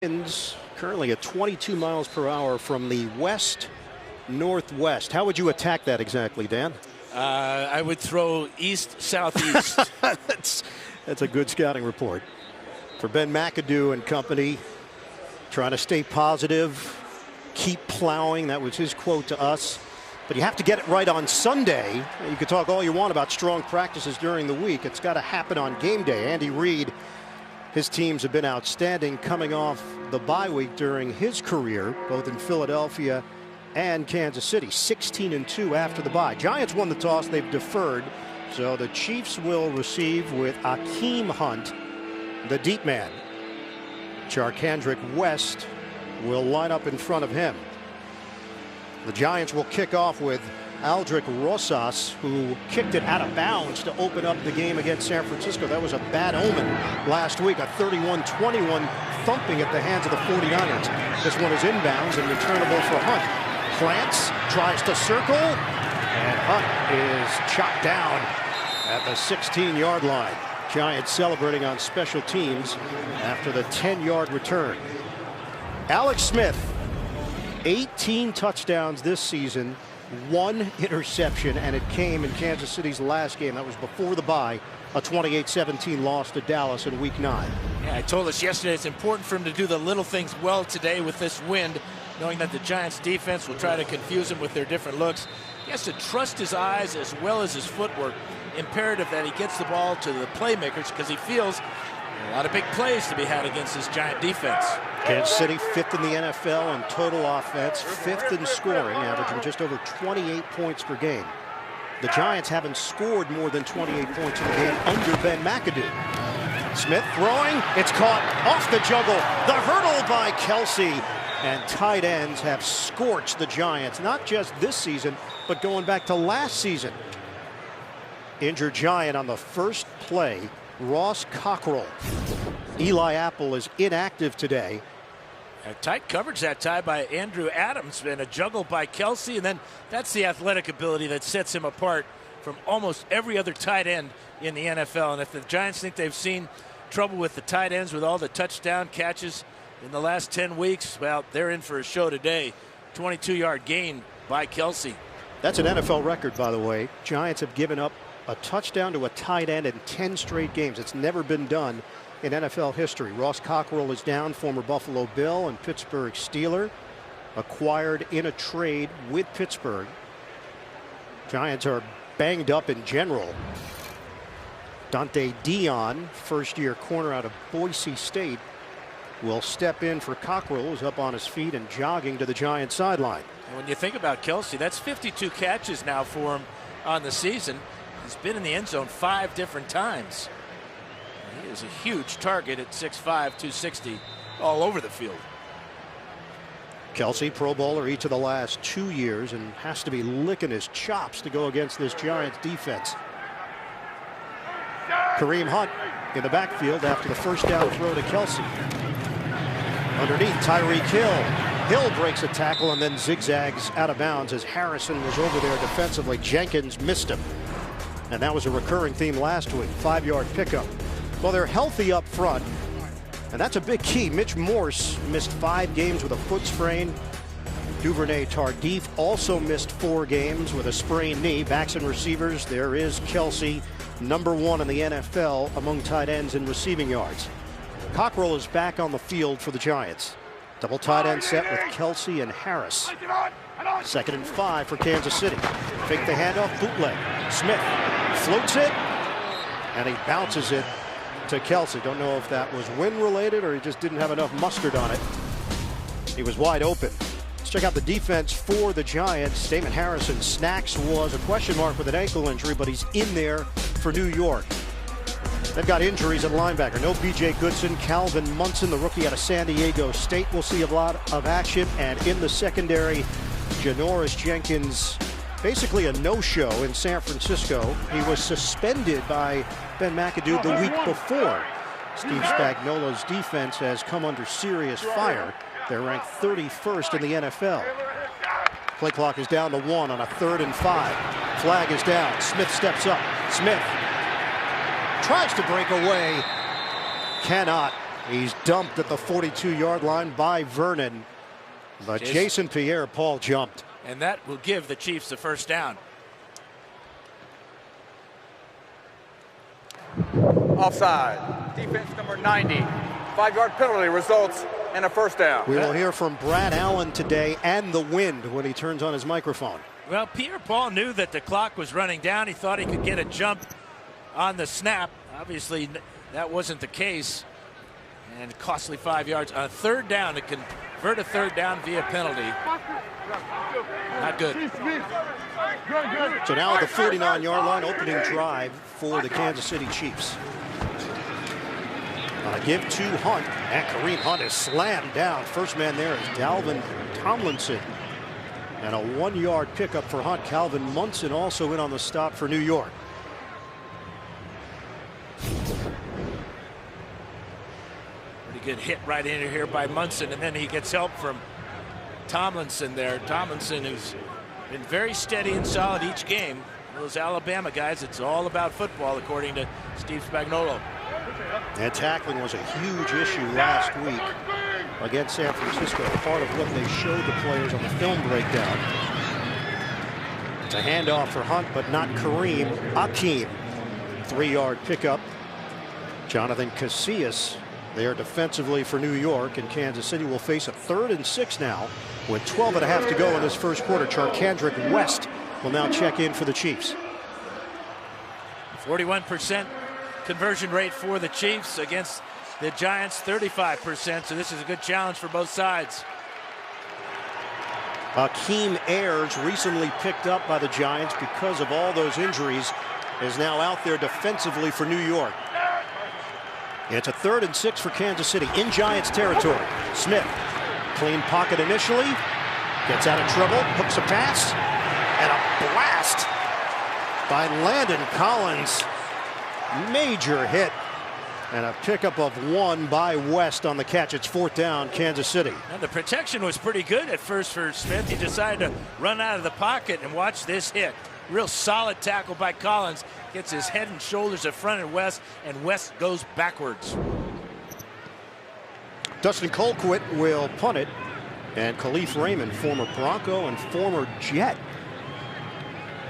Winds currently at 22 miles per hour from the west-northwest. How would you attack that exactly, Dan? I would throw east-southeast. That's a good scouting report. For Ben McAdoo and company, trying to stay positive, keep plowing. That was his quote to us. But you have to get it right on Sunday. You could talk all you want about strong practices during the week. It's got to happen on game day. Andy Reid, his teams have been outstanding coming off the bye week during his career, both in Philadelphia and Kansas City. 16-2 after the bye. Giants won the toss. They've deferred. So the Chiefs will receive with Akeem Hunt, the deep man. Charcandrick West will line up in front of him. The Giants will kick off with Aldrick Rosas, who kicked it out of bounds to open up the game against San Francisco. That was a bad omen last week, a 31-21 thumping at the hands of the 49ers. This one is inbounds and returnable for Hunt. Plants, tries to circle, and Hunt is chopped down at the 16-yard line. Giants celebrating on special teams after the 10-yard return. Alex Smith, 18 touchdowns this season, 1 interception, and it came in Kansas City's last game. That was before the bye, a 28-17 loss to Dallas in Week 9. Yeah, I told us yesterday it's important for him to do the little things well today with this wind, knowing that the Giants defense will try to confuse him with their different looks. He has to trust his eyes as well as his footwork. Imperative that he gets the ball to the playmakers because he feels a lot of big plays to be had against this Giant defense. Kansas City 5th in the NFL in total offense, 5th in scoring, averaging just over 28 points per game. The Giants haven't scored more than 28 points in a game under Ben McAdoo. Smith throwing, it's caught off the juggle. The hurdle by Kelce, and tight ends have scorched the Giants, not just this season, but going back to last season. Injured Giant on the first play, Ross Cockrell. Eli Apple is inactive today. A tight coverage that time by Andrew Adams, and a juggle by Kelce, and then that's the athletic ability that sets him apart from almost every other tight end in the NFL. And if the Giants think they've seen trouble with the tight ends with all the touchdown catches in the last 10 weeks, well, they're in for a show today. 22-yard gain by Kelce. That's an NFL record, by the way. Giants have given up a touchdown to a tight end in 10 straight games. It's never been done in NFL history. Ross Cockrell is down, former Buffalo Bill and Pittsburgh Steeler, acquired in a trade with Pittsburgh. Giants are banged up in general. Dante Dion, first-year corner out of Boise State, will step in for Cockrell, who's up on his feet and jogging to the Giants sideline. When you think about Kelce, that's 52 catches now for him on the season. He's been in the end zone 5 different times. He is a huge target at 6'5", 260, all over the field. Kelce, Pro Bowler each of the last 2 years, and has to be licking his chops to go against this Giants defense. Kareem Hunt in the backfield after the first down throw to Kelce. Underneath, Tyreek Hill. Hill breaks a tackle and then zigzags out of bounds as Harrison was over there defensively. Jenkins missed him. And that was a recurring theme last week. 5-yard pickup. Well, they're healthy up front, and that's a big key. Mitch Morse missed 5 games with a foot sprain. Duvernay Tardif also missed 4 games with a sprained knee. Backs and receivers, there is Kelce, number 1 in the NFL among tight ends in receiving yards. Cockrell is back on the field for the Giants. Double tight end set with Kelce and Harris. 2nd and 5 for Kansas City. Fake the handoff, bootleg. Smith floats it, and he bounces it to Kelce. Don't know if that was wind related or he just didn't have enough mustard on it. He was wide open. Let's check out the defense for the Giants. Damon Harrison, Snacks was a question mark with an ankle injury, but he's in there for New York. They've got injuries at linebacker. No B.J. Goodson. Calvin Munson, the rookie out of San Diego State, will see a lot of action. And in the secondary, Janoris Jenkins, basically a no-show in San Francisco. He was suspended by Ben McAdoo the week before. Steve Spagnuolo's defense has come under serious fire. They're ranked 31st in the NFL. Play clock is down to 1 on a 3rd and 5. Flag is down. Smith steps up. Smith tries to break away. Cannot. He's dumped at the 42-yard line by Vernon. But Jason Pierre-Paul jumped. And that will give the Chiefs the first down. Offside. Defense number 90. 5-yard penalty results in a first down. We will hear from Brad Allen today and the wind when he turns on his microphone. Well, Pierre-Paul knew that the clock was running down. He thought he could get a jump on the snap. Obviously, that wasn't the case. And costly 5 yards. On a third down, to convert a third down via penalty. Not good. So now at the 49-yard line, opening drive for the Kansas City Chiefs. Give to Hunt, and Kareem Hunt is slammed down. First man there is Dalvin Tomlinson. And a 1-yard pickup for Hunt. Calvin Munson also in on the stop for New York. Pretty good hit right in here by Munson, and then he gets help from Tomlinson there. Tomlinson, who's been very steady and solid each game. Those Alabama guys, it's all about football, according to Steve Spagnuolo. And tackling was a huge issue last week against San Francisco. Part of what they showed the players on the film breakdown. It's a handoff for Hunt, but not Kareem. Akeem, 3-yard pickup. Jonathan Casillas there defensively for New York, and Kansas City will face a 3rd and 6 now with 12.5 to go in this first quarter. Charcandrick West will now check in for the Chiefs. 41% conversion rate for the Chiefs against the Giants, 35%. So this is a good challenge for both sides. Akeem Ayers, recently picked up by the Giants because of all those injuries, is now out there defensively for New York. It's a 3rd and 6 for Kansas City in Giants territory. Smith, clean pocket initially, gets out of trouble, hooks a pass, and a blast by Landon Collins. Major hit, and a pickup of 1 by West on the catch. It's 4th down, Kansas City. And the protection was pretty good at first for Smith. He decided to run out of the pocket, and watch this hit. Real solid tackle by Collins. Gets his head and shoulders in front of West, and West goes backwards. Dustin Colquitt will punt it, and Khalif Raymond, former Bronco and former Jet,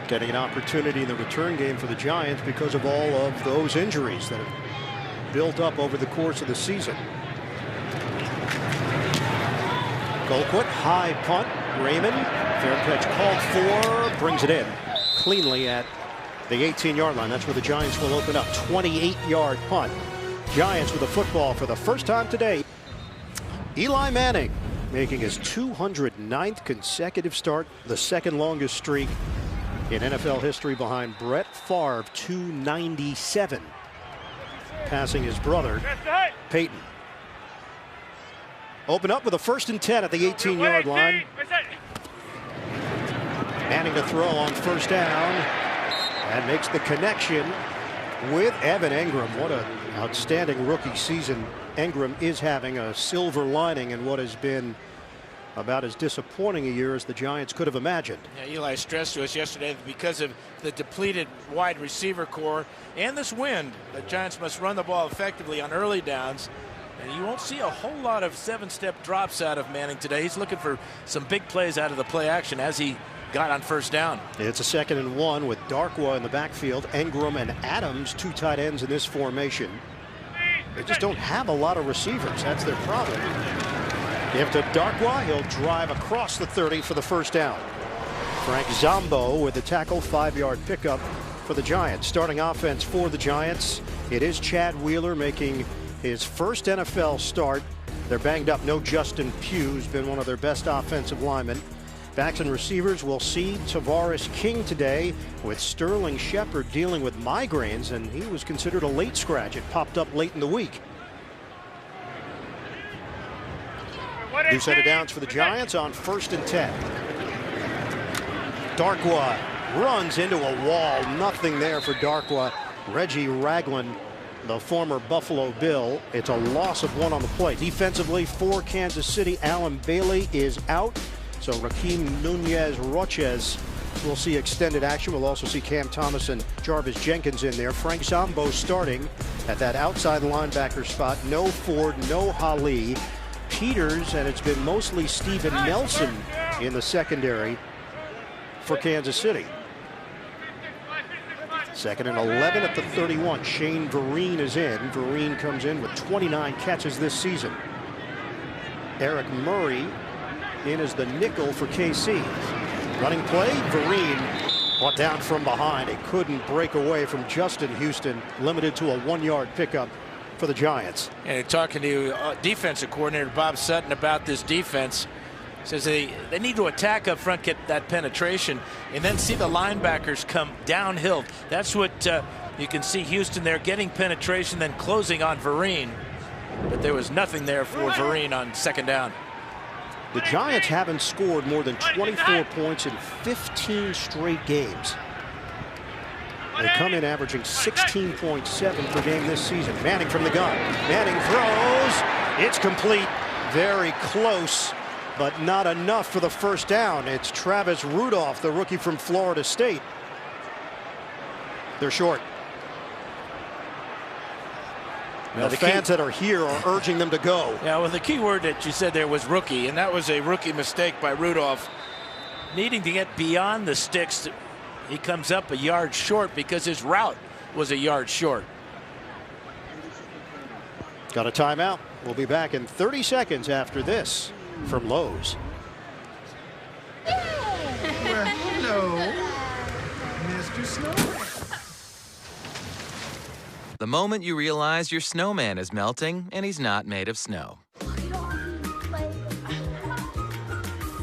getting an opportunity in the return game for the Giants because of all of those injuries that have built up over the course of the season. Colquitt, high punt. Raymond, fair catch called for, brings it in cleanly at the 18-yard line. That's where the Giants will open up. 28-yard punt. Giants with the football for the first time today. Eli Manning making his 209th consecutive start, the second longest streak in NFL history behind Brett Favre, 297, passing his brother Peyton. Open up with a 1st and 10 at the 18-yard line. Manning to throw on 1st down, and makes the connection with Evan Engram. What an outstanding rookie season Engram is having. A silver lining in what has been about as disappointing a year as the Giants could have imagined. Yeah, Eli stressed to us yesterday that because of the depleted wide receiver core and this wind, the Giants must run the ball effectively on early downs. And you won't see a whole lot of 7-step drops out of Manning today. He's looking for some big plays out of the play action as he got on 1st down. It's a 2nd and 1 with Darkwa in the backfield. Engram and Adams, 2 tight ends in this formation. They just don't have a lot of receivers. That's their problem. Give to Darkwa. He'll drive across the 30 for the 1st down. Frank Zombo with the tackle, 5-yard pickup for the Giants. Starting offense for the Giants, it is Chad Wheeler making his first NFL start. They're banged up. No Justin Pugh, who's been one of their best offensive linemen. Backs and receivers will see Tavares King today, with Sterling Shepard dealing with migraines, and he was considered a late scratch. It popped up late in the week. New set of downs for the Giants on 1st and 10. Darkwa runs into a wall. Nothing there for Darkwa. Reggie Ragland, the former Buffalo Bill. It's a loss of 1 on the play. Defensively for Kansas City, Alan Bailey is out. So Raheem Nunez Roches we'll see extended action. We'll also see Cam Thomas and Jarvis Jenkins in there. Frank Zombo starting at that outside linebacker spot. No Ford, no Hali. Peters, and it's been mostly Steven Nelson in the secondary for Kansas City. 2nd and 11 at the 31. Shane Vereen is in. Vereen comes in with 29 catches this season. Eric Murray in as the nickel for KC. Running play, Vereen brought down from behind. It couldn't break away from Justin Houston, limited to a 1-yard pickup for the Giants. And talking to defensive coordinator Bob Sutton about this defense, says they need to attack up front, get that penetration, and then see the linebackers come downhill. That's what you can see Houston there, getting penetration, then closing on Vereen. But there was nothing there for Vereen on 2nd down. The Giants haven't scored more than 24 points in 15 straight games. They come in averaging 16.7 per game this season. Manning from the gun. Manning throws. It's complete. Very close, but not enough for the first down. It's Travis Rudolph, the rookie from Florida State. They're short. Now, the fans that are here are urging them to go. Yeah, well, the key word that you said there was rookie, and that was a rookie mistake by Rudolph. Needing to get beyond the sticks. He comes up a yard short because his route was a yard short. Got a timeout. We'll be back in 30 seconds after this from Lowe's. Well, hello, Mr. Snowman. The moment you realize your snowman is melting and he's not made of snow.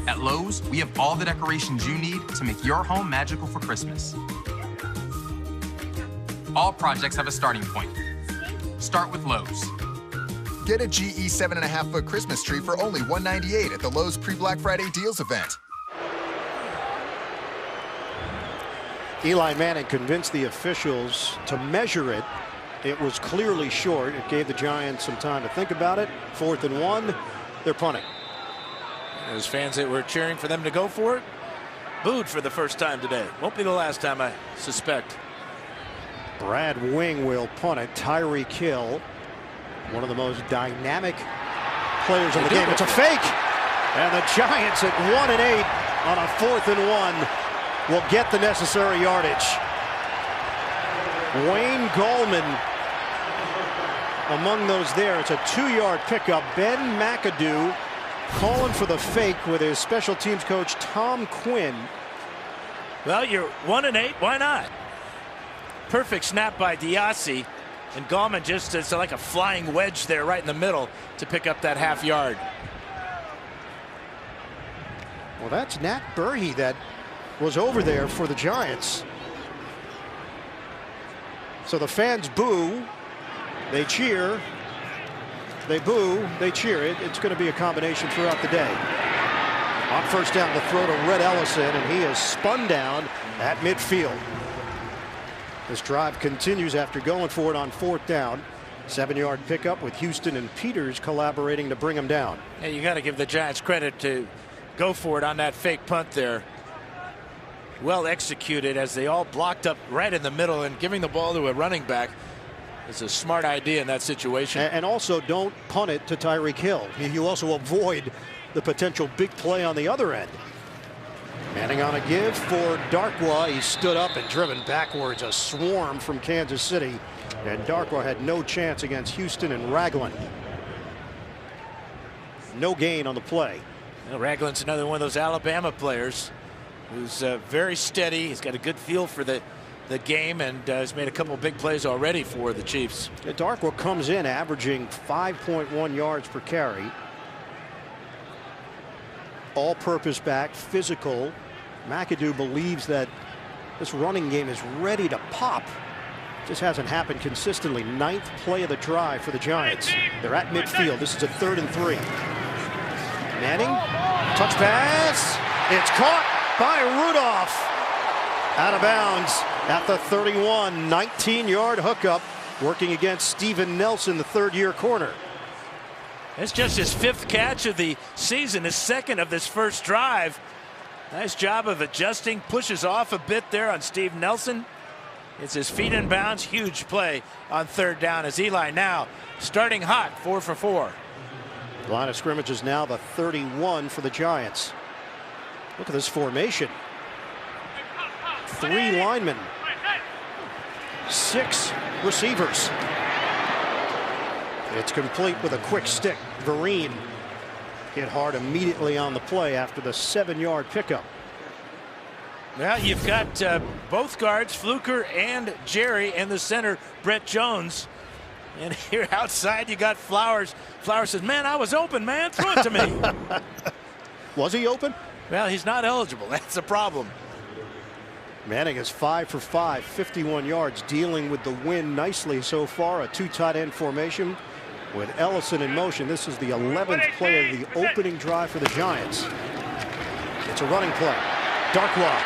At Lowe's, we have all the decorations you need to make your home magical for Christmas. All projects have a starting point. Start with Lowe's. Get a GE 7.5-foot Christmas tree for only $198 at the Lowe's pre-Black Friday deals event. Eli Manning convinced the officials to measure it. It was clearly short. It gave the Giants some time to think about it. 4th and 1. They're punting. Those fans that were cheering for them to go for it, booed for the first time today. Won't be the last time, I suspect. Brad Wing will punt it. Tyreek Hill, one of the most dynamic players in the game. It's a fake. And the Giants at 1 and 8 on a 4th and 1 will get the necessary yardage. Wayne Gallman among those there. It's a 2-yard pickup. Ben McAdoo calling for the fake with his special teams coach Tom Quinn. Well, you're 1 and 8. Why not? Perfect snap by Diassi, and Gallman just is like a flying wedge there right in the middle to pick up that half yard. Well, that's Nat Burhey that was over there for the Giants. So the fans boo, they cheer, they boo, they cheer. It's going to be a combination throughout the day. On 1st down, the throw to Red Ellison, and he is spun down at midfield. This drive continues after going for it on 4th down. 7-yard pickup with Houston and Peters collaborating to bring him down. Yeah, you got to give the Giants credit to go for it on that fake punt there. Well executed as they all blocked up right in the middle, and giving the ball to a running back is a smart idea in that situation. And also don't punt it to Tyreek Hill. You also avoid the potential big play on the other end. Manning on a give for Darkwa. He stood up and driven backwards. A swarm from Kansas City. And Darkwa had no chance against Houston and Ragland. No gain on the play. Well, Ragland's another one of those Alabama players who's very steady. He's got a good feel for the game, and has made a couple of big plays already for the Chiefs. Darkwa comes in averaging 5.1 yards per carry. All-purpose back, physical. McAdoo believes that this running game is ready to pop. Just hasn't happened consistently. 9th play of the drive for the Giants. They're at midfield. This is a 3rd and 3. Manning, touch pass. It's caught by Rudolph. Out of bounds at the 31. 19-yard hookup, working against Steven Nelson, the 3rd-year corner. It's just his 5th catch of the season, his 2nd of this first drive. Nice job of adjusting, pushes off a bit there on Steve Nelson. It's his feet in bounds. Huge play on third down as Eli now starting hot, 4 for 4. The line of scrimmage is now the 31 for the Giants. Look at this formation. 3 linemen, 6 receivers. It's complete with a quick stick. Vereen hit hard immediately on the play after the 7-yard pickup. Well, you've got both guards, Fluker and Jerry, and the center, Brett Jones. And here outside, you got Flowers. Flowers says, man, I was open, man. Throw it to me. Was he open? Well, he's not eligible. That's a problem. Manning is 5 for 5, 51 yards, dealing with the wind nicely so far. A 2 tight end formation with Ellison in motion. This is the 11th play of the opening drive for the Giants. It's a running play. Darkwa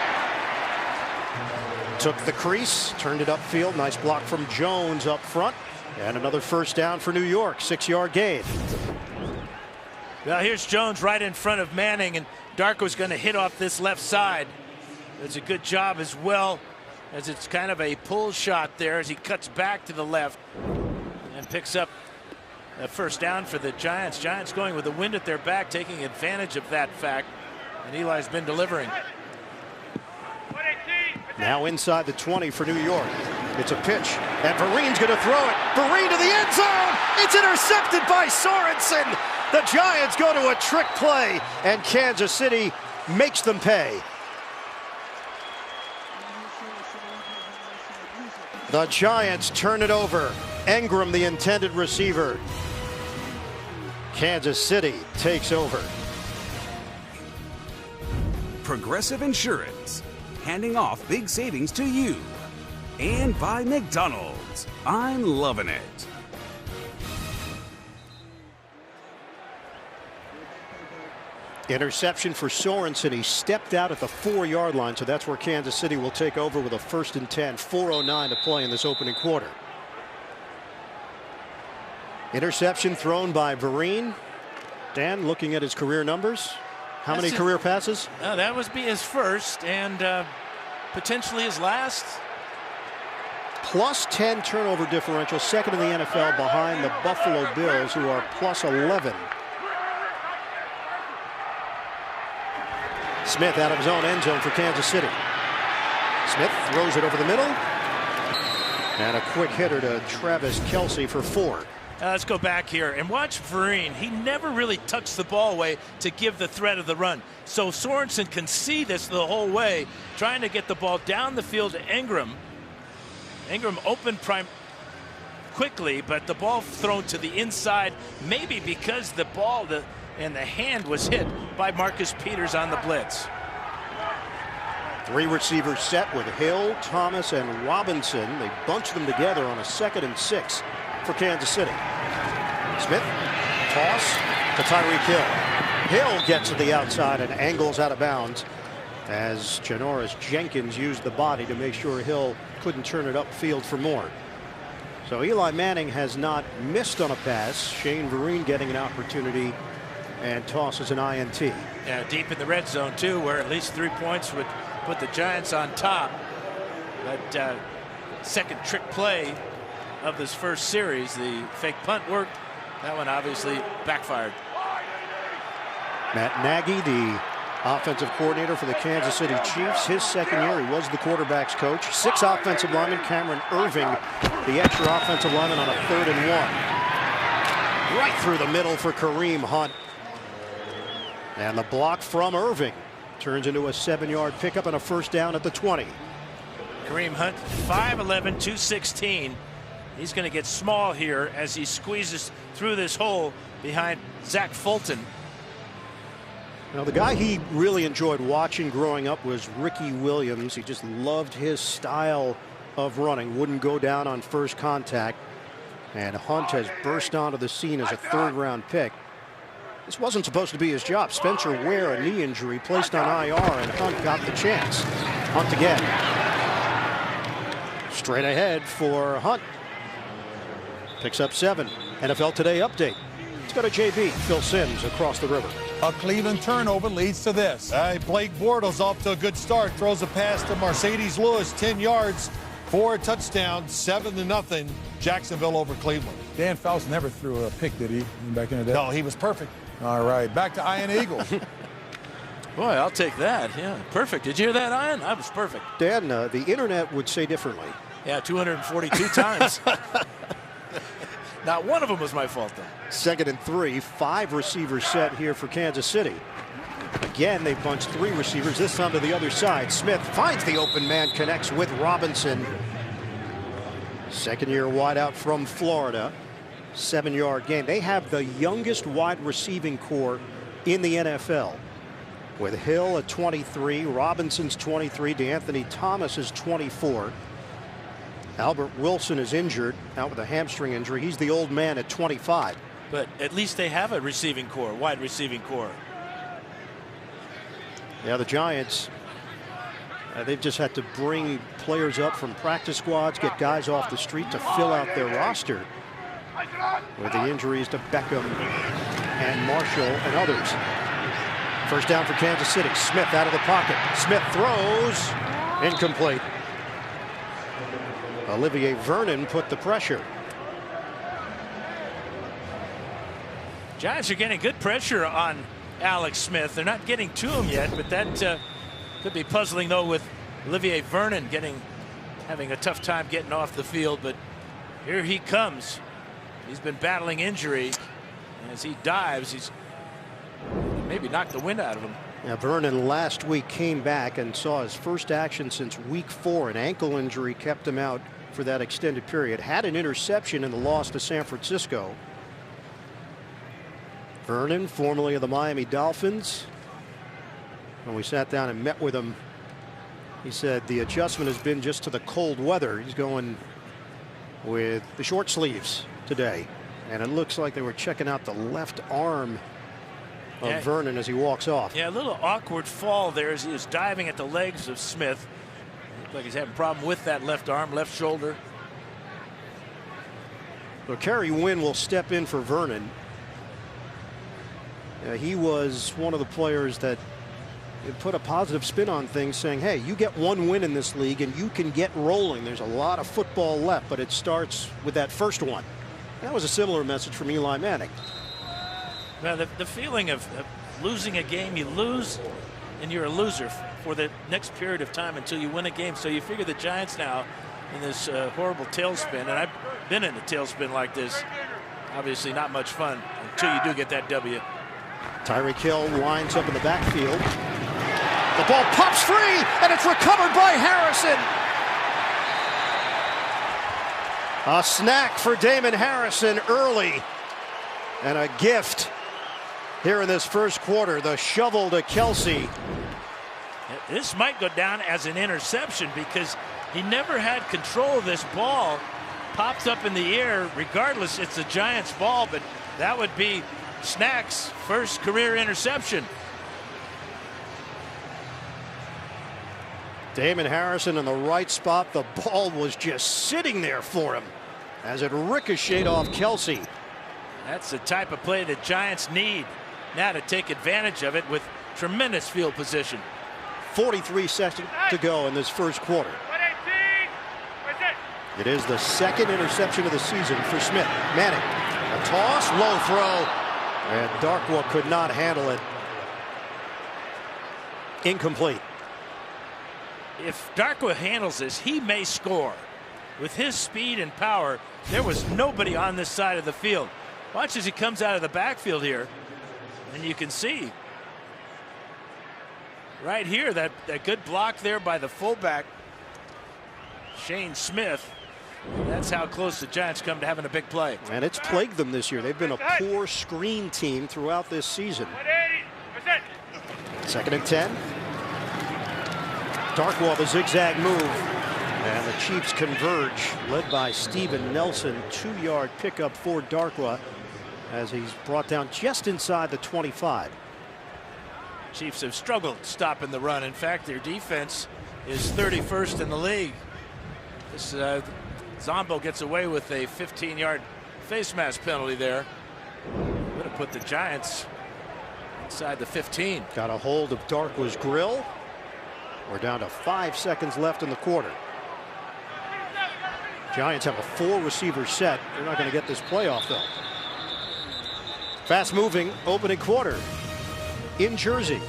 took the crease, turned it upfield. Nice block from Jones up front. And another first down for New York, 6-yard gain. Well, here's Jones right in front of Manning, and Darko's going to hit off this left side. Does a good job as well, as it's kind of a pull shot there as he cuts back to the left and picks up a first down for the Giants. Giants going with the wind at their back, taking advantage of that fact, and Eli's been delivering. Now inside the 20 for New York. It's a pitch, and Vereen's going to throw it. Vereen to the end zone. It's intercepted by Sorensen. The Giants go to a trick play, and Kansas City makes them pay. The Giants turn it over. Engram, the intended receiver. Kansas City takes over. Progressive Insurance, handing off big savings to you. And by McDonald's, I'm loving it. Interception for Sorensen. He stepped out at the 4-yard line, so that's where Kansas City will take over with a 1st and 10. 4:09 to play in this opening quarter. Interception thrown by Vereen. Dan, looking at his career numbers, how many career passes? That would be his first and potentially his last. Plus 10 turnover differential, second in the NFL behind the Buffalo Bills, who are plus 11. Smith out of his own end zone for Kansas City. Smith throws it over the middle. And a quick hitter to Travis Kelce for 4. Let's go back here and watch Vereen. He never really tucks the ball away to give the threat of the run. So Sorensen can see this the whole way, trying to get the ball down the field to Engram. Engram opened quickly, but the ball thrown to the inside, maybe because the ball and the hand was hit by Marcus Peters on the blitz. 3 receivers set with Hill, Thomas, and Robinson. They bunch them together on a 2nd and 6 for Kansas City. Smith, toss to Tyreek Hill. Hill gets to the outside and angles out of bounds as Janoris Jenkins used the body to make sure Hill couldn't turn it upfield for more. So Eli Manning has not missed on a pass. Shane Vereen getting an opportunity and tosses an INT. Yeah, deep in the red zone too, where at least 3 points would put the Giants on top. But second trick play of this first series, the fake punt worked. That one obviously backfired. Matt Nagy, the offensive coordinator for the Kansas City Chiefs. His second year, he was the quarterback's coach. 6 offensive linemen. Cameron Irving, the extra offensive lineman, on a 3rd and 1. Right through the middle for Kareem Hunt. And the block from Irving turns into a 7-yard pickup and a first down at the 20. Kareem Hunt, 5'11", 216. He's going to get small here as he squeezes through this hole behind Zach Fulton. Now, the guy he really enjoyed watching growing up was Ricky Williams. He just loved his style of running, wouldn't go down on first contact. And Hunt has burst onto the scene as a 3rd-round pick. This wasn't supposed to be his job. Spencer Ware, a knee injury, placed on IR, and Hunt got the chance. Hunt again. Straight ahead for Hunt. Picks up 7. NFL Today update. Let's go to JB. Phil Simms across the river. A Cleveland turnover leads to this. Blake Bortles off to a good start. Throws a pass to Mercedes Lewis, 10 yards for a touchdown, 7-0. Jacksonville over Cleveland. Dan Fouts never threw a pick, did he, back in the day? No, he was perfect. All right, back to Ian Eagles. Boy, I'll take that. Yeah, perfect. Did you hear that, Ian? That was perfect. Dan, the internet would say differently. Yeah, 242 times. Not one of them was my fault, though. 2nd and 3, 5 receivers set here for Kansas City. Again, they bunched 3 receivers, this time to the other side. Smith finds the open man, connects with Robinson. Second-year wideout from Florida. 7-yard gain. They have the youngest wide receiving core in the NFL. With Hill at 23, Robinson's 23, DeAnthony Thomas is 24. Albert Wilson is injured, out with a hamstring injury. He's the old man at 25. But at least they have a receiving core, wide receiving core. Yeah, the Giants, they've just had to bring players up from practice squads, get guys off the street to fill out their roster with the injuries to Beckham and Marshall and others. First down for Kansas City. Smith out of the pocket. Smith throws. Incomplete. Olivier Vernon put the pressure. Giants are getting good pressure on Alex Smith. They're not getting to him yet, but that could be puzzling, though, with Olivier Vernon having a tough time getting off the field. But here he comes. He's been battling injury. As he dives, he's maybe knocked the wind out of him. Now, Vernon last week came back and saw his first action since week 4. An ankle injury kept him out for that extended period. Had an interception in the loss to San Francisco. Vernon, formerly of the Miami Dolphins. When we sat down and met with him, he said the adjustment has been just to the cold weather. He's going with the short sleeves today. And it looks like they were checking out the left arm of Vernon as he walks off. Yeah, a little awkward fall there as he was diving at the legs of Smith. Looks like he's having a problem with that left arm, left shoulder. So Kerry Wynn will step in for Vernon. He was one of the players that put a positive spin on things, saying, hey, you get 1 win in this league and you can get rolling. There's a lot of football left, but it starts with that first one. That was a similar message from Eli Manning. Well, the feeling of losing a game, you lose and you're a loser for the next period of time until you win a game. So you figure the Giants now in this horrible tailspin, and I've been in a tailspin like this. Obviously not much fun until you do get that W. Tyreek Hill lines up in the backfield. The ball pops free, and it's recovered by Harrison. A snack for Damon Harrison early, and a gift here in this first quarter. The shovel to Kelce. This might go down as an interception because he never had control of this ball. Pops up in the air. Regardless, it's a Giants ball, but that would be Snack's first career interception. Damon Harrison in the right spot. The ball was just sitting there for him as it ricocheted off Kelce. That's the type of play the Giants need now to take advantage of it with tremendous field position. 43 seconds to go in this first quarter. It is the second interception of the season for Smith. Manning, a toss, low throw, and Darkwa could not handle it. Incomplete. If Darkwa handles this, he may score. With his speed and power, there was nobody on this side of the field. Watch as he comes out of the backfield here, and you can see right here that good block there by the fullback, Shane Smith. That's how close the Giants come to having a big play. And it's plagued them this year. They've been a poor screen team throughout this season. 2nd and 10. Darkwa, the zigzag move. And the Chiefs converge, led by Steven Nelson. 2-yard pickup for Darkwa as he's brought down just inside the 25. Chiefs have struggled stopping the run. In fact, their defense is 31st in the league. This Zombo gets away with a 15-yard face mask penalty there. Would have put the Giants inside the 15. Got a hold of Darkwa's grill. We're down to 5 seconds left in the quarter. Giants have a 4-receiver set. They're not going to get this playoff, though. Fast-moving opening quarter in Jersey.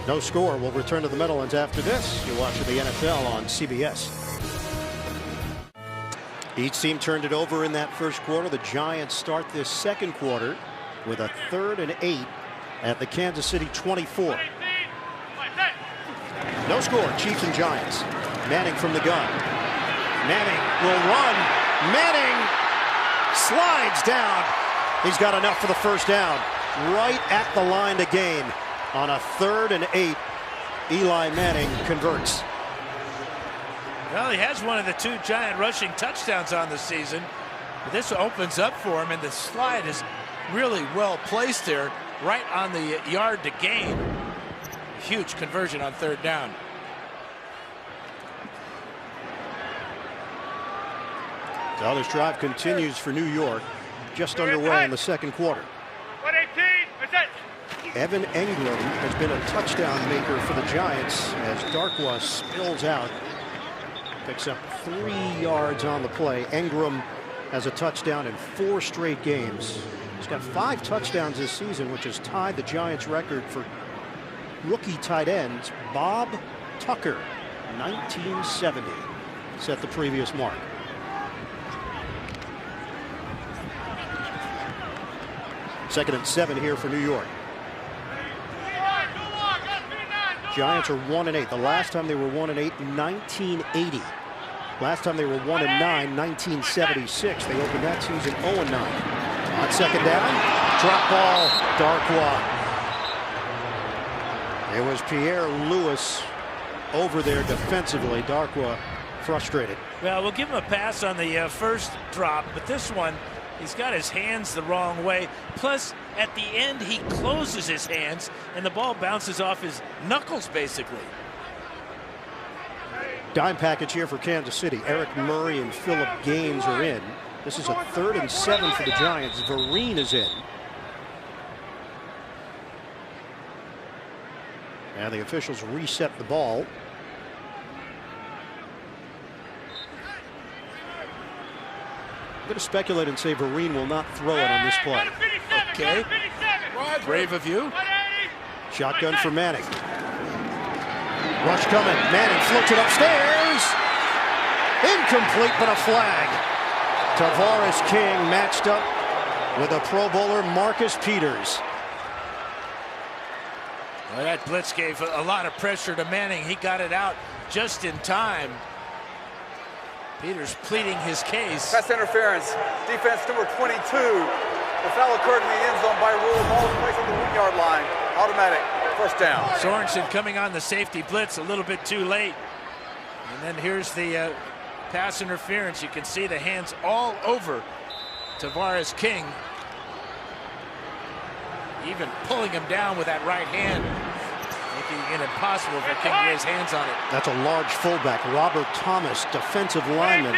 No score. We'll return to the Meadowlands after this. You're watching the NFL on CBS. Each team turned it over in that first quarter. The Giants start this second quarter with a 3rd and 8 at the Kansas City 24. No score. Chiefs and Giants. Manning from the gun. Manning will run. Manning slides down. He's got enough for the first down. Right at the line to gain. On a 3rd and 8, Eli Manning converts. Well, he has one of the 2 Giant rushing touchdowns on the season. But this opens up for him, and the slide is really well placed there, right on the yard to gain. Huge conversion on 3rd down. So this drive continues for New York, just underway in the second quarter. 118, Evan Engram has been a touchdown maker for the Giants as Darkwa spills out. Picks up 3 yards on the play. Engram has a touchdown in 4 straight games. He's got 5 touchdowns this season, which has tied the Giants record for rookie tight ends. Bob Tucker, 1970, set the previous mark. Second and 7 here for New York. Giants are 1-8. The last time they were 1-8, 1980. Last time they were 1-9, 1976. They opened that season 0-9. On second down, drop ball, Darkwa. It was Pierre Lewis over there defensively. Darkwa frustrated. Well, we'll give him a pass on the first drop, but this one, he's got his hands the wrong way. Plus, at the end, he closes his hands, and the ball bounces off his knuckles, basically. Dime package here for Kansas City. Eric Murray and Philip Gaines are in. This is a 3rd and 7 for the Giants. Vereen is in. And the officials reset the ball. I'm going to speculate and say Vereen will not throw it on this play. Okay. Brave of you. Shotgun for Manning. Rush coming. Manning floats it upstairs. Incomplete, but a flag. Tavares King matched up with a Pro Bowler, Marcus Peters. Well, that blitz gave a lot of pressure to Manning. He got it out just in time. Peters pleading his case. Pass interference. Defense number 22. The foul occurred in the end zone by rule. Ball is placed on the 1-yard line. Automatic. First down. Sorensen coming on the safety blitz a little bit too late. And then here's the pass interference. You can see the hands all over Tavares King. Even pulling him down with that right hand, making it impossible for King to get his hands on it. That's a large fullback. Robert Thomas, defensive lineman,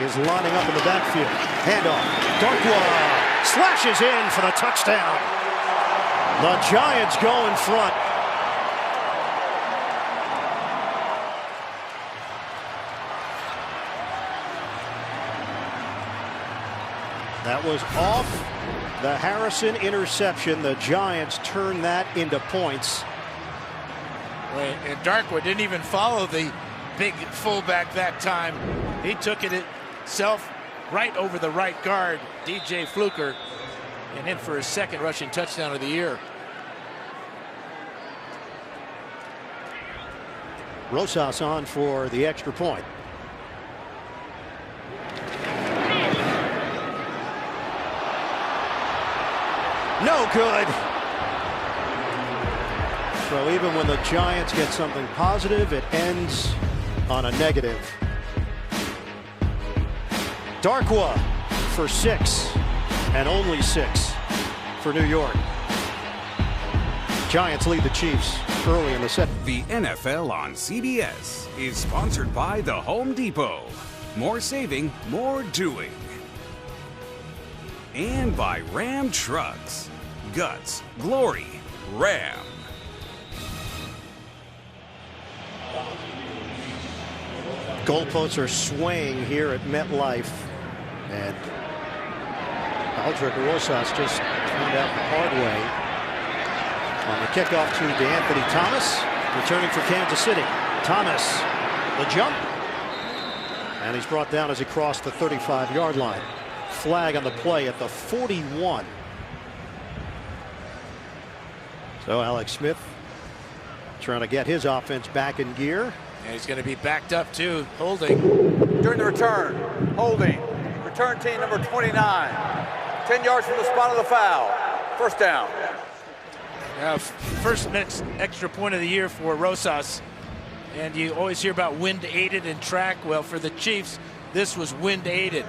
is lining up in the backfield. Handoff. Darkwa slashes in for the touchdown. The Giants go in front. That was off the Harrison interception. The Giants turn that into points. And Darkwa didn't even follow the big fullback that time. He took it himself right over the right guard, DJ Fluker, and in for his 2nd rushing touchdown of the year. Rosas on for the extra point. No good. So even when the Giants get something positive, it ends on a negative. Darkwa for 6, and only 6 for New York. Giants lead the Chiefs early in the set. The NFL on CBS is sponsored by the Home Depot. More saving, more doing. And by Ram Trucks. Guts, glory, Ram. Goalposts are swaying here at MetLife, and Aldrick Rosas just found out the hard way on the kickoff to DeAnthony Thomas, returning for Kansas City. Thomas, the jump, and he's brought down as he crossed the 35-yard line. Flag on the play at the 41. So Alex Smith trying to get his offense back in gear. And he's going to be backed up too, holding. During the return, holding. Return team number 29. 10 yards from the spot of the foul. First down. First next extra point of the year for Rosas. And you always hear about wind aided in track. Well, for the Chiefs, this was wind aided.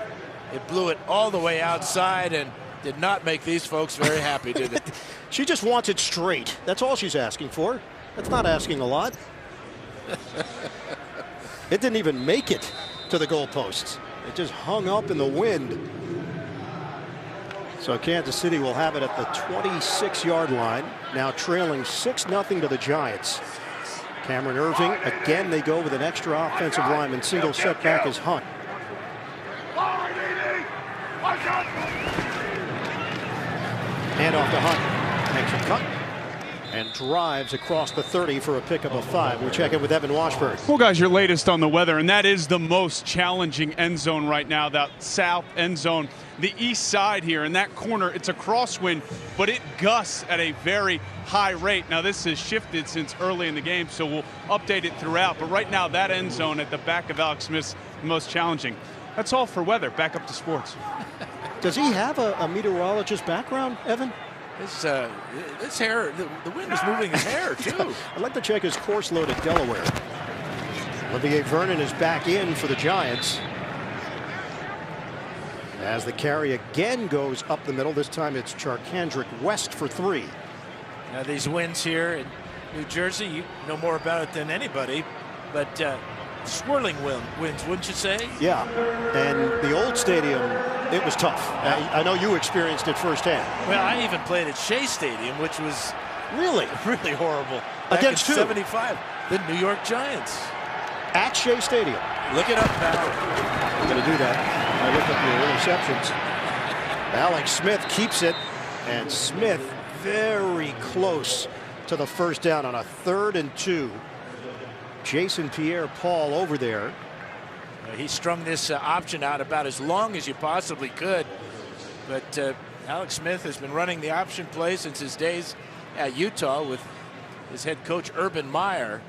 It blew it all the way outside and did not make these folks very happy, did it? She just wants it straight. That's all she's asking for. That's not asking a lot. It didn't even make it to the goalposts. It just hung up in the wind. So Kansas City will have it at the 26-yard line, now trailing 6-0 to the Giants. Cameron Irving, again they go with an extra offensive lineman. Single setback is Hunt. Hand off to Hunt. Makes a cut and drives across the 30 for a pickup of 5. We check in with Evan Washburn. Well, guys, your latest on the weather, and that is the most challenging end zone right now, that south end zone. The east side here, in that corner, it's a crosswind, but it gusts at a very high rate. Now, this has shifted since early in the game, so we'll update it throughout. But right now, that end zone at the back of Alex Smith's the most challenging. That's all for weather. Back up to sports. Does he have a meteorologist background, Evan? This hair, the wind is moving his hair, too. I'd like to check his course load at Delaware. Olivier Vernon is back in for the Giants. As the carry again goes up the middle, this time it's Charkandrick West for 3. Now these winds here in New Jersey, you know more about it than anybody, but swirling winds, wouldn't you say? Yeah, and the old stadium, it was tough. I know you experienced it firsthand. Well, I even played at Shea Stadium, which was really horrible. Against who? 75, the New York Giants. At Shea Stadium. Look it up now. I'm going to do that. I look up your interceptions. Alex Smith keeps it, and Smith very close to the first down on a 3rd and 2. Jason Pierre-Paul over there. He strung this option out about as long as you possibly could. But Alex Smith has been running the option play since his days at Utah with his head coach Urban Meyer.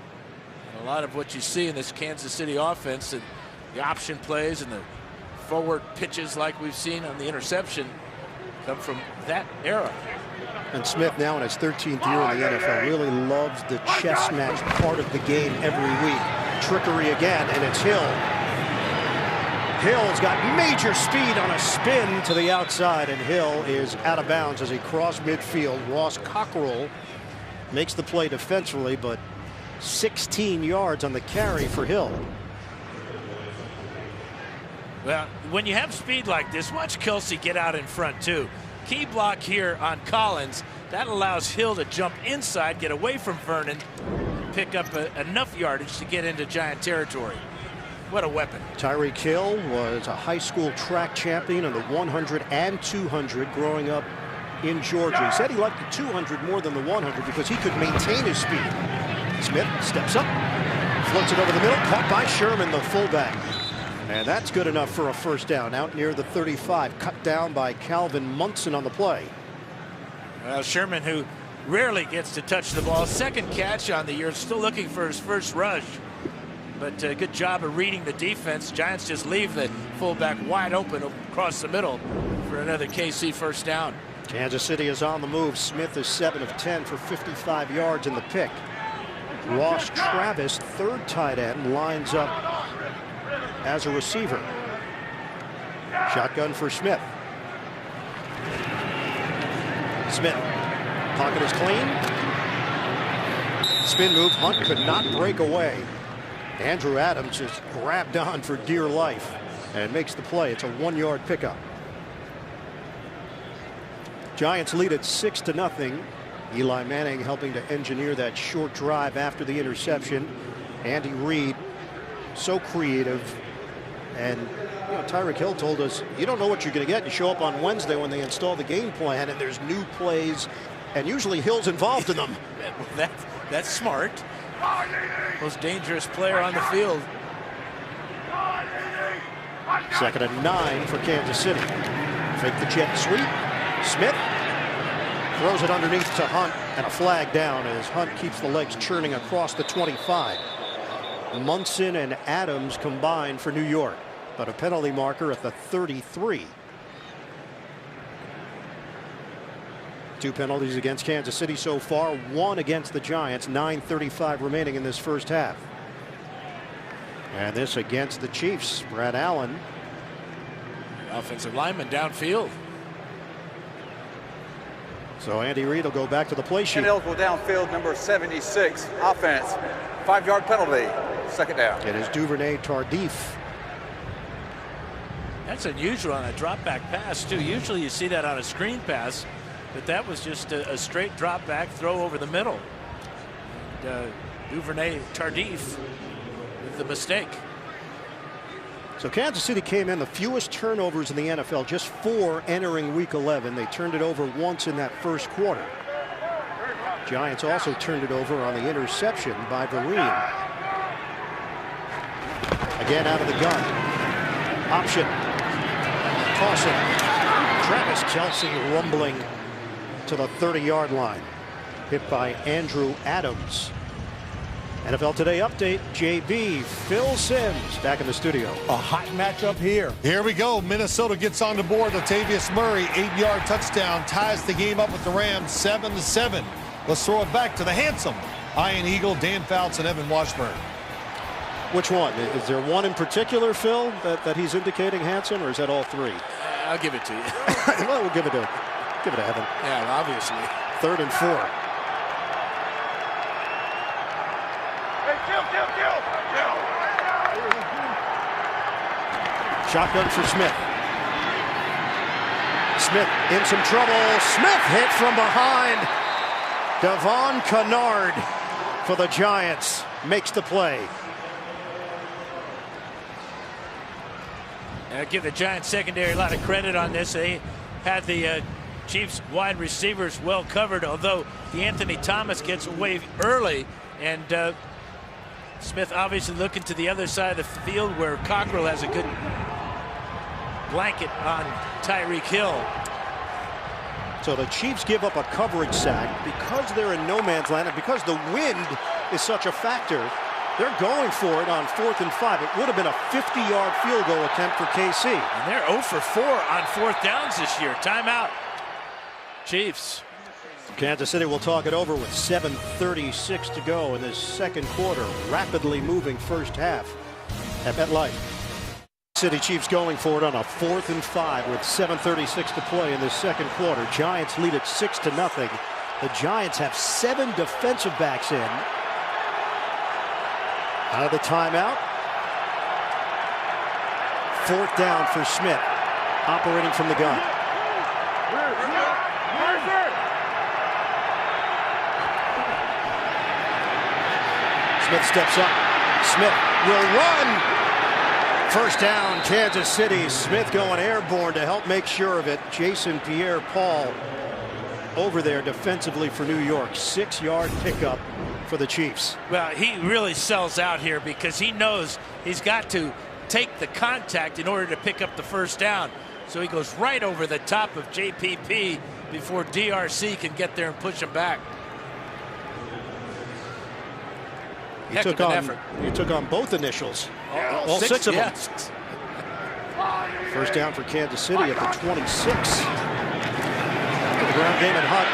And a lot of what you see in this Kansas City offense, and the option plays and the forward pitches like we've seen on the interception, come from that era. And Smith, now in his 13th year in the NFL, really loves the chess match part of the game every week. Trickery again, and it's Hill. Hill's got major speed on a spin to the outside, and Hill is out of bounds as he crossed midfield. Ross Cockrell makes the play defensively, but 16 yards on the carry for Hill. Well, when you have speed like this, watch Kelce get out in front too. Key block here on Collins. That allows Hill to jump inside, get away from Vernon, pick up enough yardage to get into Giant territory. What a weapon. Tyreek Hill was a high school track champion in the 100 and 200 growing up in Georgia. He said he liked the 200 more than the 100 because he could maintain his speed. Smith steps up, floats it over the middle, caught by Sherman, the fullback. And that's good enough for a first down out near the 35, cut down by Calvin Munson on the play. Well, Sherman, who rarely gets to touch the ball, second catch on the year, still looking for his first rush. But good job of reading the defense. Giants just leave the fullback wide open across the middle for another KC first down. Kansas City is on the move. Smith is 7 of 10 for 55 yards in the pick. Ross Travis, third tight end, lines up as a receiver. Shotgun for Smith. Smith, pocket is clean. Spin move, Hunt could not break away. Andrew Adams just grabbed on for dear life and makes the play. It's a 1-yard pickup. Giants lead at 6-0. Eli Manning helping to engineer that short drive after the interception. Andy Reid, so creative. And Tyreek Hill told us, you don't know what you're going to get. You show up on Wednesday when they install the game plan, and there's new plays, and usually Hill's involved in them. That's smart. Most dangerous player on the field. 2nd and 9 for Kansas City. Fake the jet sweep. Smith throws it underneath to Hunt, and a flag down as Hunt keeps the legs churning across the 25. Munson and Adams combined for New York, but a penalty marker at the 33. 2 penalties against Kansas City so far, 1 against the Giants. 9:35 remaining in this first half. And this against the Chiefs. Brad Allen. Offensive lineman downfield. So Andy Reid will go back to the play sheet. Ineligible downfield, number 76. Offense. 5-yard penalty. 2nd down. It is Duvernay Tardif. That's unusual on a drop back pass too. Usually you see that on a screen pass, but that was just a straight drop back throw over the middle. And, Duvernay Tardif with the mistake. So Kansas City came in the fewest turnovers in the NFL, just 4 entering week 11. They turned it over once in that first quarter. Giants also turned it over on the interception by Vereen. Again out of the gun. Option. Tossing. Travis Kelce rumbling to the 30-yard line. Hit by Andrew Adams. NFL Today update, JB, Phil Simms back in the studio. A hot matchup here. Here we go. Minnesota gets on the board. Latavius Murray, 8-yard touchdown, ties the game up with the Rams 7-7. Let's throw it back to the handsome Ian Eagle, Dan Fouts, and Evan Washburn. Which one? Is there one in particular, Phil, that he's indicating handsome, or is that all 3? I'll give it to you. Well, we'll give it to Evan. Yeah, obviously. 3rd and 4. Shotgun for Smith. Smith in some trouble. Smith hit from behind. Devon Kennard for the Giants makes the play. I give the Giants secondary a lot of credit on this. They had the Chiefs wide receivers well covered, although the Anthony Thomas gets away early, and Smith obviously looking to the other side of the field where Cockrell has a good blanket on Tyreek Hill. So the Chiefs give up a coverage sack because they're in no man's land and because the wind is such a factor. They're going for it on 4th and 5. It would have been a 50-yard field goal attempt for KC. And they're 0 for 4 on 4th downs this year. Timeout. Chiefs. Kansas City will talk it over with 7:36 to go in this second quarter. Rapidly moving first half at MetLife. City Chiefs going for it on a 4th and 5 with 7:36 to play in this second quarter. Giants lead it 6-0. The Giants have 7 defensive backs in. Out of the timeout. 4th down for Smith, operating from the gun. Smith steps up. Smith will run. First down, Kansas City. Smith going airborne to help make sure of it. Jason Pierre-Paul over there defensively for New York. 6-yard pickup for the Chiefs. Well, he really sells out here because he knows he's got to take the contact in order to pick up the first down. So he goes right over the top of JPP before DRC can get there and push him back. He took on both initials. All six of them. First down for Kansas City at the 26. The ground game and Hunt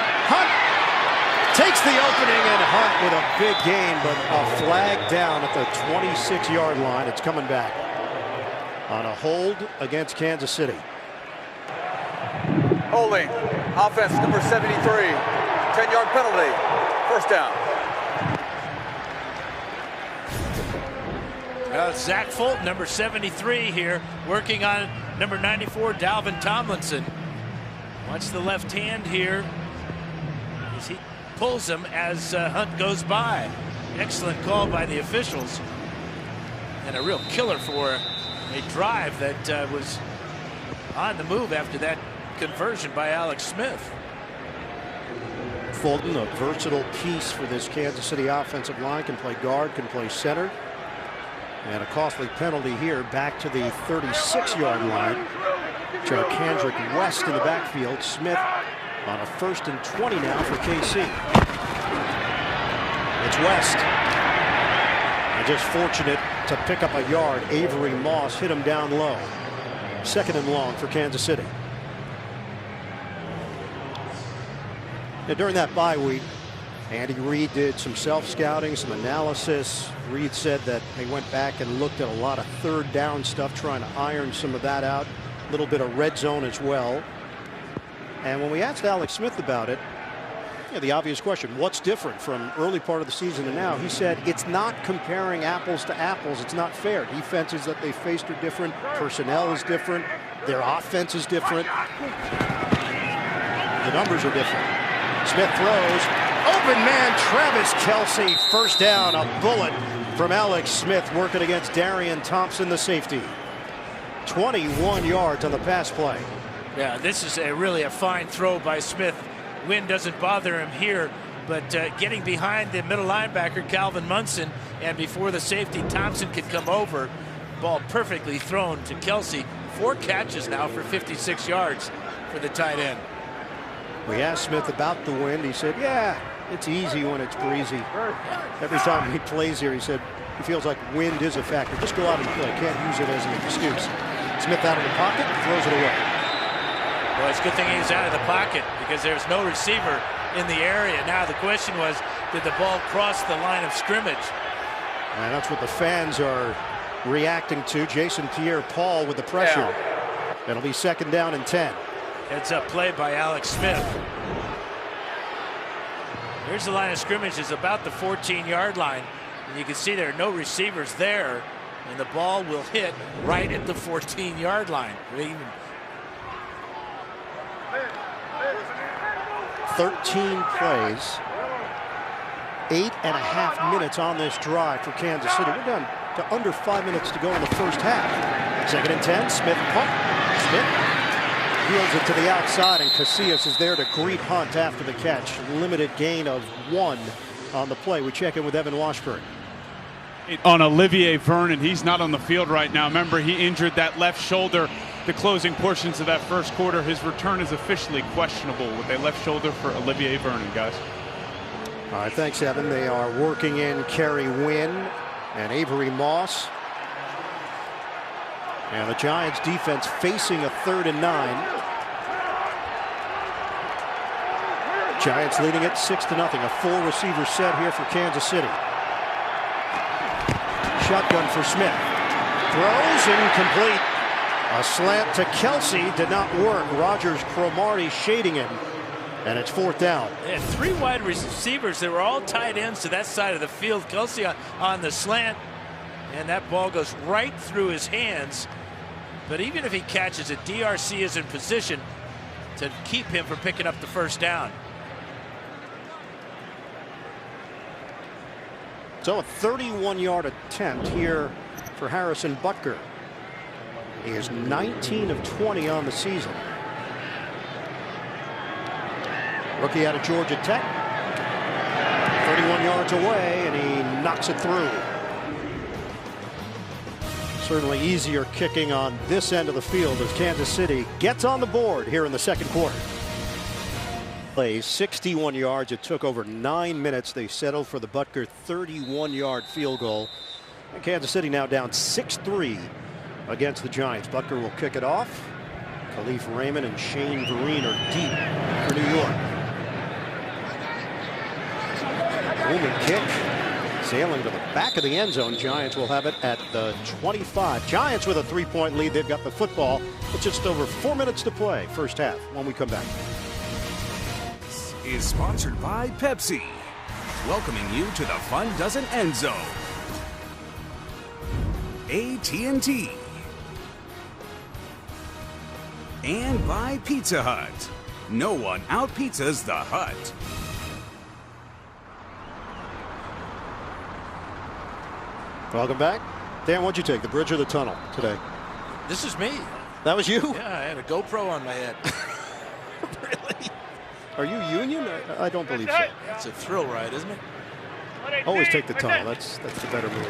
takes the opening, and Hunt with a big gain, but a flag down at the 26-yard line. It's coming back on a hold against Kansas City. Holding. Offense number 73. 10-yard penalty. First down. Zach Fulton, number 73 here, working on number 94, Dalvin Tomlinson. Watch the left hand here as he pulls him as Hunt goes by. Excellent call by the officials. And a real killer for a drive that was on the move after that conversion by Alex Smith. Fulton, a versatile piece for this Kansas City offensive line, can play guard, can play center. And a costly penalty here back to the 36-yard line. Kendrick West in the backfield. Smith on a 1st and 20 now for KC. It's West. And just fortunate to pick up a yard. Avery Moss hit him down low. 2nd and long for Kansas City. Now, during that bye week, Andy Reid did some self-scouting, some analysis. Reid said that they went back and looked at a lot of 3rd down stuff, trying to iron some of that out. A little bit of red zone as well. And when we asked Alex Smith about it, the obvious question, what's different from early part of the season to now? He said it's not comparing apples to apples. It's not fair. Defenses that they faced are different. Personnel is different. Their offense is different. The numbers are different. Smith throws. Open man, Travis Kelce. 1st down. A bullet from Alex Smith working against Darian Thompson, the safety. 21 yards on the pass play. Yeah, this is really a fine throw by Smith. Wind doesn't bother him here, but getting behind the middle linebacker, Calvin Munson, and before the safety, Thompson could come over. Ball perfectly thrown to Kelce. 4 catches now for 56 yards for the tight end. We asked Smith about the wind. He said, yeah, it's easy when it's breezy. Every time he plays here, he said, he feels like wind is a factor. Just go out and play. Can't use it as an excuse. Smith out of the pocket, throws it away. Well, it's a good thing he's out of the pocket because there's no receiver in the area. Now the question was, did the ball cross the line of scrimmage? And that's what the fans are reacting to. Jason Pierre-Paul with the pressure. Yeah. It'll be 2nd down and 10. Heads up play by Alex Smith. Here's the line of scrimmage. Is about the 14-yard line. And you can see there are no receivers there. And the ball will hit right at the 14-yard line. 13 plays. 8.5 minutes on this drive for Kansas City. We're down to under 5 minutes to go in the 1st half. 2nd and 10. Smith pump. Smith wheels it to the outside, and Casillas is there to greet Hunt after the catch. Limited gain of 1 on the play. We check in with Evan Washburn. On Olivier Vernon, he's not on the field right now. Remember, he injured that left shoulder the closing portions of that 1st quarter. His return is officially questionable with a left shoulder for Olivier Vernon, guys. All right, thanks, Evan. They are working in Kerry Wynn and Avery Moss. And the Giants defense facing a 3rd and 9. Giants leading it 6-0. A full receiver set here for Kansas City. Shotgun for Smith. Throws incomplete. A slant to Kelce did not work. Rogers Cromartie shading him. And it's 4th down. They had 3 wide receivers that were all tight ends to that side of the field. Kelce on the slant. And that ball goes right through his hands. But even if he catches it, DRC is in position to keep him from picking up the 1st down. So a 31-yard attempt here for Harrison Butker. He is 19 of 20 on the season. Rookie out of Georgia Tech. 31 yards away, and he knocks it through. Certainly easier kicking on this end of the field as Kansas City gets on the board here in the 2nd quarter. Plays 61 yards. It took over 9 minutes. They settled for the Butker 31-yard field goal. And Kansas City now down 6-3 against the Giants. Butker will kick it off. Khalif Raymond and Shane Vereen are deep for New York. Booming kick. Sailing to the back of the end zone. Giants will have it at the 25. Giants with a 3-point lead. They've got the football with just over 4 minutes to play. 1st half when we come back. This is sponsored by Pepsi. Welcoming you to the fun doesn't end zone. AT&T. And by Pizza Hut. No one out-pizzas the Hut. Welcome back. Dan, what'd you take, the bridge or the tunnel today? This is me. That was you? Yeah, I had a GoPro on my head. Really? Are you Union? I don't believe so. That's a thrill ride, isn't it? Always take the tunnel. That's the better move.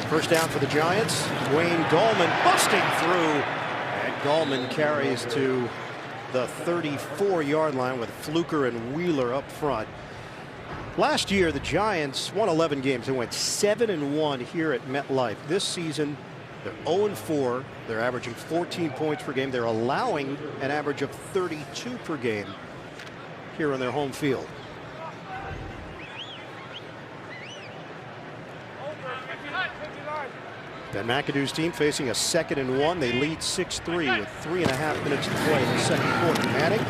First down for the Giants. Wayne Gallman busting through. And Gallman carries to the 34-yard line with Fluker and Wheeler up front. Last year, the Giants won 11 games and went 7-1 here at MetLife. This season, they're 0-4. They're averaging 14 points per game. They're allowing an average of 32 per game here on their home field. Ben McAdoo's team facing a 2nd and 1. They lead 6-3 with 3.5 minutes to play in the second quarter. Manning,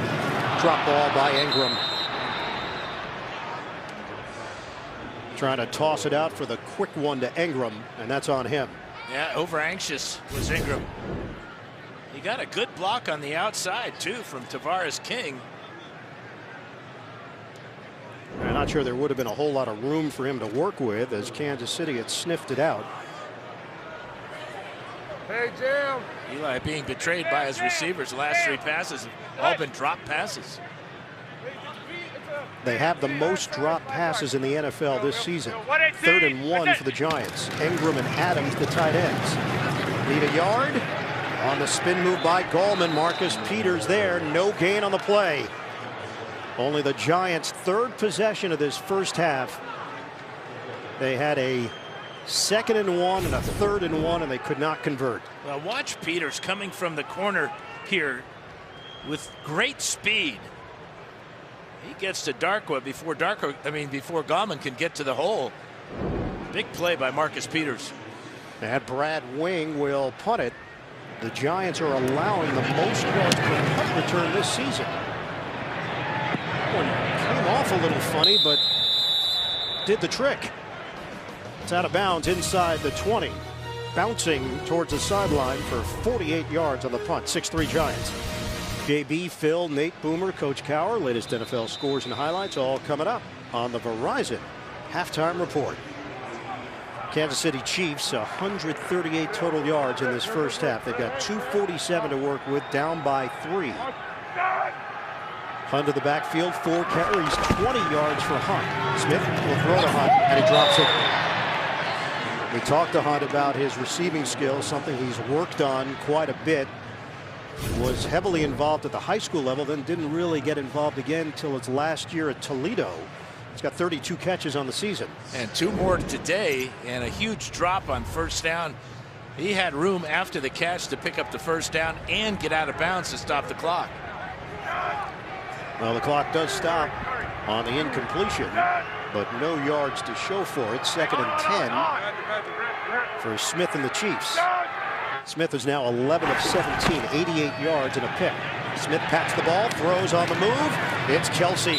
drop ball by Ingram. Trying to toss it out for the quick one to Ingram, and that's on him. Yeah, over anxious was Ingram. He got a good block on the outside too from Tavares King. I'm not sure there would have been a whole lot of room for him to work with as Kansas City had sniffed it out. Hey, Jim. Eli being betrayed by his receivers. The last 3 passes have all been drop passes. They have the most drop passes in the NFL this season. 3rd and 1 for the Giants. Ingram and Adams, the tight ends. Need a yard. On the spin move by Gallman. Marcus Peters there. No gain on the play. Only the Giants' 3rd possession of this first half. They had a 2nd and 1 and a 3rd and 1, and they could not convert. Well, watch Peters coming from the corner here with great speed. He gets to Darkwa before Gallman can get to the hole. Big play by Marcus Peters. And Brad Wing will punt it. The Giants are allowing the most yards per punt return this season. One came off a little funny, but did the trick. It's out of bounds inside the 20. Bouncing towards the sideline for 48 yards on the punt. 6-3 Giants. JB, Phil, Nate Boomer, Coach Cowher, latest NFL scores and highlights all coming up on the Verizon Halftime Report. Kansas City Chiefs 138 total yards in this first half. They've got 247 to work with, down by 3. Hunt to the backfield, 4 carries, 20 yards for Hunt. Smith will throw to Hunt, and he drops it. We talked to Hunt about his receiving skills, something he's worked on quite a bit. Was heavily involved at the high school level, then didn't really get involved again until his last year at Toledo. He's got 32 catches on the season. And 2 more today, and a huge drop on first down. He had room after the catch to pick up the first down and get out of bounds to stop the clock. Well, the clock does stop on the incompletion, but no yards to show for it. 2nd and 10 for Smith and the Chiefs. Smith is now 11 of 17, 88 yards and a pick. Smith pats the ball, throws on the move. It's Kelsey.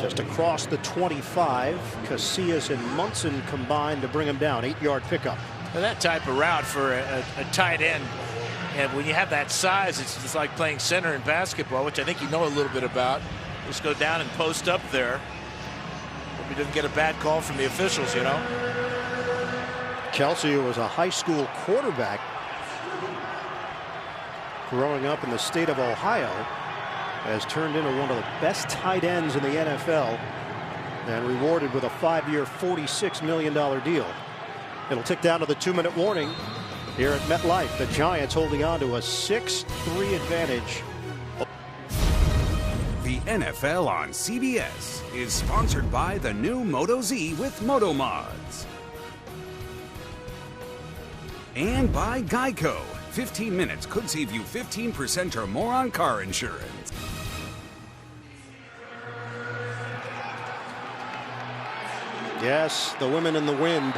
Just across the 25. Casillas and Munson combined to bring him down. 8-yard pickup. Well, that type of route for a tight end, and when you have that size, it's just like playing center in basketball, which I think you know a little bit about. Just go down and post up there. Hope he doesn't get a bad call from the officials, you know. Kelsey, who was a high school quarterback growing up in the state of Ohio, has turned into one of the best tight ends in the NFL and rewarded with a 5-year, $46 million deal. It'll tick down to the 2-minute warning here at MetLife. The Giants holding on to a 6-3 advantage. The NFL on CBS is sponsored by the new Moto Z with Moto Mods. And by Geico. 15 minutes could save you 15% or more on car insurance. Yes, the women in the wind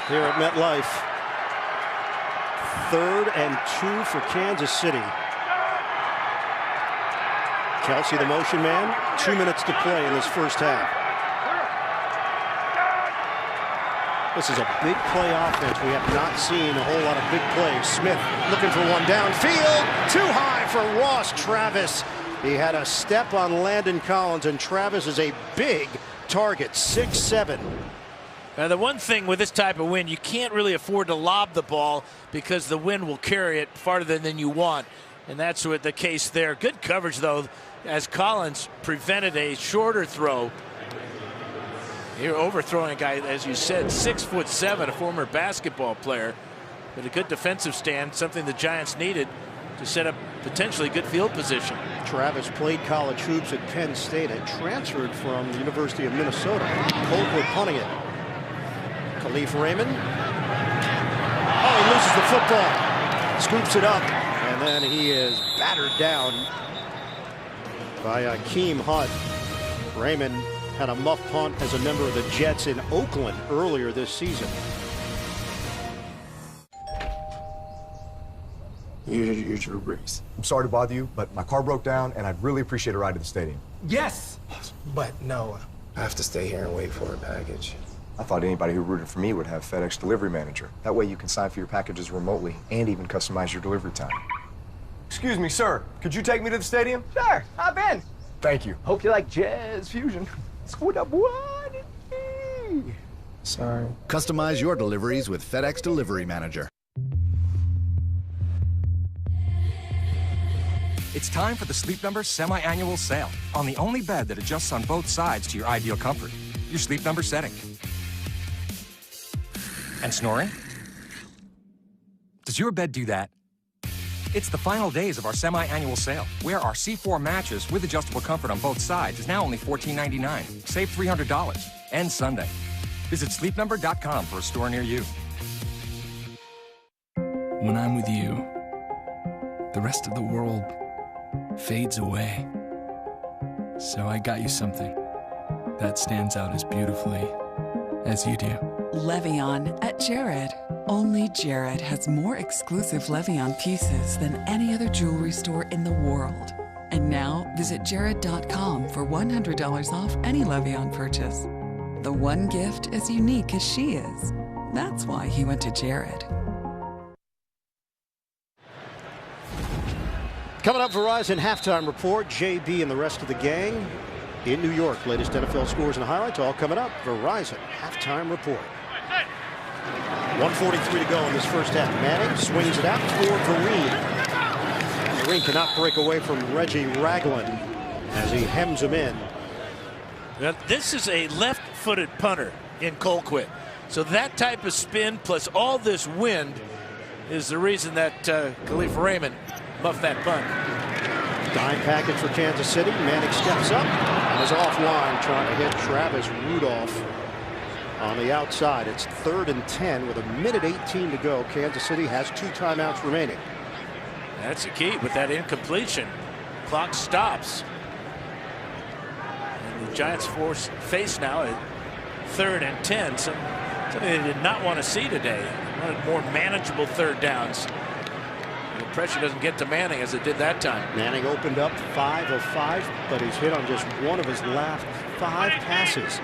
here at MetLife. 3rd and 2 for Kansas City. Kelsey, the motion man. 2 minutes to play in this first half. This is a big play offense. We have not seen a whole lot of big plays. Smith looking for one downfield. Too high for Ross Travis. He had a step on Landon Collins, and Travis is a big target, 6'7". Now, the one thing with this type of wind, you can't really afford to lob the ball because the wind will carry it farther than you want. And that's what the case there. Good coverage, though, as Collins prevented a shorter throw. You're overthrowing a guy, as you said, 6'7", a former basketball player, but a good defensive stand, something the Giants needed to set up potentially good field position. Travis played college hoops at Penn State and transferred from the University of Minnesota. Colquitt punting it. Khalif Raymond. Oh, he loses the football. Scoops it up, and then he is battered down by Akeem Hunt. Raymond had a muff punt as a member of the Jets in Oakland earlier this season. You're Drew Brees. I'm sorry to bother you, but my car broke down, and I'd really appreciate a ride to the stadium. Yes! But no, I have to stay here and wait for a package. I thought anybody who rooted for me would have FedEx Delivery Manager. That way you can sign for your packages remotely and even customize your delivery time. Excuse me, sir. Could you take me to the stadium? Sure, hop in. Thank you. Hope you like jazz fusion. Sorry. Customize your deliveries with FedEx Delivery Manager. It's time for the Sleep Number semi-annual sale on the only bed that adjusts on both sides to your ideal comfort. Your Sleep Number setting. And snoring? Does your bed do that? It's the final days of our semi-annual sale, where our C4 mattress with adjustable comfort on both sides is now only $14.99. Save $300. Ends Sunday. Visit sleepnumber.com for a store near you. When I'm with you, the rest of the world fades away. So I got you something that stands out as beautifully as you do. Levion at Jared. Only Jared has more exclusive Levion pieces than any other jewelry store in the world. And now, visit Jared.com for $100 off any Levion purchase. The one gift as unique as she is. That's why he went to Jared. Coming up, Verizon Halftime Report. JB and the rest of the gang in New York. Latest NFL scores and highlights all coming up. Verizon Halftime Report. 1:43 to go in this first half. Manning swings it out for Vereen. Vereen cannot break away from Reggie Ragland as he hems him in. Now, this is a left-footed punter in Colquitt. So that type of spin plus all this wind is the reason that Khalif Raymond muffed that punt. Dime package for Kansas City. Manning steps up and is offline trying to hit Travis Rudolph on the outside. It's 3rd and 10 with 1:18 to go. Kansas City has 2 timeouts remaining. That's the key with that incompletion. Clock stops. And the Giants face now at 3rd and 10. Something they did not want to see today. They wanted more manageable third downs. The pressure doesn't get to Manning as it did that time. Manning opened up 5 of 5, but he's hit on just one of his last 5 passes.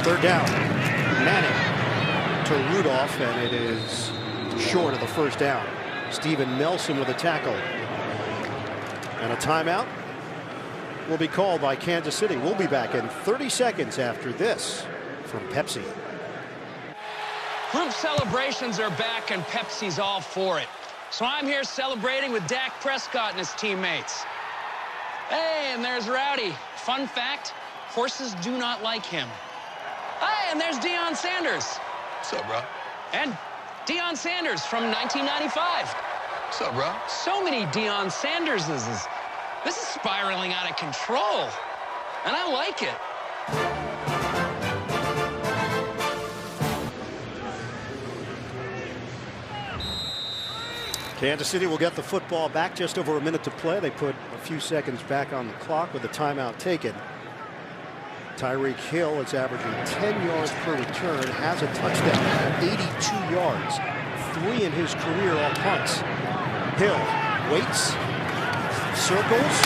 3rd down. Manning to Rudolph, and it is short of the first down. Steven Nelson with a tackle. And a timeout will be called by Kansas City. We'll be back in 30 seconds after this from Pepsi. Group celebrations are back, and Pepsi's all for it. So I'm here celebrating with Dak Prescott and his teammates. Hey, and there's Rowdy. Fun fact, horses do not like him. Hey, and there's Deion Sanders. What's up, bro? And Deion Sanders from 1995. What's up, bro? So many Deion Sanderses. This is spiraling out of control, and I like it. Kansas City will get the football back. Just over a minute to play. They put a few seconds back on the clock with the timeout taken. Tyreek Hill is averaging 10 yards per return, has a touchdown at 82 yards. 3 in his career on punts. Hill waits, circles,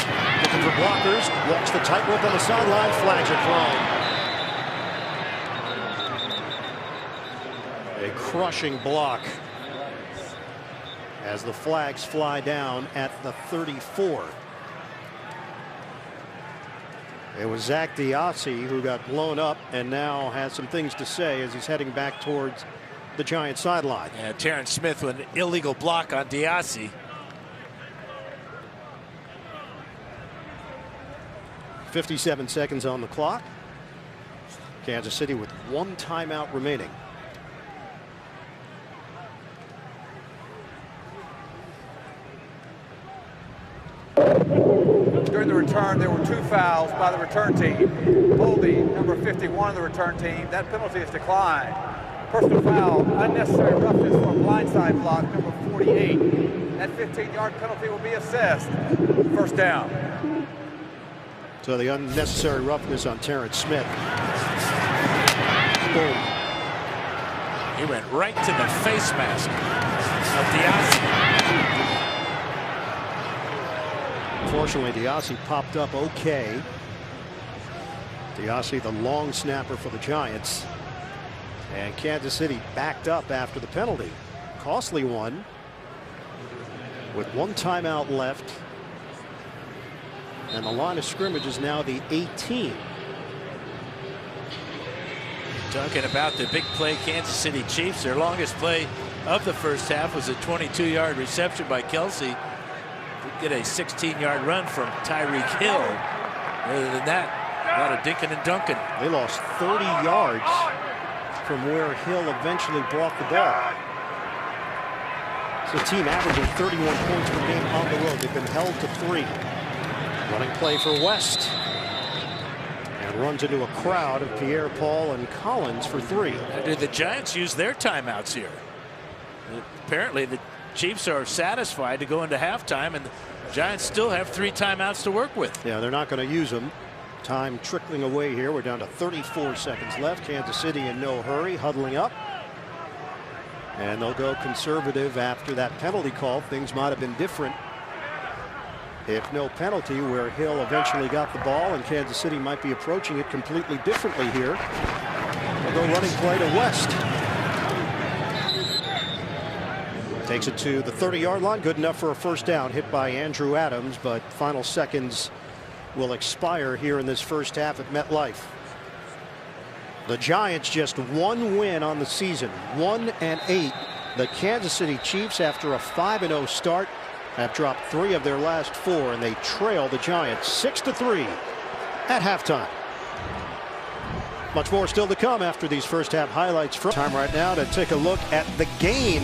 looking for blockers, walks the tightrope on the sideline, flags are thrown. A crushing block as the flags fly down at the 34. It was Zach DiAsi who got blown up and now has some things to say as he's heading back towards the Giants sideline. Yeah, Terrence Smith with an illegal block on DiAsi. .57 seconds on the clock. Kansas City with 1 timeout remaining. During the return, there were 2 fouls by the return team. Boldy, number 51 of the return team, that penalty is declined. Personal foul, unnecessary roughness for a blindside block, number 48. That 15-yard penalty will be assessed. First down. So the unnecessary roughness on Terrence Smith. Boom. He went right to the face mask of DiAsi. Unfortunately, DiAsi popped up okay. DiAsi, the long snapper for the Giants. And Kansas City backed up after the penalty. Costly one. With 1 timeout left. And the line of scrimmage is now the 18. Talking about the big play, Kansas City Chiefs. Their longest play of the first half was a 22-yard reception by Kelce. Get a 16-yard run from Tyreek Hill. Other than that, a lot of dinking and dunking. They lost 30 yards from where Hill eventually brought the ball. So the team averaging 31 points per game on the road. They've been held to 3. Running play for West. And runs into a crowd of Pierre Paul and Collins for 3. Did the Giants use their timeouts here? Apparently the Chiefs are satisfied to go into halftime, and the Giants still have 3 timeouts to work with. Yeah, they're not going to use them. Time trickling away here. We're down to 34 seconds left. Kansas City in no hurry, huddling up. And they'll go conservative after that penalty call. Things might have been different if no penalty, where Hill eventually got the ball, and Kansas City might be approaching it completely differently here. They'll go running play to West. Takes it to the 30-yard line. Good enough for a first down. Hit by Andrew Adams, but final seconds will expire here in this first half at MetLife. The Giants just 1 win on the season, 1-8. The Kansas City Chiefs, after a 5-0 start, have dropped 3 of their last 4, and they trail the Giants 6-3 at halftime. Much more still to come after these first half highlights. From time right now to take a look at the gain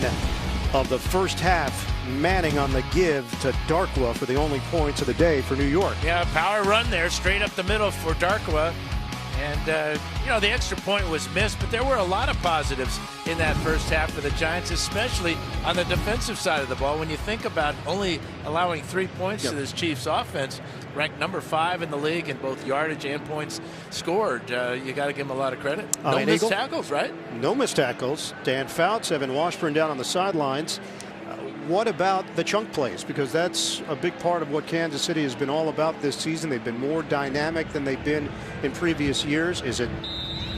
of the first half. Manning on the give to Darkwa for the only points of the day for New York. Yeah, power run there straight up the middle for Darkwa. And, you know, the extra point was missed, but there were a lot of positives in that first half for the Giants, especially on the defensive side of the ball. When you think about only allowing 3 points to this Chiefs offense, ranked number 5 in the league in both yardage and points scored, you got to give them a lot of credit. No missed tackles, right? No missed tackles. Dan Fouts, Evan Washburn down on the sidelines. What about the chunk plays? Because that's a big part of what Kansas City has been all about this season. They've been more dynamic than they've been in previous years. Is it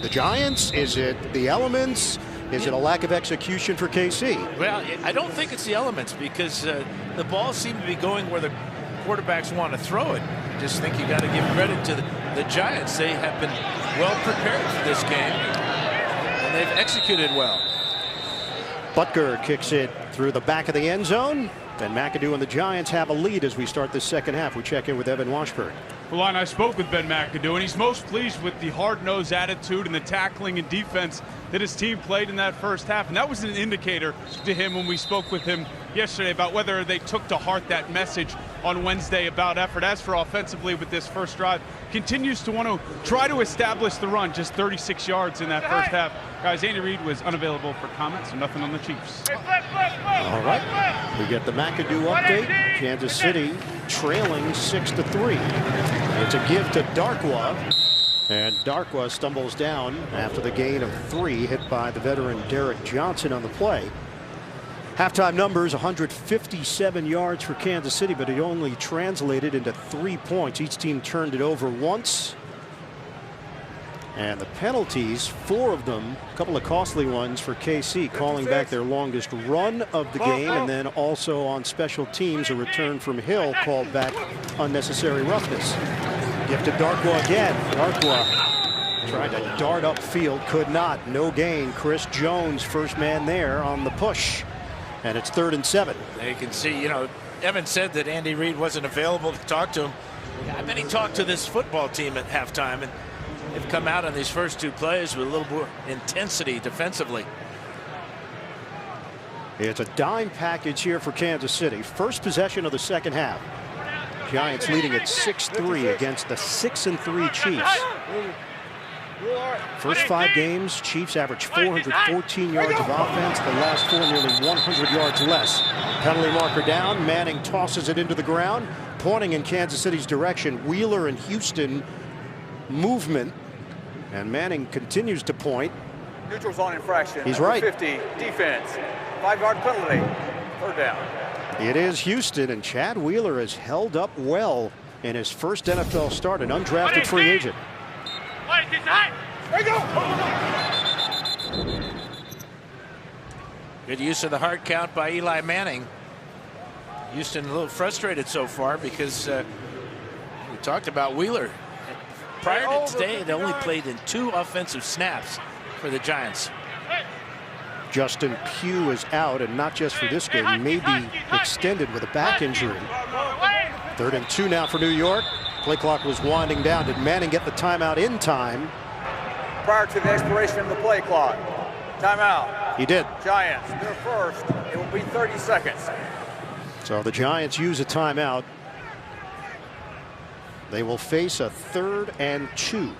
the Giants? Is it the elements? Is it a lack of execution for KC? Well, I don't think it's the elements, because the ball seemed to be going where the quarterbacks want to throw it. I just think you got to give credit to the Giants. They have been well prepared for this game, and they've executed well. Butker kicks it through the back of the end zone. Then McAdoo and the Giants have a lead as we start this second half. We check in with Evan Washburn. Well, and I spoke with Ben McAdoo, and he's most pleased with the hard-nosed attitude and the tackling and defense that his team played in that first half. And that was an indicator to him when we spoke with him yesterday about whether they took to heart that message on Wednesday about effort. As for offensively with this first drive, continues to want to try to establish the run, just 36 yards in that first half. Guys, Andy Reid was unavailable for comments, so nothing on the Chiefs. All right, we get the McAdoo update. Kansas City trailing 6-3. It's a give to Darkwa, and Darkwa stumbles down after the gain of 3, hit by the veteran Derek Johnson on the play. Halftime numbers: 157 yards for Kansas City, but it only translated into 3 points. Each team turned it over once. And the penalties, 4 of them, a couple of costly ones for KC, calling back their longest run of the game, and then also on special teams, a return from Hill called back unnecessary roughness. Give to Darkwa again. Darkwa tried to dart upfield, could not. No gain. Chris Jones, first man there on the push. And it's 3rd and 7. You can see, Evan said that Andy Reid wasn't available to talk to him. I bet he talked to this football team at halftime, and they've come out on these first 2 plays with a little more intensity defensively. It's a dime package here for Kansas City. First possession of the second half. Giants leading at 6-3 against the 6-3 Chiefs. First 5 games, Chiefs average 414 yards of offense. The last 4 nearly 100 yards less. Penalty marker down. Manning tosses it into the ground, pointing in Kansas City's direction. Wheeler and Houston movement, and Manning continues to point. Neutral zone infraction. He's right. 50 defense. 5-yard penalty. 3rd down. It is Houston, and Chad Wheeler has held up well in his first NFL start, an undrafted free agent. Good use of the hard count by Eli Manning. Houston a little frustrated so far because we talked about Wheeler. Prior to today, they only played in 2 offensive snaps for the Giants. Justin Pugh is out, and not just for this game, maybe extended with a back injury. 3rd and 2 now for New York. Play clock was winding down. Did Manning get the timeout in time? Prior to the expiration of the play clock. Timeout. He did. Giants, their first. It will be 30 seconds. So the Giants use a timeout. They will face a 3rd and 2.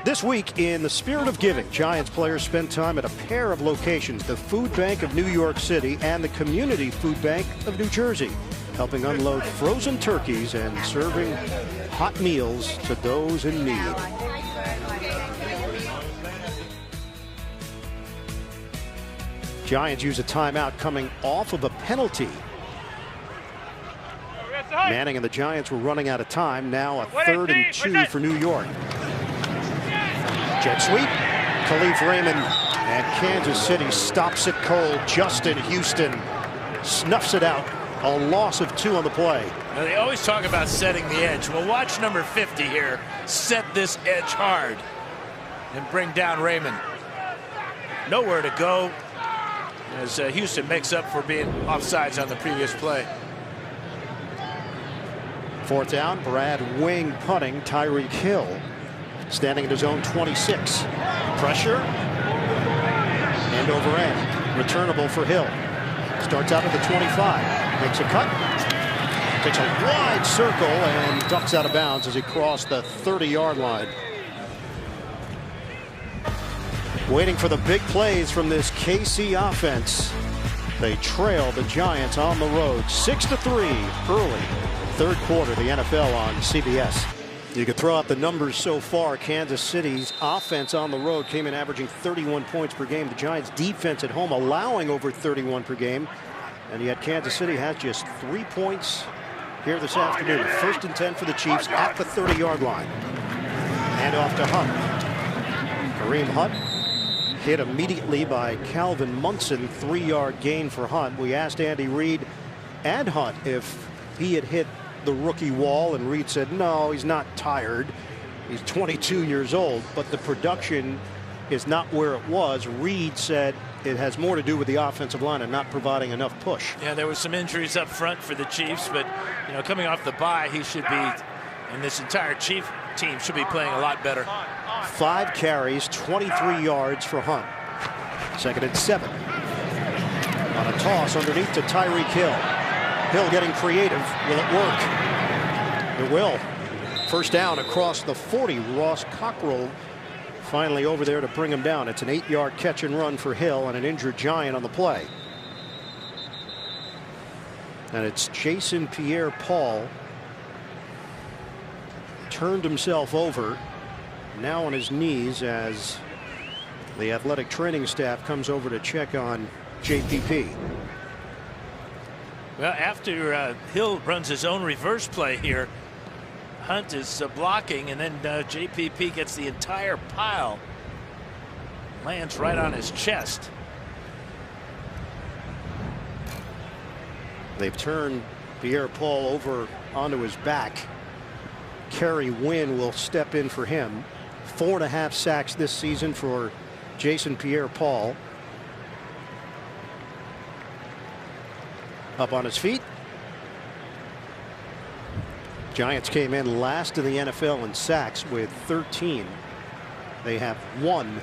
This week, in the spirit of giving, Giants players spent time at a pair of locations, the Food Bank of New York City and the Community Food Bank of New Jersey, helping unload frozen turkeys and serving hot meals to those in need. Giants use a timeout coming off of a penalty. Manning and the Giants were running out of time. Now a 3rd and 2 for New York. Jet sweep. Khalif Raymond, and Kansas City stops it cold. Justin Houston snuffs it out. A loss of 2 on the play. Now, they always talk about setting the edge. Well, watch number 50 here set this edge hard and bring down Raymond. Nowhere to go as Houston makes up for being offsides on the previous play. 4th down, Brad Wing punting. Tyreek Hill standing at his own 26. Pressure. End over end. Returnable for Hill. Starts out at the 25. Makes a cut. Takes a wide circle and ducks out of bounds as he crossed the 30-yard line. Waiting for the big plays from this KC offense. They trail the Giants on the road 6-3 early. 3rd quarter, the NFL on CBS. You could throw out the numbers so far. Kansas City's offense on the road came in averaging 31 points per game. The Giants defense at home allowing over 31 per game. And yet Kansas City has just 3 points here this afternoon. 1st and 10 for the Chiefs at the 30-yard line. And off to Hunt. Kareem Hunt hit immediately by Calvin Munson. 3-yard gain for Hunt. We asked Andy Reid and Hunt if he had hit the rookie wall, and Reid said no, he's not tired. He's 22 years old, but the production is not where it was. Reid said it has more to do with the offensive line and not providing enough push. Yeah, there were some injuries up front for the Chiefs, but coming off the bye, he should be, and this entire Chief team should be playing a lot better. 5 carries, 23 yards for Hunt. 2nd and 7. On a toss underneath to Tyreek Hill. Hill getting creative. Will it work? It will. 1st down across the 40. Ross Cockrell finally over there to bring him down. It's an 8-yard catch and run for Hill and an injured Giant on the play. And it's Jason Pierre-Paul. Turned himself over. Now on his knees as the athletic training staff comes over to check on JPP. Well, after Hill runs his own reverse play here, Hunt is blocking, and then JPP gets the entire pile. Lands right on his chest. They've turned Pierre-Paul over onto his back. Kerry Wynn will step in for him. 4.5 sacks this season for Jason Pierre-Paul. Up on his feet. Giants came in last in the NFL in sacks with 13. They have 1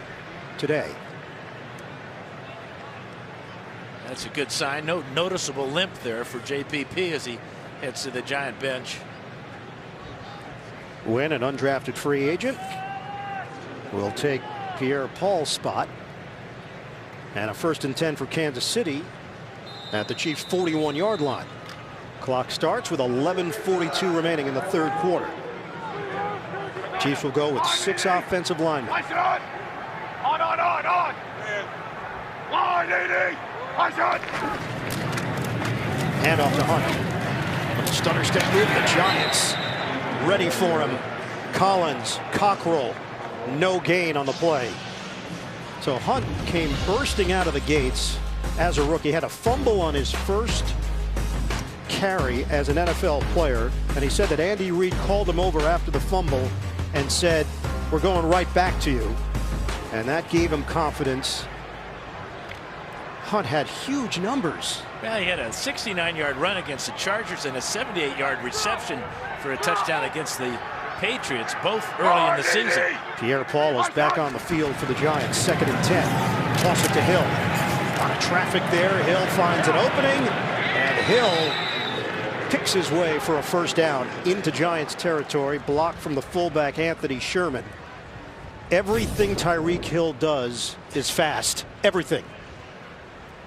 today. That's a good sign. No noticeable limp there for JPP as he heads to the Giant bench. Wynn, an undrafted free agent, will take Pierre-Paul's spot. And a 1st and 10 for Kansas City at the Chiefs' 41-yard line. Clock starts with 11:42 remaining in the 3rd quarter. Chiefs will go with 6 offensive linemen. On. Line, ED. Hand off to Hunt. Stutter step move. The Giants ready for him. Collins, Cockrell, no gain on the play. So Hunt came bursting out of the gates as a rookie. Had a fumble on his first carry as an NFL player, and he said that Andy Reid called him over after the fumble and said, "We're going right back to you," and that gave him confidence. Hunt had huge numbers. Well, he had a 69-yard run against the Chargers and a 78-yard reception for a touchdown against the Patriots, both early in the season. Pierre-Paul is back on the field for the Giants. 2nd and 10. Toss it to Hill. A lot of traffic there. Hill finds an opening, and Hill picks his way for a 1st down into Giants territory. Blocked from the fullback Anthony Sherman. Everything Tyreek Hill does is fast. Everything.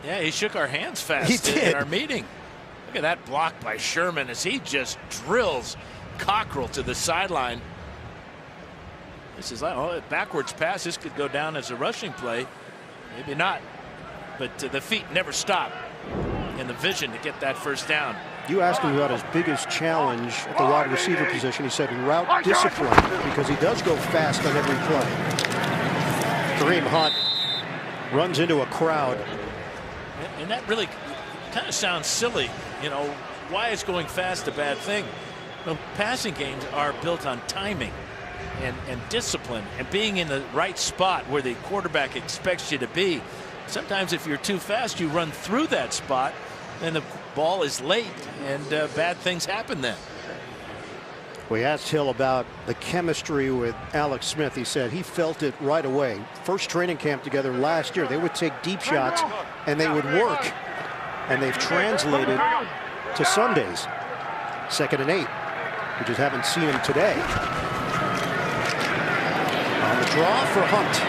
Yeah, he shook our hands fast in our meeting. Look at that block by Sherman as he just drills Cockrell to the sideline. This is like, oh, a backwards pass. This could go down as a rushing play. Maybe not. But the feet never stop. And the vision to get that 1st down. You asked him about his biggest challenge at the wide receiver position. He said route discipline, because he does go fast on every play. Kareem Hunt runs into a crowd. And that really kind of sounds silly. You know, why is going fast a bad thing? Well, passing games are built on timing and discipline and being in the right spot where the quarterback expects you to be. Sometimes if you're too fast, you run through that spot and the ball is late, and bad things happen then. We asked Hill about the chemistry with Alex Smith. He said he felt it right away. First training camp together last year, they would take deep shots and they would work. And they've translated to Sundays. 2nd and 8. We just haven't seen him today. On the draw for Hunt.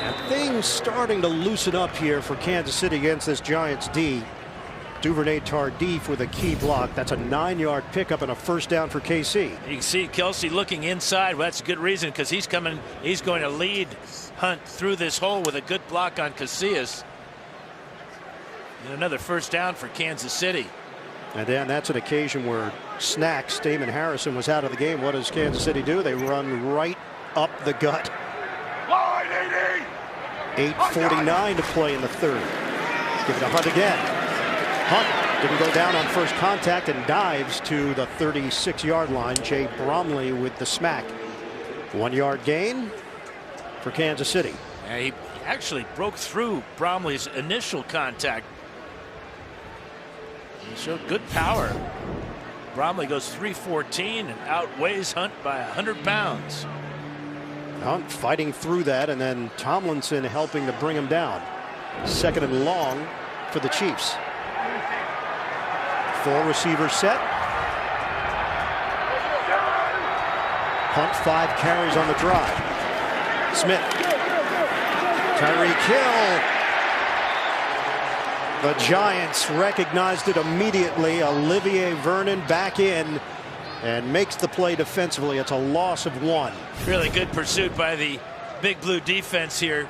And things starting to loosen up here for Kansas City against this Giants D. Duvernay Tardif with a key block. That's a 9-yard pickup and a 1st down for KC. You can see Kelce looking inside. Well, that's a good reason, because he's going to lead Hunt through this hole with a good block on Casillas. And another 1st down for Kansas City. And then that's an occasion where Snacks, Damon Harrison, was out of the game. What does Kansas City do? They run right up the gut. 8:49 to play in the 3rd. Give it to Hunt again. Hunt didn't go down on first contact and dives to the 36-yard line. Jay Bromley with the smack. 1-yard gain for Kansas City. And he actually broke through Bromley's initial contact. He showed good power. Bromley goes 314 and outweighs Hunt by 100 pounds. Hunt fighting through that, and then Tomlinson helping to bring him down. 2nd and long for the Chiefs. 4 receivers set. Hunt 5 carries on the drive. Smith. Tyreek Hill. The Giants recognized it immediately. Olivier Vernon back in and makes the play defensively. It's a loss of 1. Really good pursuit by the Big Blue defense here.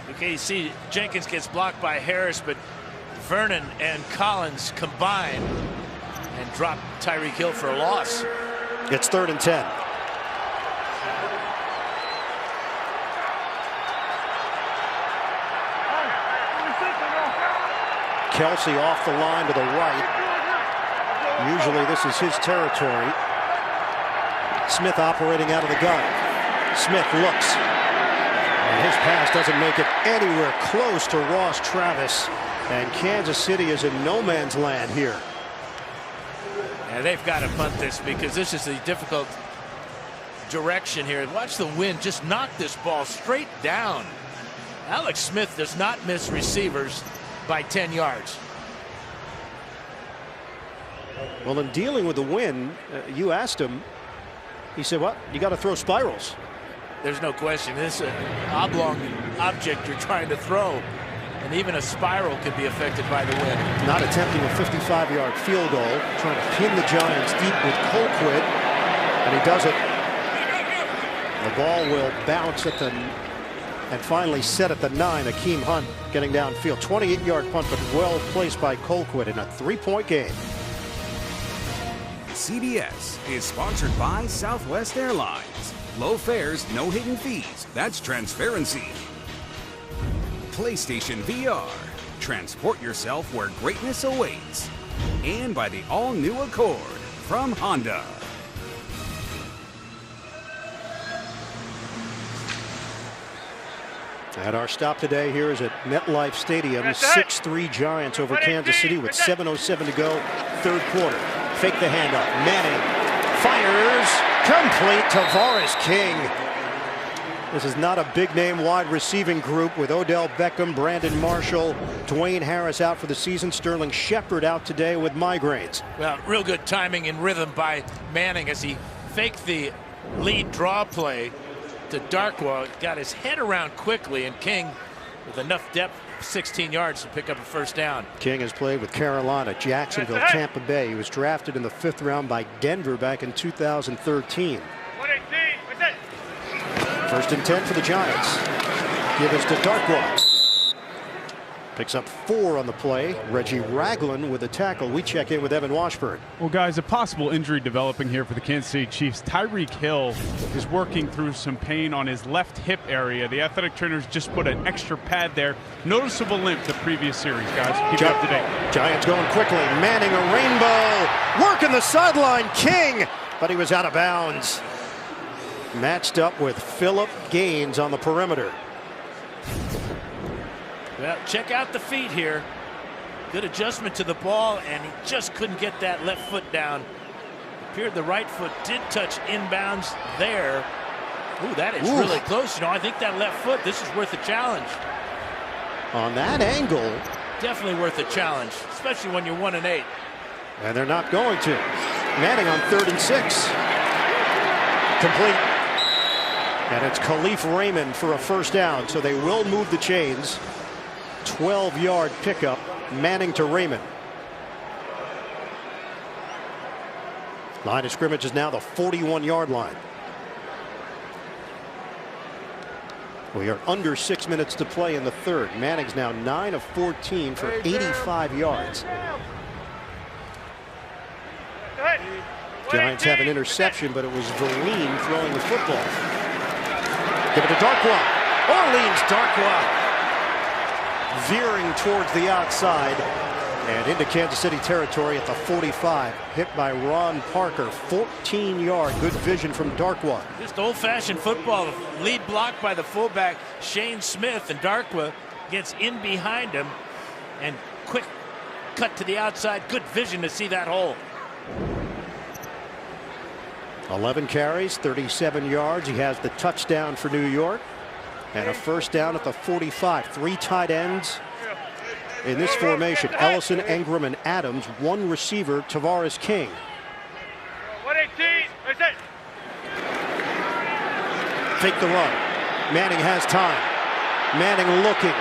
Okay, you see Jenkins gets blocked by Harris, but Vernon and Collins combine, and drop Tyreek Hill for a loss. It's 3rd and 10. Kelce off the line to the right. Usually this is his territory. Smith operating out of the gun. Smith looks. And his pass doesn't make it anywhere close to Ross Travis. And Kansas City is in no man's land here. And they've got to punt this because this is a difficult direction here. Watch the wind just knock this ball straight down. Alex Smith does not miss receivers by 10 yards. Well, in dealing with the wind, you asked him, he said, "What? You got to throw spirals." There's no question. This is an oblong object you're trying to throw, and even a spiral could be affected by the wind. Not attempting a 55-yard field goal, trying to pin the Giants deep with Colquitt, and he does it. The ball will bounce at the and finally set at the 9. Akeem Hunt getting downfield. 28-yard punt, but well placed by Colquitt in a 3-point game. CBS is sponsored by Southwest Airlines. Low fares, no hidden fees. That's transparency. PlayStation VR. Transport yourself where greatness awaits. And by the all-new Accord from Honda. And our stop today here is at MetLife Stadium. 6-3 Giants over Kansas City with 7:07 to go, 3rd quarter. Fake the handoff. Manning fires. Complete. Tavares King. This is not a big name wide receiving group with Odell Beckham, Brandon Marshall, Dwayne Harris out for the season. Sterling Shepard out today with migraines. Well, real good timing and rhythm by Manning as he faked the lead draw play to Darkwa, got his head around quickly, and King with enough depth, 16 yards to pick up a 1st down. King has played with Carolina, Jacksonville, Tampa Bay. He was drafted in the 5th round by Denver back in 2013. 1st and 10 for the Giants. Give us to Darkwa. Picks up 4 on the play. Reggie Ragland with a tackle. We check in with Evan Washburn. Well, guys, a possible injury developing here for the Kansas City Chiefs. Tyreek Hill is working through some pain on his left hip area. The athletic trainers just put an extra pad there. Noticeable limp the previous series, guys. Keep it up to date. Giants going quickly. Manning a rainbow. Working the sideline. King, but he was out of bounds. Matched up with Phillip Gaines on the perimeter. Well, check out the feet here. Good adjustment to the ball, and he just couldn't get that left foot down. Appeared the right foot did touch inbounds there. Ooh, that is really close. You know, I think that left foot, this is worth a challenge. On that angle. Definitely worth a challenge, especially when you're 1-8. And they're not going to. Manning on 3rd and 6. Complete. And it's Khalif Raymond for a 1st down, so they will move the chains. 12-yard pickup. Manning to Raymond. Line of scrimmage is now the 41-yard line. We are under 6 minutes to play in the 3rd. Manning's now 9 of 14 for 85 yards. Giants have an interception, but it was Vereen throwing the football. Give it to Darkwa. Orleans Darkwa veering towards the outside and into Kansas City territory at the 45. Hit by Ron Parker. 14-yard. Good vision from Darkwa. Just old-fashioned football. Lead blocked by the fullback Shane Smith, and Darkwa gets in behind him and quick cut to the outside. Good vision to see that hole. 11 carries, 37 yards. He has the touchdown for New York and a 1st down at the 45. 3 tight ends in this formation. Ellison, Engram, and Adams. 1 receiver, Tavares King. 118. Fake the run. Manning has time. Manning looking.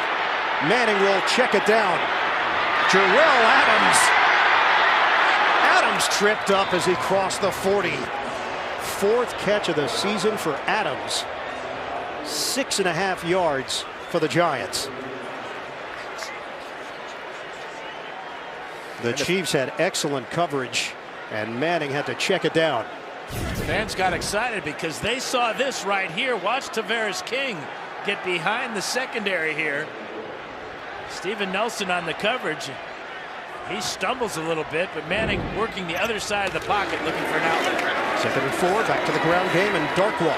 Manning will check it down. Jarrell Adams. Adams tripped up as he crossed the 40. 4th catch of the season for Adams. 6.5 yards for the Giants. The Chiefs had excellent coverage and Manning had to check it down. Fans got excited because they saw this right here. Watch Tavares King get behind the secondary here. Steven Nelson on the coverage. He stumbles a little bit, but Manning working the other side of the pocket looking for an outlet. 2nd and 4, back to the ground game, and Darkwa.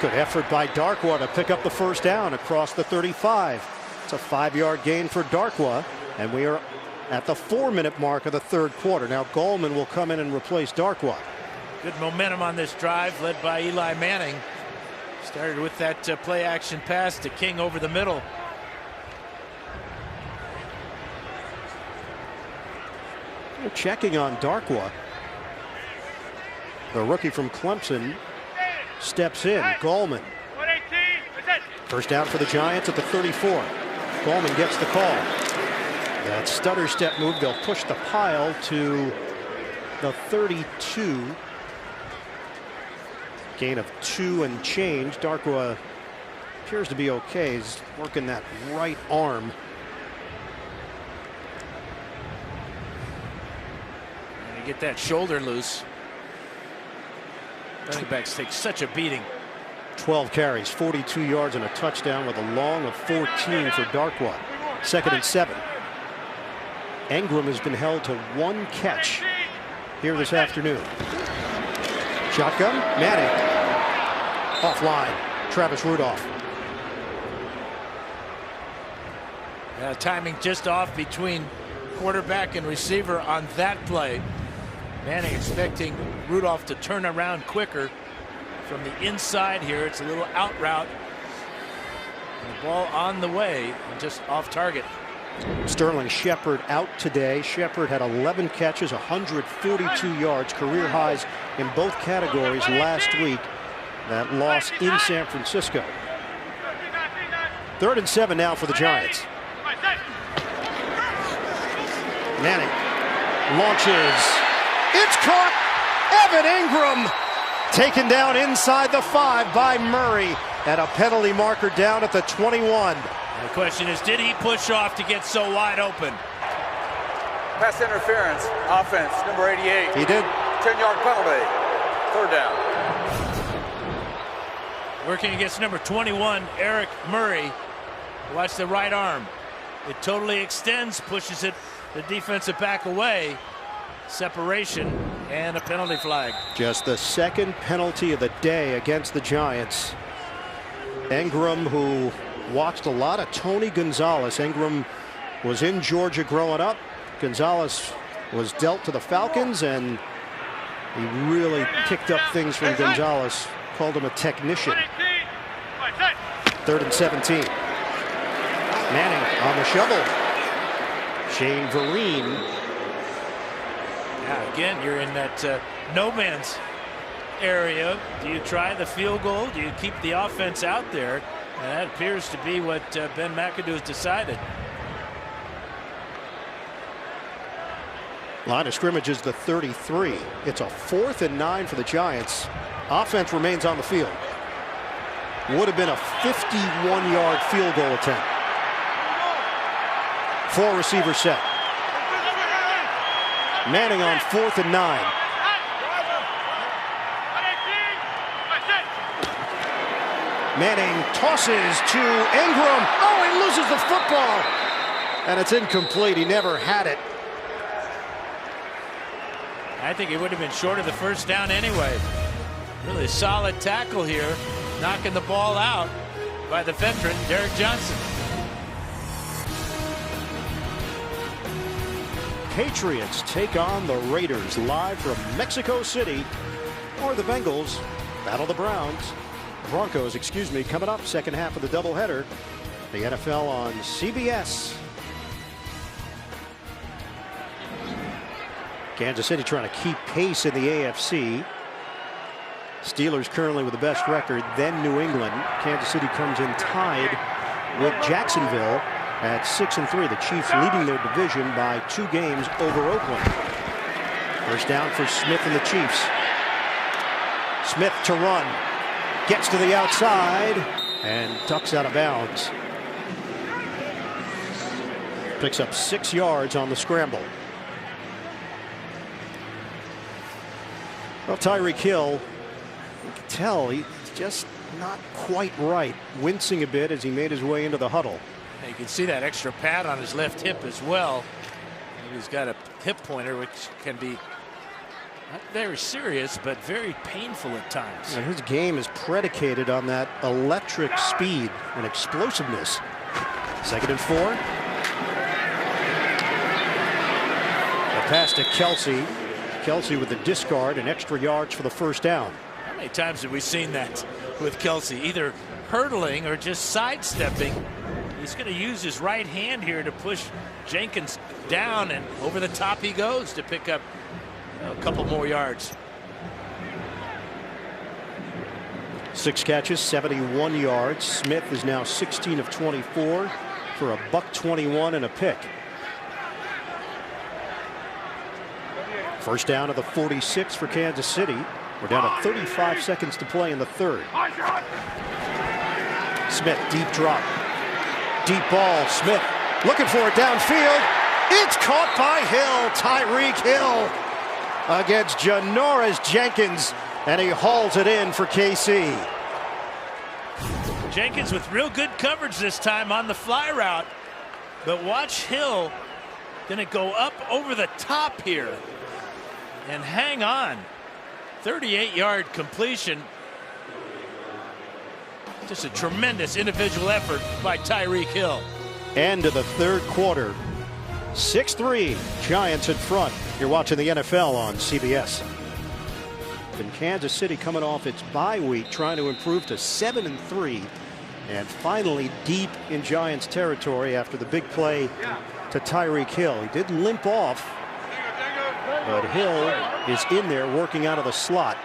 Good effort by Darkwa to pick up the first down across the 35. It's a 5-yard gain for Darkwa, and we are at the 4-minute mark of the 3rd quarter. Now Gallman will come in and replace Darkwa. Good momentum on this drive led by Eli Manning. Started with that play action pass to King over the middle. They're checking on Darkwa. The rookie from Clemson steps in. Gallman. First down for the Giants at the 34. Gallman gets the call. That stutter step move, they'll push the pile to the 32. Gain of 2 and change. Darkwa appears to be okay. He's working that right arm. And you get that shoulder loose. Running backs take such a beating. 12 carries, 42 yards and a touchdown with a long of 14 for Darkwa. 2nd and 7. Engram has been held to 1 catch here this afternoon. Shotgun, Manning. Offline, Travis Rudolph. Timing just off between quarterback and receiver on that play. Manning expecting Rudolph to turn around quicker from the inside here. It's a little out route. And the ball on the way and just off target. Sterling Shepard out today. Shepard had 11 catches, 142 yards, career highs in both categories last week. That loss in San Francisco. 3rd and 7 now for the Giants. Manning launches. It's caught. Evan Engram taken down inside the 5 by Murray, and a penalty marker down at the 21. The question is, did he push off to get so wide open? Pass interference, offense, number 88. He did. 10-yard penalty. 3rd down. Working against number 21, Eric Murray. Watch the right arm. It totally extends, pushes it the defensive back away. Separation and a penalty flag. Just the 2nd penalty of the day against the Giants. Engram, who watched a lot of Tony Gonzalez. Engram was in Georgia growing up. Gonzalez was dealt to the Falcons, and he really picked up things from Gonzalez. Called him a technician. 3rd and 17. Manning on the shovel. Shane Vereen. Yeah, again, you're in that no man's area. Do you try the field goal? Do you keep the offense out there? And that appears to be what Ben McAdoo has decided. Line of scrimmage is the 33. It's a 4th and 9 for the Giants. Offense remains on the field. Would have been a 51-yard field goal attempt. 4 receiver set. Manning on 4th and 9. Manning tosses to Engram. Oh, he loses the football. And it's incomplete. He never had it. I think it would have been short of the first down anyway. Really solid tackle here. Knocking the ball out by the veteran, Derek Johnson. Patriots take on the Raiders live from Mexico City. Or the Bengals battle the Broncos, excuse me, coming up. 2nd half of the doubleheader. The NFL on CBS. Kansas City trying to keep pace in the AFC. Steelers currently with the best record, then New England. Kansas City comes in tied with Jacksonville at 6-3. The Chiefs leading their division by 2 games over Oakland. First down for Smith and the Chiefs. Smith to run. Gets to the outside and ducks out of bounds. Picks up 6 yards on the scramble. Well, Tyreek Hill, you can tell he's just not quite right, wincing a bit as he made his way into the huddle. You can see that extra pad on his left hip as well. And he's got a hip pointer, which can be not very serious, but very painful at times. And his game is predicated on that electric speed and explosiveness. 2nd and 4. A pass to Kelce. Kelce with the discard and extra yards for the first down. How many times have we seen that with Kelce? Either hurdling or just sidestepping. He's going to use his right hand here to push Jenkins down, and over the top he goes to pick up a couple more yards. 6 catches, 71 yards. Smith is now 16 of 24 for a $121 and a pick. First down to the 46 for Kansas City. We're down to 35 seconds to play in the 3rd. Smith, deep drop. Deep ball. Smith looking for it downfield. It's caught by Hill. Tyreek Hill against Janoris Jenkins, and he hauls it in for KC. Jenkins with real good coverage this time on the fly route, but watch Hill going to go up over the top here and hang on. 38-yard completion. Just a tremendous individual effort by Tyreek Hill. End of the 3rd quarter. 6-3 Giants in front. You're watching the NFL on CBS. And Kansas City coming off its bye week, trying to improve to 7-3, and finally deep in Giants territory after the big play to Tyreek Hill. He did limp off, but Hill is in there working out of the slot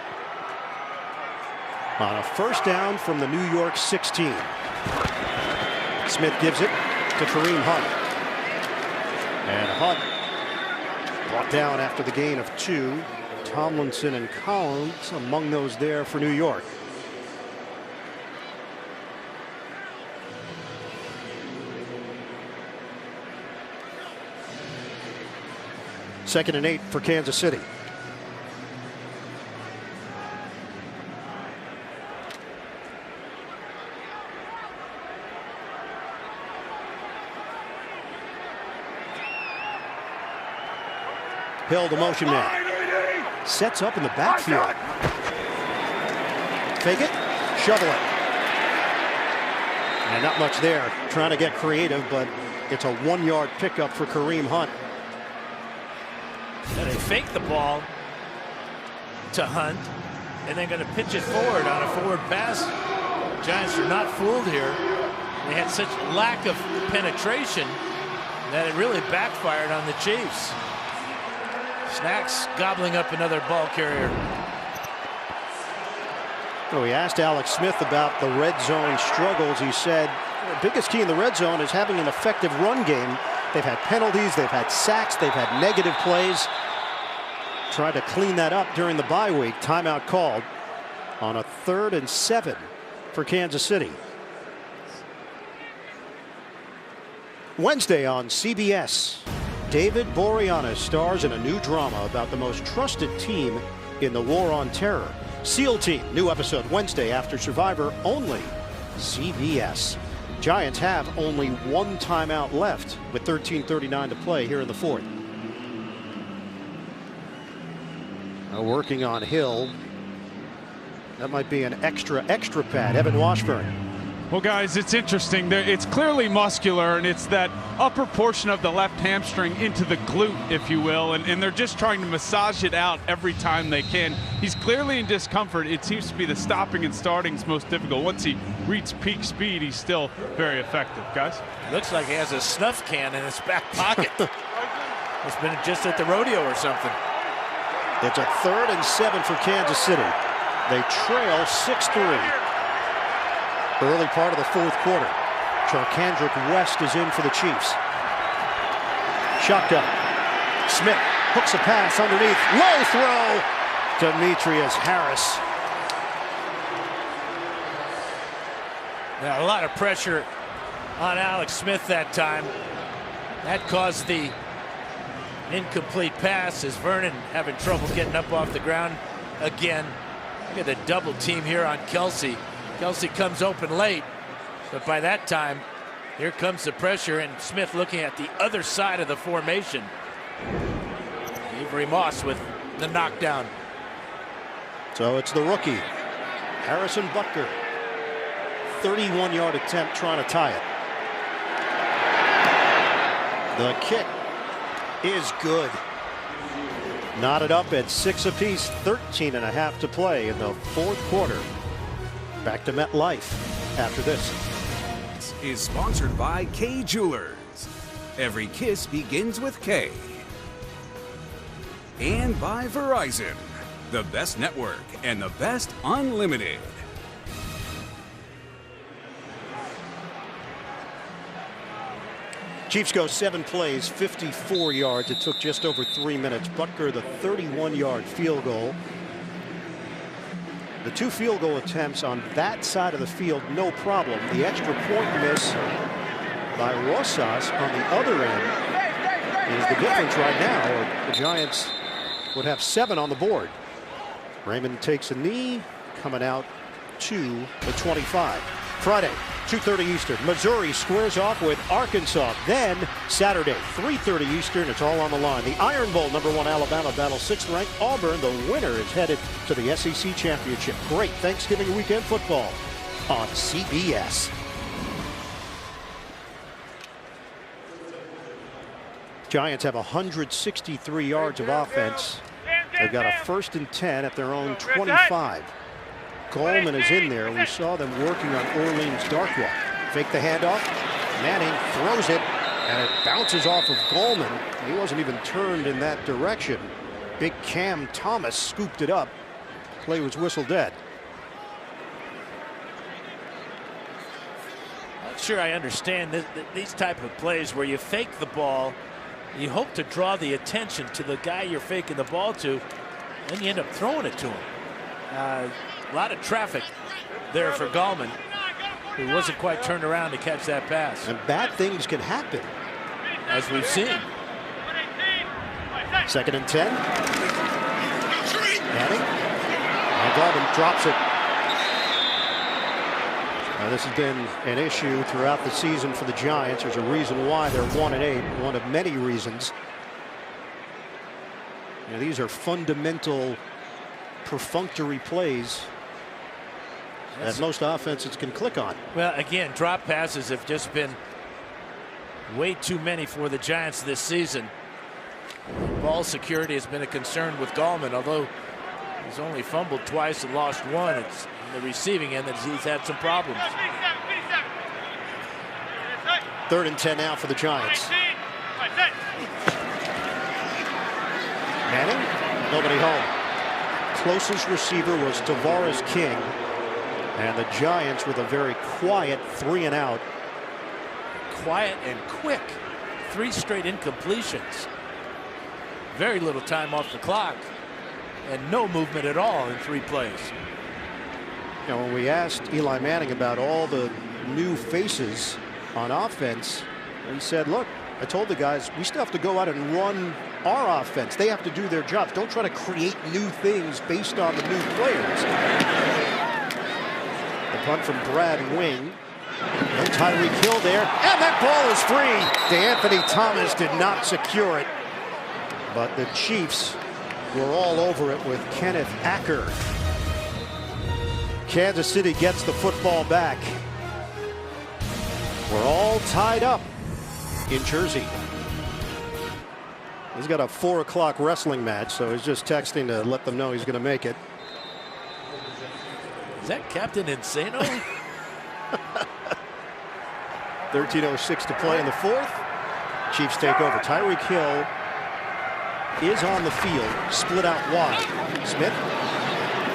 on a first down from the New York 16. Smith gives it to Kareem Hunt, and Hunt brought down after the gain of 2. Tomlinson and Collins among those there for New York. Second and 8 for Kansas City. Hill, the motion man. Sets up in the backfield. Fake it, shovel it. And not much there. Trying to get creative, but it's a 1-yard pickup for Kareem Hunt. And they fake the ball to Hunt, and they're going to pitch it forward on a forward pass. Giants are not fooled here. They had such lack of penetration that it really backfired on the Chiefs. Snacks gobbling up another ball carrier. So we asked Alex Smith about the red zone struggles. He said the biggest key in the red zone is having an effective run game. They've had penalties, they've had sacks, they've had negative plays. Tried to clean that up during the bye week. Timeout called on a 3rd and 7 for Kansas City. Wednesday on CBS. David Boreanaz stars in a new drama about the most trusted team in the war on terror. SEAL Team, new episode Wednesday after Survivor, only CBS. Giants have only 1 timeout left with 13:39 to play here in the 4th. Working on Hill. That might be an extra pad. Evan Washburn. Well, guys, it's interesting. It's clearly muscular, and it's that upper portion of the left hamstring into the glute, if you will, and they're just trying to massage it out every time they can. He's clearly in discomfort. It seems to be the stopping and starting is most difficult. Once he reaches peak speed, he's still very effective, guys. Looks like he has a snuff can in his back pocket. It's been just at the rodeo or something. It's a 3rd and 7 for Kansas City. They trail 6-3. Early part of the 4th quarter. Charkandrick West is in for the Chiefs. Shotgun. Smith hooks a pass underneath. Low throw. Demetrius Harris. Now, a lot of pressure on Alex Smith that time. That caused the incomplete pass as Vernon having trouble getting up off the ground. again. Look at the double team here on Kelce. Kelce comes open late, but by that time, here comes the pressure, and Smith looking at the other side of the formation. Avery Moss with the knockdown. So it's the rookie, Harrison Butker. 31-yard attempt trying to tie it. The kick is good. Knotted up at 6 apiece, 13.5 to play in the fourth quarter. Back to MetLife after this. Is sponsored by Kay Jewelers. Every kiss begins with K. And by Verizon, the best network and the best unlimited. Chiefs go 7 plays, 54 yards. It took just over 3 minutes. Butker, the 31-yard field goal. The 2 field goal attempts on that side of the field, no problem. The extra point miss by Rosas on the other end is the difference right now. The Giants would have 7 on the board. Raymond takes a knee, coming out to the 25. Friday, 2:30 Eastern. Missouri squares off with Arkansas. Then Saturday, 3:30 Eastern. It's all on the line. The Iron Bowl, #1 Alabama battle 6th-ranked Auburn. The winner is headed to the SEC Championship. Great Thanksgiving weekend football on CBS. Giants have 163 yards of offense. They've got a 1st and 10 at their own 25. Goldman is in there. We saw them working on Orleans Darkwa. Fake the handoff. Manning throws it, and it bounces off of Goldman. He wasn't even turned in that direction. Big Cam Thomas scooped it up. Play was whistled dead. Not sure I understand these type of plays where you fake the ball, you hope to draw the attention to the guy you're faking the ball to, then you end up throwing it to him. A lot of traffic there for Gallman, who wasn't quite turned around to catch that pass. And bad things can happen, as we've seen. 2nd and 10. Manning. And Gallman drops it. Now, this has been an issue throughout the season for the Giants. There's a reason why they're 1-8, one of many reasons. You know, these are fundamental, perfunctory plays that most offenses can click on. Well, again, drop passes have just been way too many for the Giants this season. Ball security has been a concern with Gallman, although he's only fumbled twice and lost 1. It's on the receiving end that he's had some problems. 3rd and 10 now for the Giants. Manning, nobody home. Closest receiver was Tavares King. And the Giants with a very quiet 3 and out. Quiet and quick. 3 straight incompletions. Very little time off the clock. And no movement at all in 3 plays. You know, when we asked Eli Manning about all the new faces on offense, he said, look, I told the guys, we still have to go out and run our offense. They have to do their jobs. Don't try to create new things based on the new players. The punt from Brad Wing. No Tyreek Hill there. And that ball is free. DeAnthony Thomas did not secure it. But the Chiefs were all over it with Kenneth Acker. Kansas City gets the football back. We're all tied up in Jersey. He's got a 4 o'clock wrestling match, so he's just texting to let them know he's going to make it. Is that Captain Insano? 13:06 to play in the 4th. Chiefs take over. Tyreek Hill is on the field, split out wide. Smith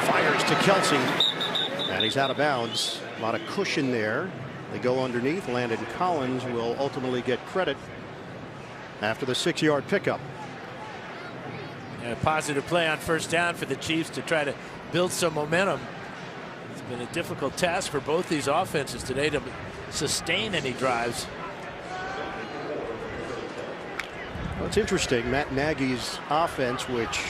fires to Kelce, and he's out of bounds. A lot of cushion there. They go underneath. Landon Collins will ultimately get credit after the 6-yard pickup. And a positive play on 1st down for the Chiefs to try to build some momentum. It's been a difficult task for both these offenses today to sustain any drives. Well, it's interesting. Matt Nagy's offense, which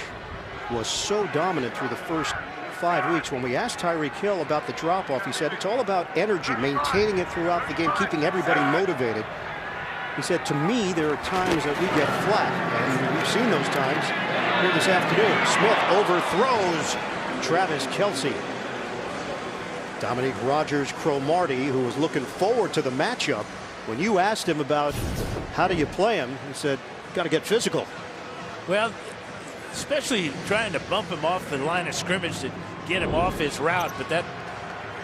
was so dominant through the first 5 weeks. When we asked Tyreek Hill about the drop-off, he said it's all about energy, maintaining it throughout the game, keeping everybody motivated. He said, to me, there are times that we get flat, and we've seen those times here this afternoon. Smith overthrows Travis Kelce. Dominique Rodgers-Cromartie, who was looking forward to the matchup, when you asked him about how do you play him, he said, got to get physical. Well, especially trying to bump him off the line of scrimmage to get him off his route, but that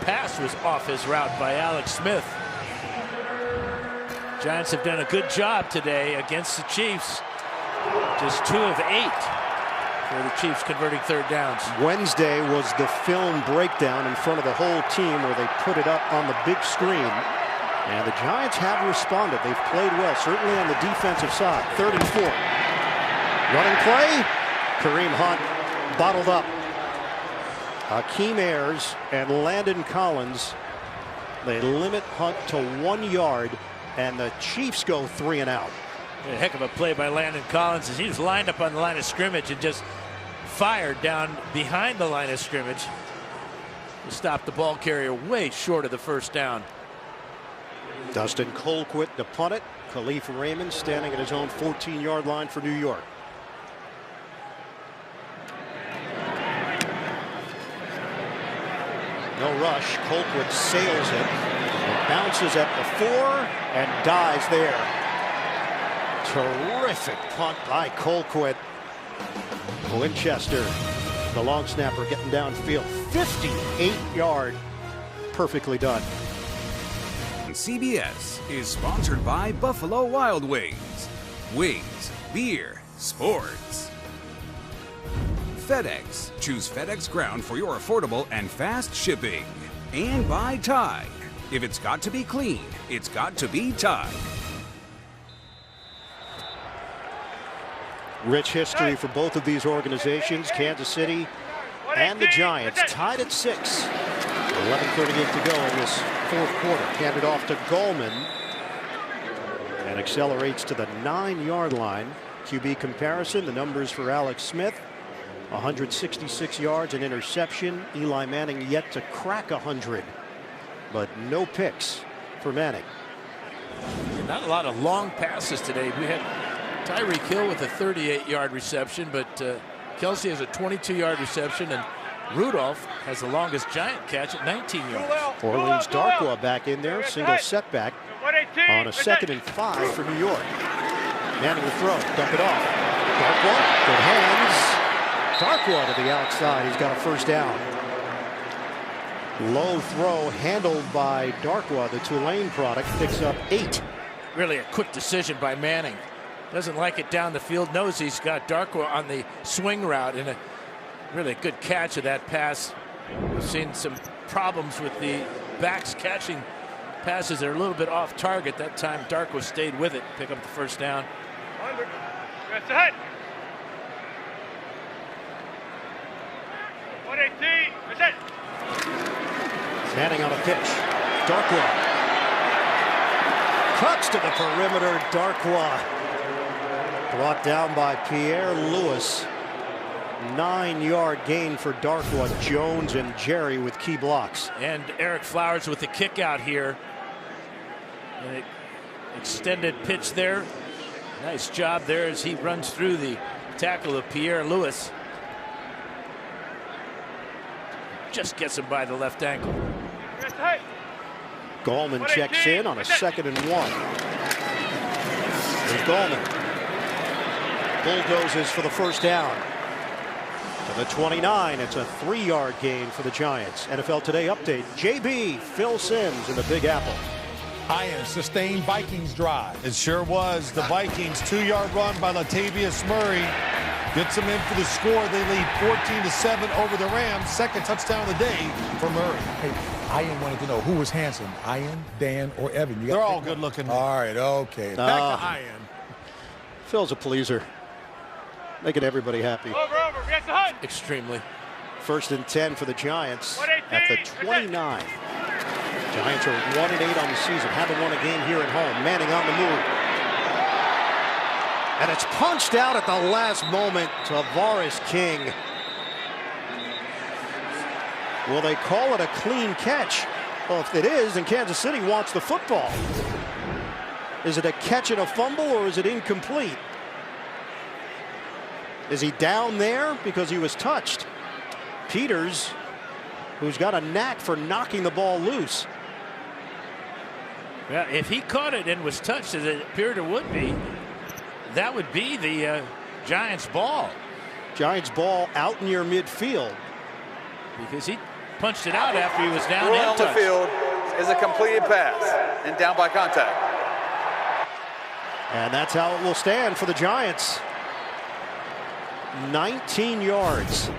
pass was off his route by Alex Smith. Giants have done a good job today against the Chiefs. Just 2 of 8 for the Chiefs converting third downs. Wednesday was the film breakdown in front of the whole team where they put it up on the big screen. And the Giants have responded. They've played well, certainly on the defensive side. 3rd and 4. Running play. Kareem Hunt bottled up. Hakeem Ayers and Landon Collins. They limit Hunt to 1 yard, and the Chiefs go 3 and out. A heck of a play by Landon Collins as he was lined up on the line of scrimmage and just fired down behind the line of scrimmage to stop the ball carrier way short of the first down. Dustin Colquitt to punt it. Khalif Raymond standing at his own 14-yard line for New York. No rush. Colquitt sails it. It bounces at the 4 and dies there. Terrific punt by Colquitt. Winchester, the long snapper, getting downfield. 58-yard. Perfectly done. CBS is sponsored by Buffalo Wild Wings. Wings, beer, sports. FedEx. Choose FedEx Ground for your affordable and fast shipping. And by Tide. If it's got to be clean, it's got to be Tide. Rich history for both of these organizations, Kansas City and the Giants, tied at 6. 11:38 to go in this 4th quarter. Handed off to Goldman and accelerates to the 9-yard line. QB comparison, the numbers for Alex Smith: 166 yards, an interception. Eli Manning yet to crack 100, but no picks for Manning. Not a lot of long passes today. We had Tyreek Hill with a 38-yard reception, but Kelce has a 22-yard reception, and Rudolph has the longest Giant catch at 19 yards. Orleans Darkwa back in there, single setback on a 2nd and 5 for New York. Manning will throw, dump it off. Darkwa, good hands. Darkwa to the outside, he's got a first down. Low throw handled by Darkwa, the Tulane product, picks up 8. Really a quick decision by Manning. Doesn't like it down the field, knows he's got Darkwa on the swing route, and a really good catch of that pass. We've seen some problems with the backs catching passes that are a little bit off target. That time Darkwa stayed with it, pick up the first down. That's it. 118. That's it. Manning on a pitch. Darkwa cuts to the perimeter. Darkwa brought down by Pierre Lewis. 9-yard gain for Darkwa. Jones and Jerry with key blocks. And Eric Flowers with the kick out here. An extended pitch there. Nice job there as he runs through the tackle of Pierre Lewis. Just gets him by the left ankle. Gallman checks in on a 2nd and 1. There's Gallman. Bulldozes for the first down. To the 29, it's a 3-yard gain for the Giants. NFL Today update. JB, Phil Simms in the Big Apple. Iron sustained Vikings drive. It sure was. The Vikings 2-yard run by Latavius Murray gets them in for the score. They lead 14-7 over the Rams. 2nd touchdown of the day for Murray. Hey, Ian wanted to know who was handsome, Ian, Dan, or Evan. They're all good looking. All right, okay. Back to Ian. Phil's a pleaser. Making everybody happy. Extremely. 1st and 10 for the Giants at the 29. Giants are 1-8 on the season. Haven't won a game here at home. Manning on the move. And it's punched out at the last moment. Tavares King Will they call it a clean catch? Well, if it is, then Kansas City wants the football. Is it a catch and a fumble, or is it incomplete? Is he down there because he was touched? Peters, who's got a knack for knocking the ball loose. Well, if he caught it and was touched, as it appeared it would be, that would be the Giants' ball. Giants' ball out near midfield. Because he punched it out after he was down Rule and on the touched. field is a completed pass and down by contact. And that's how it will stand for the Giants. 19 yards.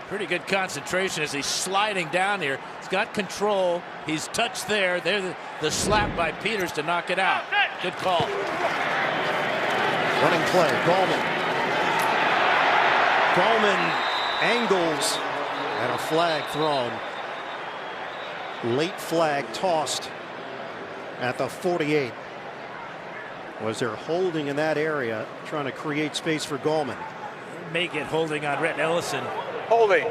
Pretty good concentration as he's sliding down here. He's got control. He's touched there. There's the slap by Peters to knock it out. Good call. Running play. Gallman angles and a flag thrown. Late flag tossed at the 48. Was there holding in that area, trying to create space for Gallman? Make it holding on Rhett Ellison. Holding.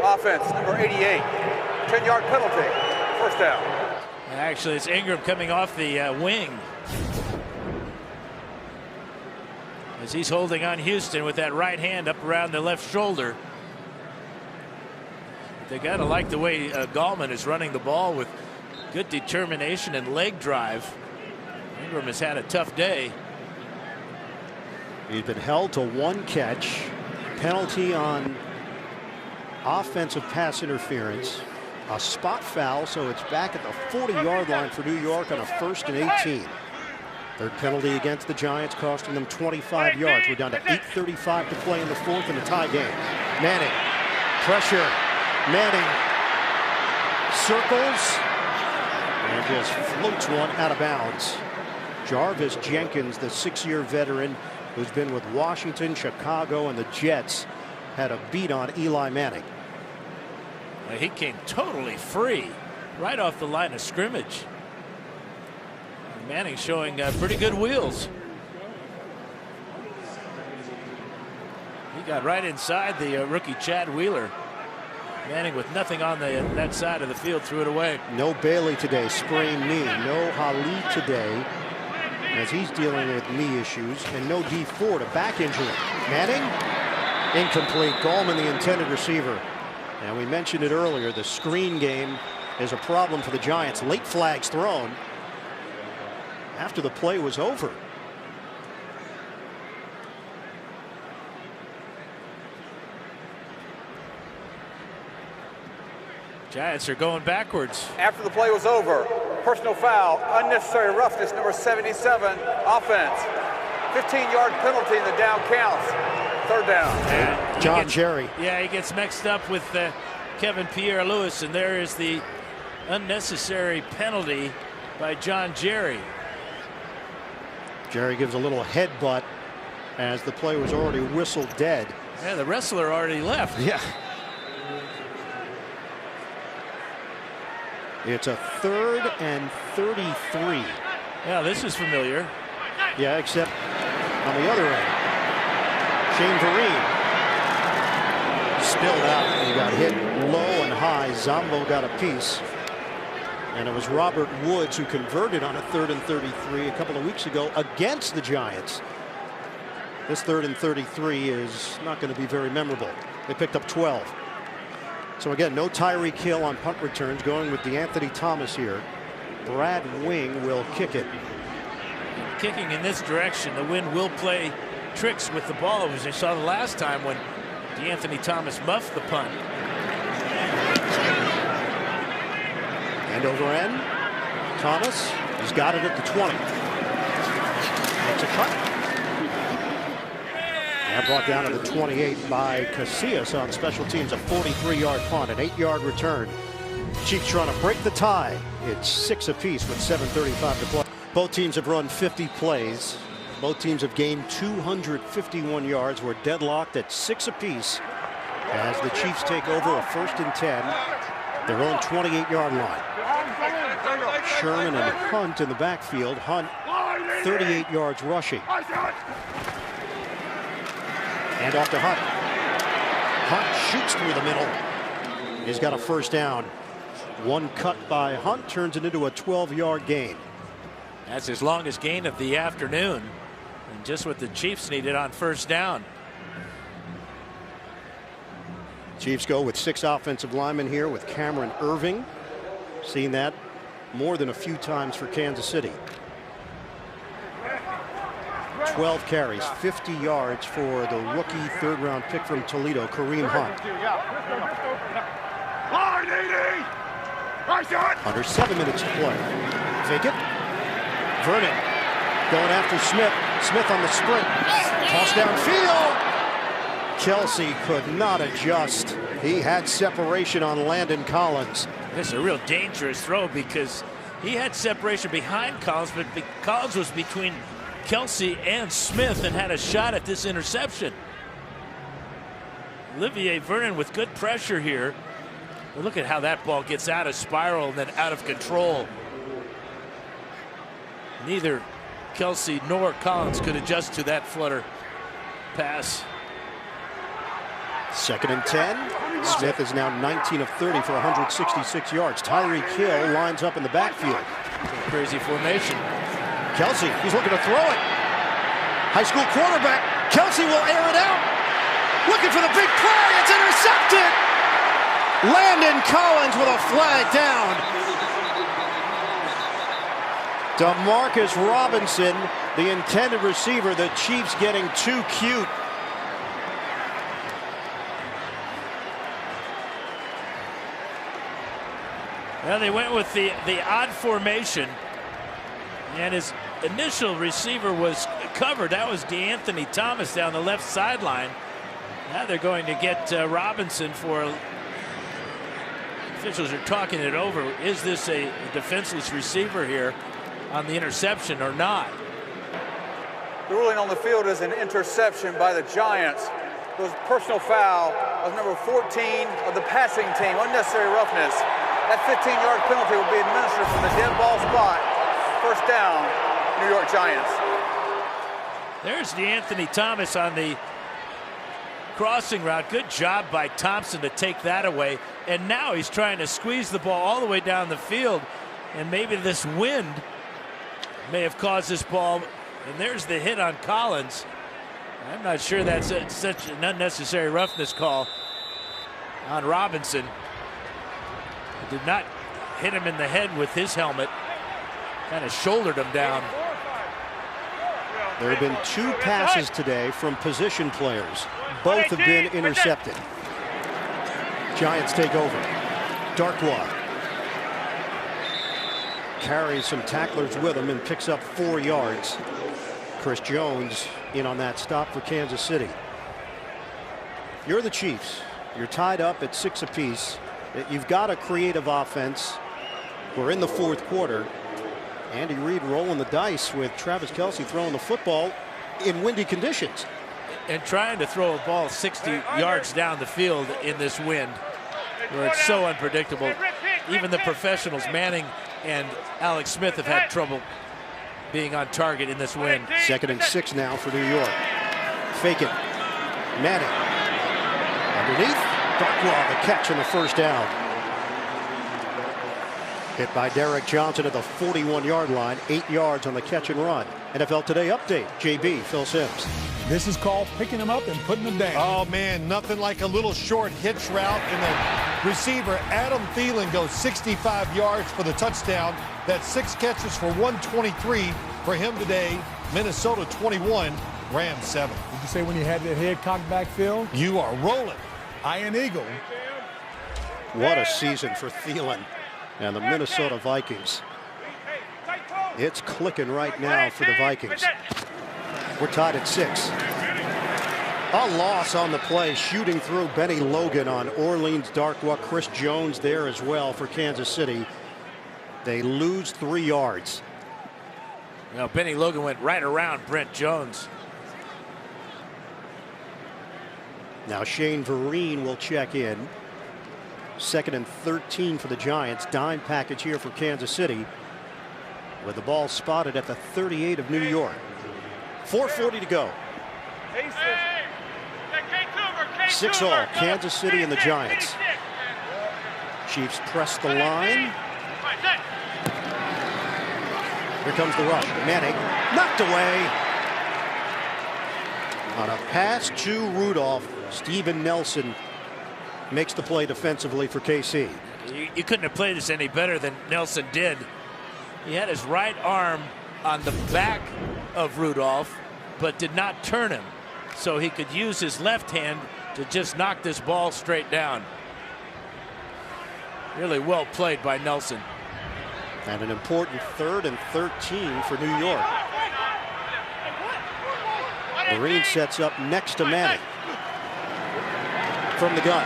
Offense, number 88. 10-yard penalty. First down. And actually, it's Ingram coming off the wing. As he's holding on Houston with that right hand up around the left shoulder. They got to like the way Gallman is running the ball with good determination and leg drive. Ingram has had a tough day. He's been held to one catch. Penalty on offensive pass interference. A spot foul, so it's back at the 40-yard line for New York on a 1st and 18. Third penalty against the Giants, costing them 25 yards. We're down to 8:35 to play in the fourth in a tie game. Manning, pressure. Manning circles and just floats one out of bounds. Jarvis Jenkins, the 6-year veteran who's been with Washington, Chicago, and the Jets, had a beat on Eli Manning. He came totally free right off the line of scrimmage. Manning showing pretty good wheels. He got right inside the rookie Chad Wheeler. Manning with nothing on that side of the field threw it away. No Bailey today, sprained knee. No Halid today, as he's dealing with knee issues. And no D Ford, a back injury. Manning, incomplete. Gallman, the intended receiver. And we mentioned it earlier, the screen game is a problem for the Giants. Late flags thrown after the play was over. Giants are going backwards. After the play was over, personal foul, unnecessary roughness, number 77, offense. 15-yard penalty and the down counts. Third down. John Jerry. Yeah, he gets mixed up with Kevin Pierre-Louis, and there is the unnecessary penalty by John Jerry. Jerry gives a little headbutt as the play was already whistled dead. Yeah, the wrestler already left. Yeah. It's a 3rd and 33. Yeah, this is familiar. Yeah, except on the other end. Shane Vereen spilled out. He got hit low and high. Zombo got a piece. And it was Robert Woods who converted on a 3rd and 33 a couple of weeks ago against the Giants. This 3rd and 33 is not going to be very memorable. They picked up 12. So again, no Tyreek Hill on punt returns, going with DeAnthony Thomas here. Brad Wing will kick it. Kicking in this direction, the wind will play tricks with the ball, as we saw the last time when DeAnthony Thomas muffed the punt. End over end. Thomas has got it at the 20. Makes a cut. And brought down to the 28 by Casillas on special teams. A 43-yard punt, an 8-yard return. Chiefs trying to break the tie. It's 6 apiece with 7:35 to play. Both teams have run 50 plays. Both teams have gained 251 yards. We're deadlocked at 6 apiece as the Chiefs take over a 1st and 10. Their own 28-yard line. Sherman and Hunt in the backfield. Hunt 38 yards rushing. And off to Hunt. Hunt shoots through the middle. He's got a first down. One cut by Hunt turns it into a 12-yard gain. That's his longest gain of the afternoon, and just what the Chiefs needed on first down. Chiefs go with 6 offensive linemen here with Cameron Irving. Seen that more than a few times for Kansas City. 12 carries, 50 yards for the rookie third-round pick from Toledo, Kareem Hunt. Under 7 minutes to play. Fake it. Vernon going after Smith. Smith on the sprint. Toss downfield. Kelce could not adjust. He had separation on Landon Collins. This is a real dangerous throw because he had separation behind Collins, but Collins was between Kelce and Smith and had a shot at this interception. Olivier Vernon with good pressure here. But look at how that ball gets out of spiral and then out of control. Neither Kelce nor Collins could adjust to that flutter pass. 2nd and 10. Smith is now 19 of 30 for 166 yards. Tyreek Hill lines up in the backfield. Crazy formation. Kelce, he's looking to throw it. High school quarterback. Kelce will air it out. Looking for the big play. It's intercepted. Landon Collins with a flag down. Demarcus Robinson, the intended receiver. The Chiefs getting too cute. Well, they went with the odd formation, and his initial receiver was covered. That was DeAnthony Thomas down the left sideline. Now they're going to get Robinson for. Officials are talking it over. Is this a defenseless receiver here on the interception or not? The ruling on the field is an interception by the Giants. It was personal foul of number 14 of the passing team, unnecessary roughness. That 15-yard penalty will be administered from the dead ball spot. First down, New York Giants. There's DeAnthony Thomas on the crossing route. Good job by Thompson to take that away. And now he's trying to squeeze the ball all the way down the field. And maybe this wind may have caused this ball. And there's the hit on Collins. I'm not sure that's such an unnecessary roughness call on Robinson. He did not hit him in the head with his helmet. Kind of shouldered him down. There have been 2 passes today from position players. Both have been intercepted. Giants take over. Darkwa carries some tacklers with him and picks up 4 yards. Chris Jones in on that stop for Kansas City. You're the Chiefs. You're tied up at 6 apiece. You've got a creative offense. We're in the 4th quarter. Andy Reid rolling the dice with Travis Kelce throwing the football in windy conditions. And trying to throw a ball 60 yards down the field in this wind where it's so unpredictable. Even the professionals, Manning and Alex Smith, have had trouble being on target in this wind. 2nd and 6 now for New York. Fake it. Manning. Underneath. Darkwa the catch on the first down. Hit by Derek Johnson at the 41-yard line. 8 yards on the catch and run. NFL Today update. JB, Phil Simms. This is called picking them up and putting them down. Oh, man, nothing like a little short hitch route. And the receiver, Adam Thielen, goes 65 yards for the touchdown. That's 6 catches for 123 for him today. Minnesota 21, Rams 7. Did you say when you had that head cocked back, Phil? You are rolling. Iron Eagle. What a season for Thielen and the Minnesota Vikings. It's clicking right now for the Vikings. We're tied at 6. A loss on the play, shooting through Benny Logan on Orleans Darkwa. Chris Jones there as well for Kansas City. They lose 3 yards. Now Benny Logan went right around Brent Jones. Now Shane Vereen will check in. 2nd and 13 for the Giants. Dime package here for Kansas City, with the ball spotted at the 38 of New York. 4:40 to go. 6-all, Kansas City and the Giants. Chiefs press the line. Here comes the rush. Manning knocked away. On a pass to Rudolph, Steven Nelson makes the play defensively for KC. You couldn't have played this any better than Nelson did. He had his right arm on the back of Rudolph, but did not turn him, so he could use his left hand to just knock this ball straight down. Really well played by Nelson. And an important 3rd and 13 for New York. Marine sets up next to Manning. From the gun.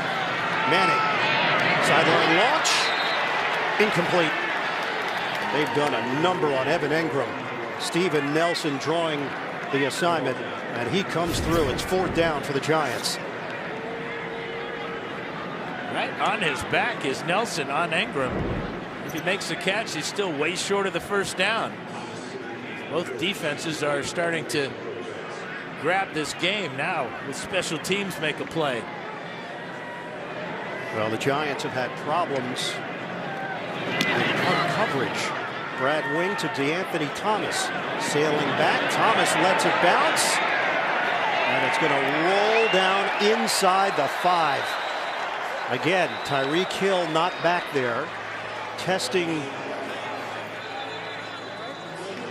Manning. Sideline launch. Incomplete. They've done a number on Evan Engram. Steven Nelson drawing the assignment, and he comes through. It's 4th down for the Giants. Right on his back is Nelson on Engram. If he makes the catch, he's still way short of the 1st down. Both defenses are starting to grab this game now with special teams make a play. Well, the Giants have had problems in punt coverage. Brad Wing to DeAnthony Thomas. Sailing back. Thomas lets it bounce. And it's going to roll down inside the 5. Again, Tyreek Hill not back there. Testing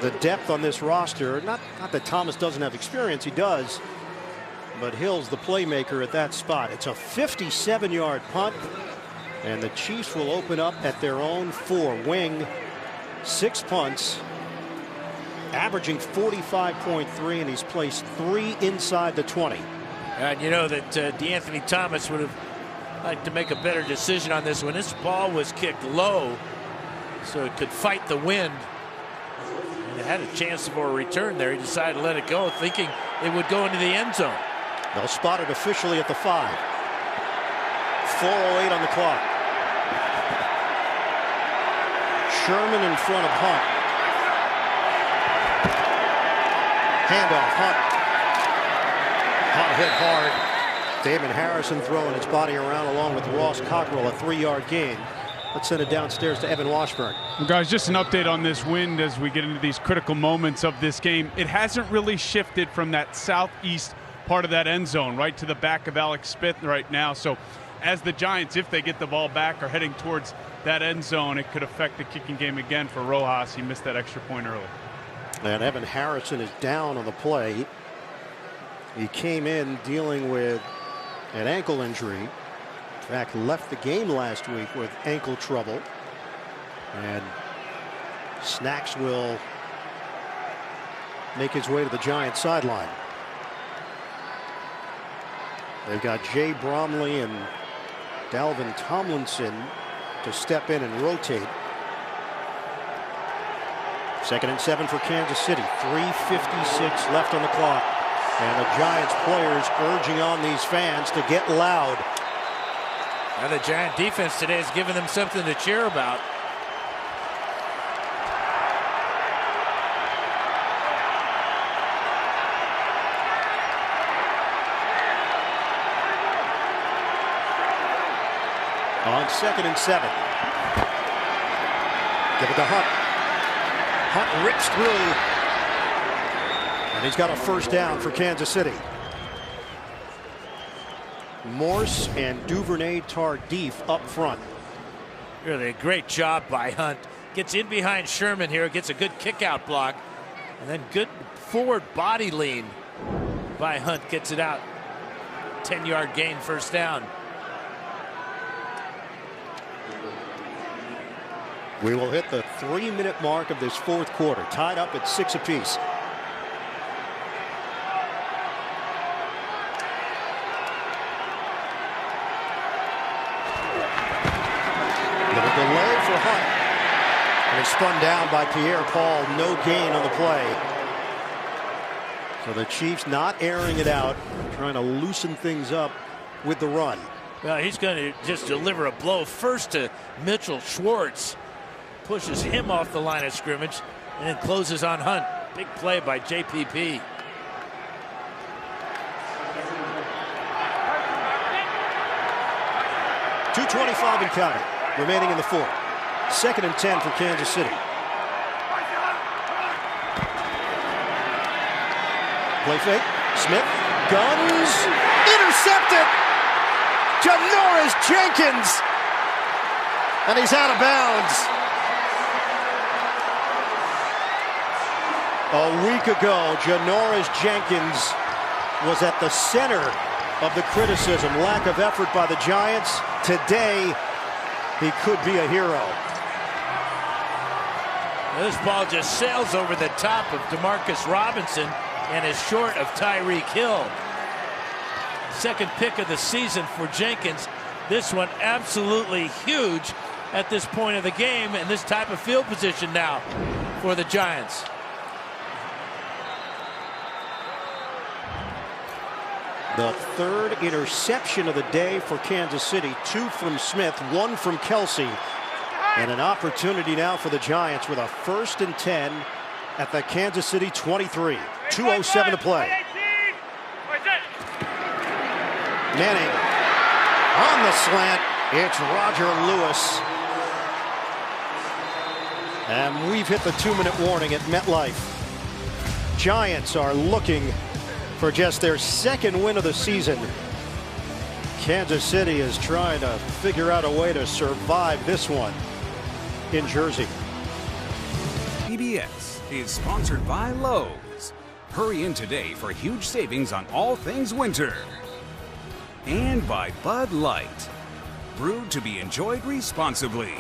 the depth on this roster. Not that Thomas doesn't have experience. He does. But Hill's the playmaker at that spot. It's a 57-yard punt. And the Chiefs will open up at their own 4. Wing, 6 punts, averaging 45.3, and he's placed 3 inside the 20. And you know that DeAnthony Thomas would have liked to make a better decision on this one. This ball was kicked low, so it could fight the wind. And it had a chance for a return there. He decided to let it go, thinking it would go into the end zone. They'll spot it officially at the 5. 4:08 on the clock. Sherman in front of Hunt. Handoff, Hunt. Hunt hit hard. Damon Harrison throwing his body around along with Ross Cockrell, a 3-yard gain. Let's send it downstairs to Evan Washburn. Well, guys, just an update on this wind as we get into these critical moments of this game. It hasn't really shifted from that southeast part of that end zone right to the back of Alex Smith right now. So as the Giants, if they get the ball back, are heading towards that end zone, it could affect the kicking game again for Rojas. He missed that extra point early. And Evan Harrison is down on the play. He came in dealing with an ankle injury. In fact, left the game last week with ankle trouble. And Snacks will make his way to the Giants sideline. They've got Jay Bromley and Dalvin Tomlinson to step in and rotate. 2nd and 7 for Kansas City. 3:56 left on the clock. And the Giants players urging on these fans to get loud. Now the Giant defense today has given them something to cheer about. On 2nd and 7. Give it to Hunt. Hunt rips through. And he's got a 1st down for Kansas City. Morse and Duvernay Tardif up front. Really a great job by Hunt. Gets in behind Sherman here, gets a good kick out block, and then good forward body lean by Hunt, gets it out. 10-yard gain, 1st down. We will hit the 3-minute mark of this 4th quarter, tied up at 6 apiece. Little delay for Hunt. And it's spun down by Pierre-Paul. No gain on the play. So the Chiefs not airing it out, trying to loosen things up with the run. Well, he's going to just deliver a blow first to Mitchell Schwartz. Pushes him off the line of scrimmage and then closes on Hunt. Big play by JPP. .225 and counting. remaining in the fourth. 2nd and 10 for Kansas City. Play fake. Smith. Guns. Intercepted. Janoris Jenkins. And he's out of bounds. A week ago, Janoris Jenkins was at the center of the criticism. Lack of effort by the Giants. Today, he could be a hero. This ball just sails over the top of Demarcus Robinson and is short of Tyreek Hill. 2nd pick of the season for Jenkins. This one absolutely huge at this point of the game, and this type of field position now for the Giants. The 3rd interception of the day for Kansas City. 2 from Smith, 1 from Kelce. And an opportunity now for the Giants with a 1st and 10 at the Kansas City 23. 2:07 to play. Manning on the slant. It's Roger Lewis. And we've hit the 2-minute warning at MetLife. Giants are looking for just their 2nd win of the season. Kansas City is trying to figure out a way to survive this one in Jersey. PBS is sponsored by Lowe's. Hurry in today for huge savings on all things winter. And by Bud Light, brewed to be enjoyed responsibly.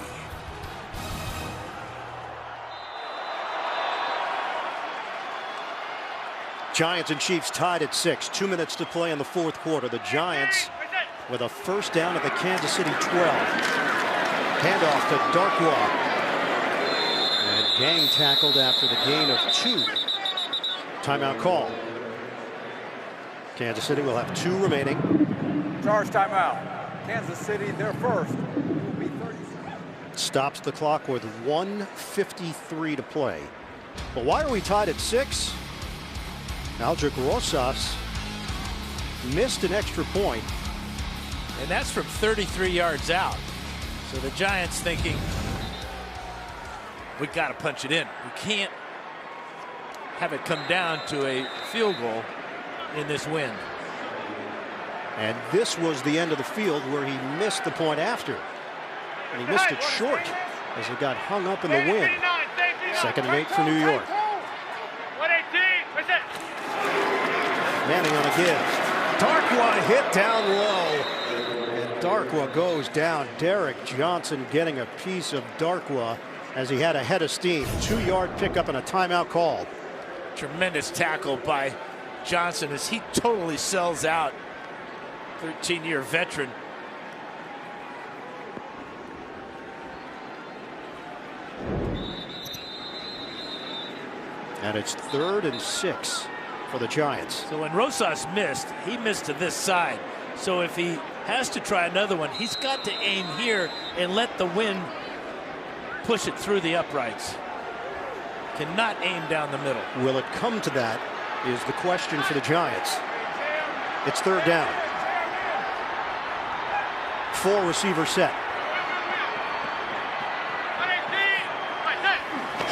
Giants and Chiefs tied at 6. 2 minutes to play in the fourth quarter. The Giants with a 1st down at the Kansas City 12. Handoff to Darkwa. And Gang tackled after the gain of 2. Timeout call. Kansas City will have 2 remaining. Charge timeout. Kansas City, their first. Will be 30 seconds. Stops the clock with 1:53 to play. But why are we tied at 6? Aldrick Rosas missed an extra point. And that's from 33 yards out. So the Giants thinking, we got to punch it in. We can't have it come down to a field goal in this wind. And this was the end of the field where he missed the point after. And he missed it short as it got hung up in the wind. 2nd and 8 for New York. Manning on a give. Darkwa hit down low. And Darkwa goes down. Derek Johnson getting a piece of Darkwa as he had a head of steam. 2-yard pickup and a timeout call. Tremendous tackle by Johnson as he totally sells out. 13-year veteran. And it's 3rd and 6 for the Giants. So when Rosas missed, he missed to this side. So if he has to try another one, he's got to aim here and let the wind push it through the uprights. Cannot aim down the middle. Will it come to that is the question for the Giants. It's 3rd down. 4 receiver set.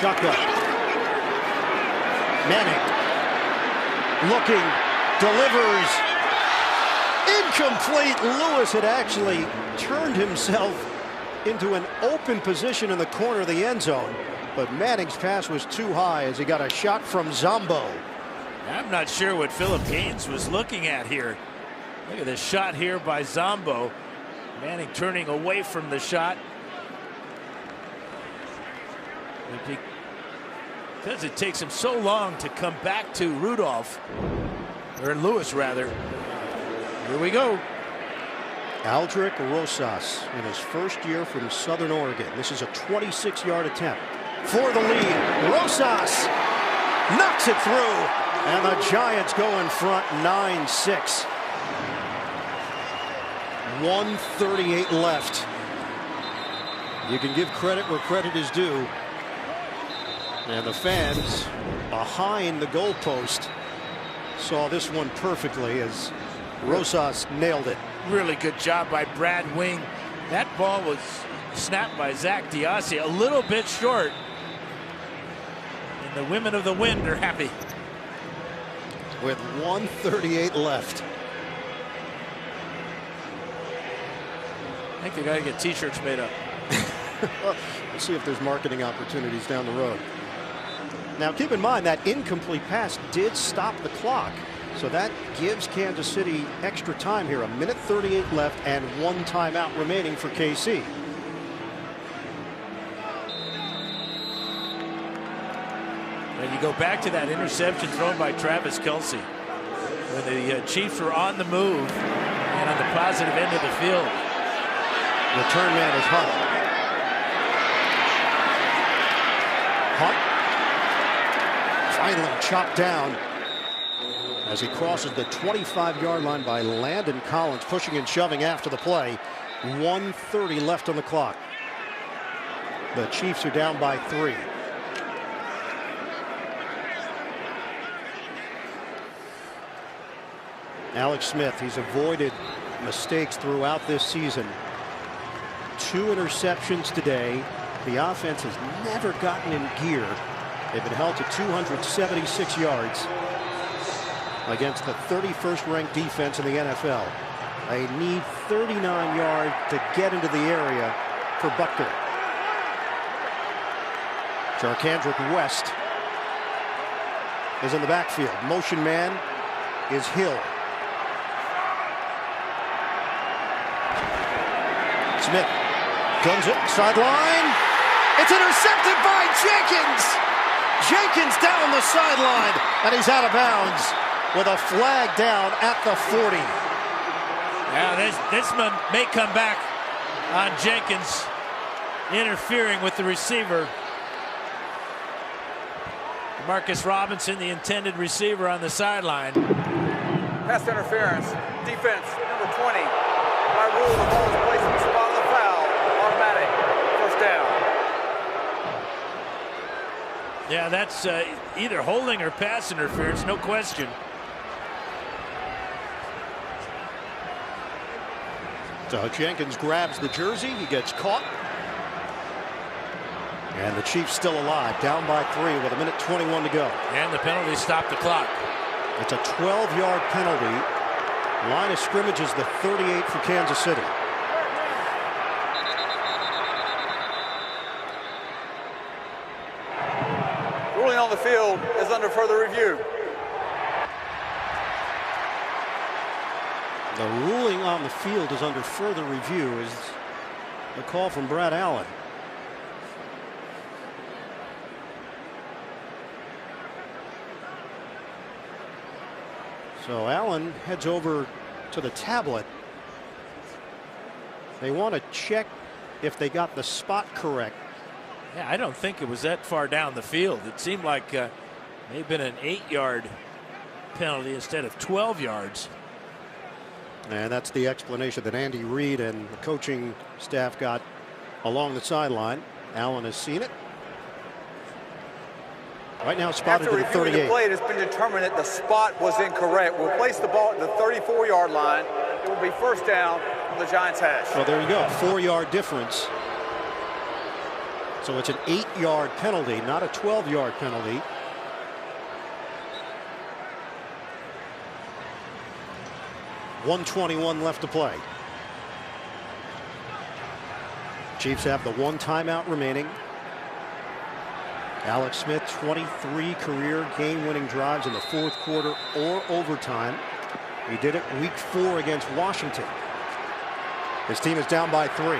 Shotgun. Manning looking, delivers, incomplete. Lewis had actually turned himself into an open position in the corner of the end zone, but Manning's pass was too high as he got a shot from Zombo. I'm not sure what Philip Gaines was looking at here. Look at this shot here by Zombo. Manning turning away from the shot. Because it takes him so long to come back to Rudolph, or Lewis rather. Here we go. Aldrick Rosas in his first year from Southern Oregon. This is a 26-yard attempt for the lead. Rosas knocks it through, and the Giants go in front 9-6. 1:38 left. You can give credit where credit is due. And the fans behind the goalpost saw this one perfectly as Rosas nailed it. Really good job by Brad Wing. That ball was snap by Zach DeOssie. A little bit short. And the women of the wind are happy. With 1:38 left. I think they got to get t-shirts made up. Well, we'll see if there's marketing opportunities down the road. Now keep in mind that incomplete pass did stop the clock. So that gives Kansas City extra time here. 1:38 left and 1 timeout remaining for KC. And you go back to that interception thrown by Travis Kelce when the Chiefs were on the move and on the positive end of the field. Return man is Hunt. Hunt finally chopped down as he crosses the 25-yard line by Landon Collins, pushing and shoving after the play. 1:30 left on the clock. The Chiefs are down by 3. Alex Smith, he's avoided mistakes throughout this season. 2 interceptions today. The offense has never gotten in gear. They've been held to 276 yards against the 31st ranked defense in the NFL. They need 39 yards to get into the area for Butker. Charcandrick West is in the backfield. Motion man is Hill. Smith guns it, sideline. It's intercepted by Jenkins. Jenkins down the sideline, and he's out of bounds with a flag down at the 40. Yeah, this one may come back on Jenkins interfering with the receiver. Marcus Robinson, the intended receiver, on the sideline. Pass interference. Defense, number 20. By rule, the ball is placed in the spot of the foul. Automatic. First down. Yeah, that's either holding or pass interference, no question. So Jenkins grabs the jersey. He gets caught. And the Chiefs still alive, down by 3 with 1:21 to go. And the penalty stopped the clock. It's a 12-yard penalty. Line of scrimmage is the 38 for Kansas City. Ruling on the field is under further review. The ruling on the field is under further review is the call from Brad Allen. So Allen heads over to the tablet. They want to check if they got the spot correct. Yeah, I don't think it was that far down the field. It seemed like it may have been an 8-yard penalty instead of 12 yards. And that's the explanation that Andy Reid and the coaching staff got along the sideline. Allen has seen it. Right now spotted at the 38. The play, it has been determined that the spot was incorrect. We'll place the ball at the 34-yard line. It will be first down on the Giants hash. Well, there you go. 4-yard difference. So it's an 8-yard penalty, not a 12-yard penalty. .121 left to play. Chiefs have the 1 timeout remaining. Alex Smith, 23 career game-winning drives in the 4th quarter or overtime. He did it week 4 against Washington. His team is down by 3.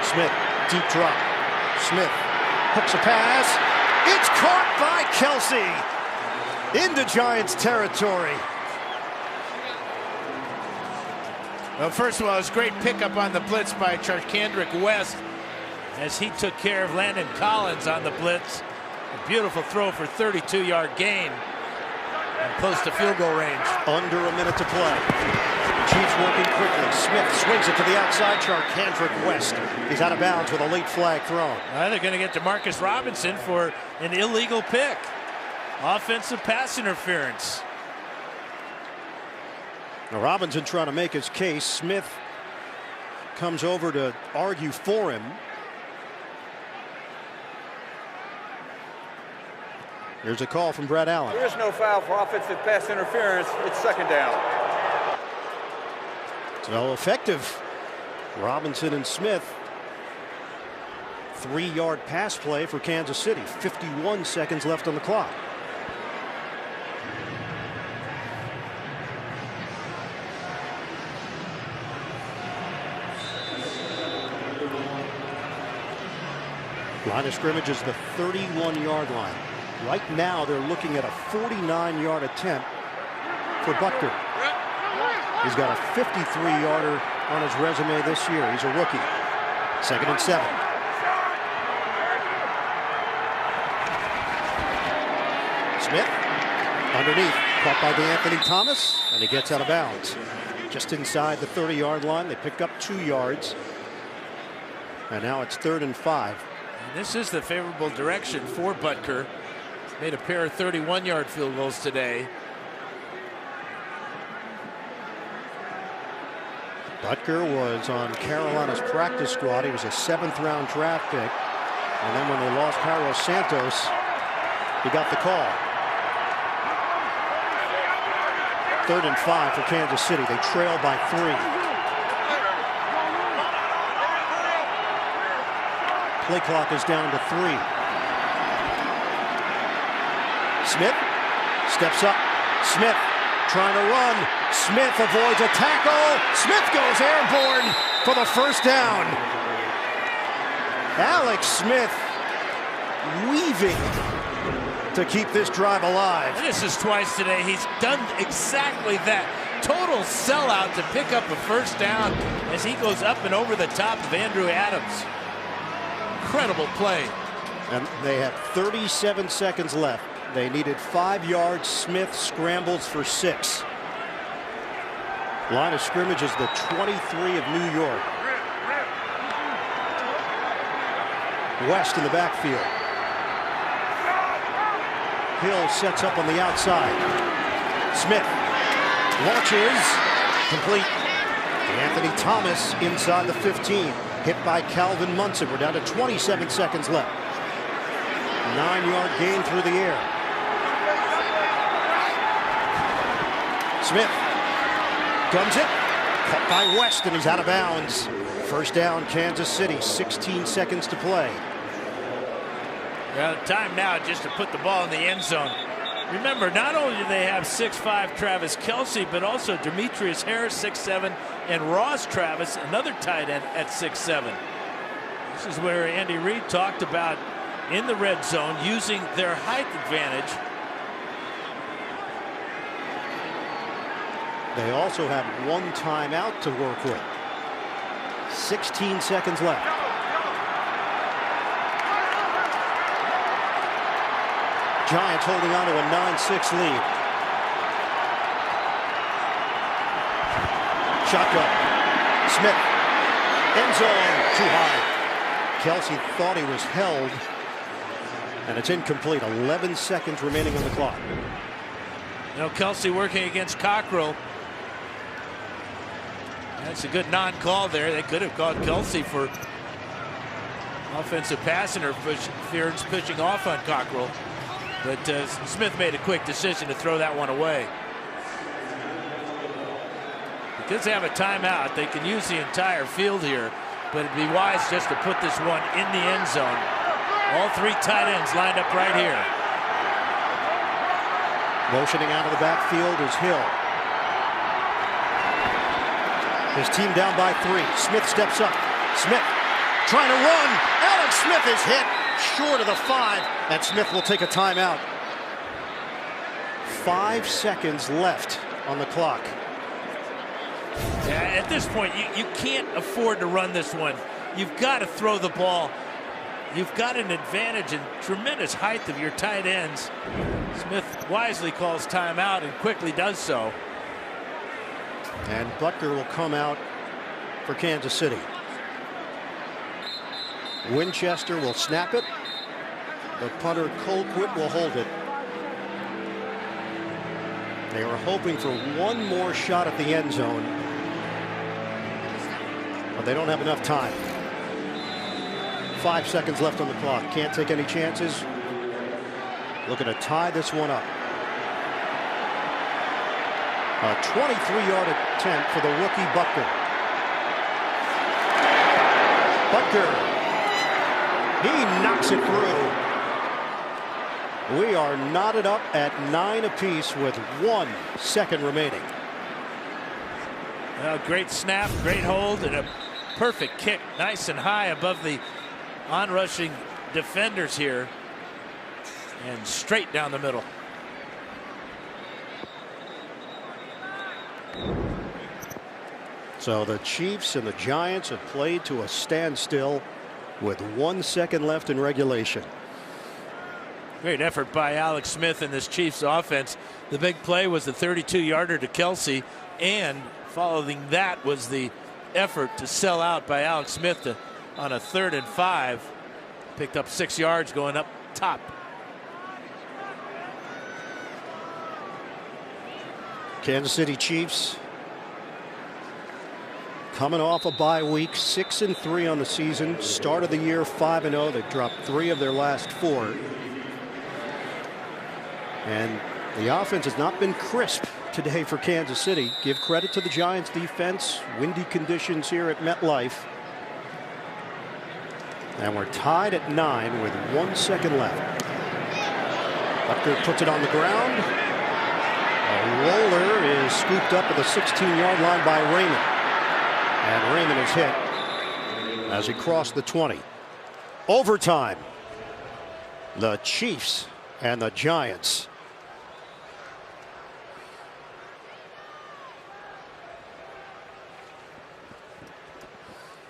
Smith, deep drop. Smith hooks a pass. It's caught by Kelce into Giants territory. Well, first of all, it was a great pickup on the blitz by Charcandrick West as he took care of Landon Collins on the blitz. A beautiful throw for 32-yard gain and close to field goal range. Under a minute to play. Chiefs working quickly. Smith swings it to the outside. Charcandrick West. He's out of bounds with a late flag thrown. They're going to get Demarcus Robinson for an illegal pick. Offensive pass interference. Now Robinson trying to make his case. Smith comes over to argue for him. Here's a call from Brad Allen. There is no foul for offensive pass interference. It's second down. So effective. Robinson and Smith. 3-yard pass play for Kansas City. 51 seconds left on the clock. Line of scrimmage is the 31-yard line. Right now they're looking at a 49-yard attempt for Butker. He's got a 53-yarder on his resume this year. He's a rookie. 2nd and 7. Smith underneath, caught by DeAnthony Thomas, and he gets out of bounds. Just inside the 30-yard line. They pick up 2 yards. And now it's 3rd and 5. And this is the favorable direction for Butker. Made a pair of 31-yard field goals today. Butker was on Carolina's practice squad. He was a 7th-round draft pick. And then when they lost Carlos Santos, he got the call. 3rd and 5 for Kansas City. They trail by 3. Play clock is down to 3. Smith steps up. Smith trying to run. Smith avoids a tackle. Smith goes airborne for the first down. Alex Smith weaving to keep this drive alive. This is twice today. He's done exactly that. Total sellout to pick up a first down as he goes up and over the top of Andrew Adams. Incredible play. And they have 37 seconds left. They needed 5 yards. Smith scrambles for 6. Line of scrimmage is the 23 of New York. West in the backfield. Hill sets up on the outside. Smith launches. Complete. Anthony Thomas inside the 15. Hit by Calvin Munson. We're down to 27 seconds left. 9-yard gain through the air. Smith guns it. Caught by West, and he's out of bounds. First down, Kansas City. 16 seconds to play. Well, time now just to put the ball in the end zone. Remember, not only do they have 6'5" Travis Kelce, but also Demetrius Harris, 6'7", and Ross Travis, another tight end at 6'7". This is where Andy Reid talked about in the red zone using their height advantage. They also have 1 timeout to work with. 16 seconds left. Giants holding on to a 9-6 lead. Shotgun. Smith. End zone. Too high. Kelce thought he was held. And it's incomplete. 11 seconds remaining on the clock. You know, Kelce working against Cockrell. That's a good non-call there. They could have called Kelce for offensive pass interference, pushing off on Cockrell. But Smith made a quick decision to throw that one away. Because they have a timeout, they can use the entire field here, but it'd be wise just to put this one in the end zone. All 3 tight ends lined up right here. Motioning out of the backfield is Hill. His team down by 3. Smith steps up. Smith trying to run. Alex Smith is hit short of the 5, and Smith will take a timeout. 5 seconds left on the clock. Yeah, at this point, you can't afford to run this one. You've got to throw the ball. You've got an advantage in tremendous height of your tight ends. Smith wisely calls timeout and quickly does so. And Butker will come out for Kansas City. Winchester will snap it. The punter Colquitt will hold it. They were hoping for one more shot at the end zone, but they don't have enough time. 5 seconds left on the clock. Can't take any chances. Looking to tie this one up. A 23-yard attempt for the rookie Butker. Butker. He knocks it through. We are knotted up at 9 apiece with 1 second remaining. Well, great snap, great hold, and a perfect kick. Nice and high above the onrushing defenders here. And straight down the middle. So the Chiefs and the Giants have played to a standstill with 1 second left in regulation. Great effort by Alex Smith in this Chiefs offense. The big play was the 32-yarder to Kelce, and following that was the effort to sell out by Alex Smith on a 3rd and 5. Picked up 6 yards going up top. Kansas City Chiefs coming off a bye week, 6-3 on the season. Start of the year 5-0. They've dropped 3 of their last 4. And the offense has not been crisp today for Kansas City. Give credit to the Giants defense. Windy conditions here at MetLife. And we're tied at 9 with 1 second left. Butker puts it on the ground. A roller is scooped up at the 16-yard line by Raymond. And Raymond is hit as he crossed the 20. Overtime. The Chiefs and the Giants.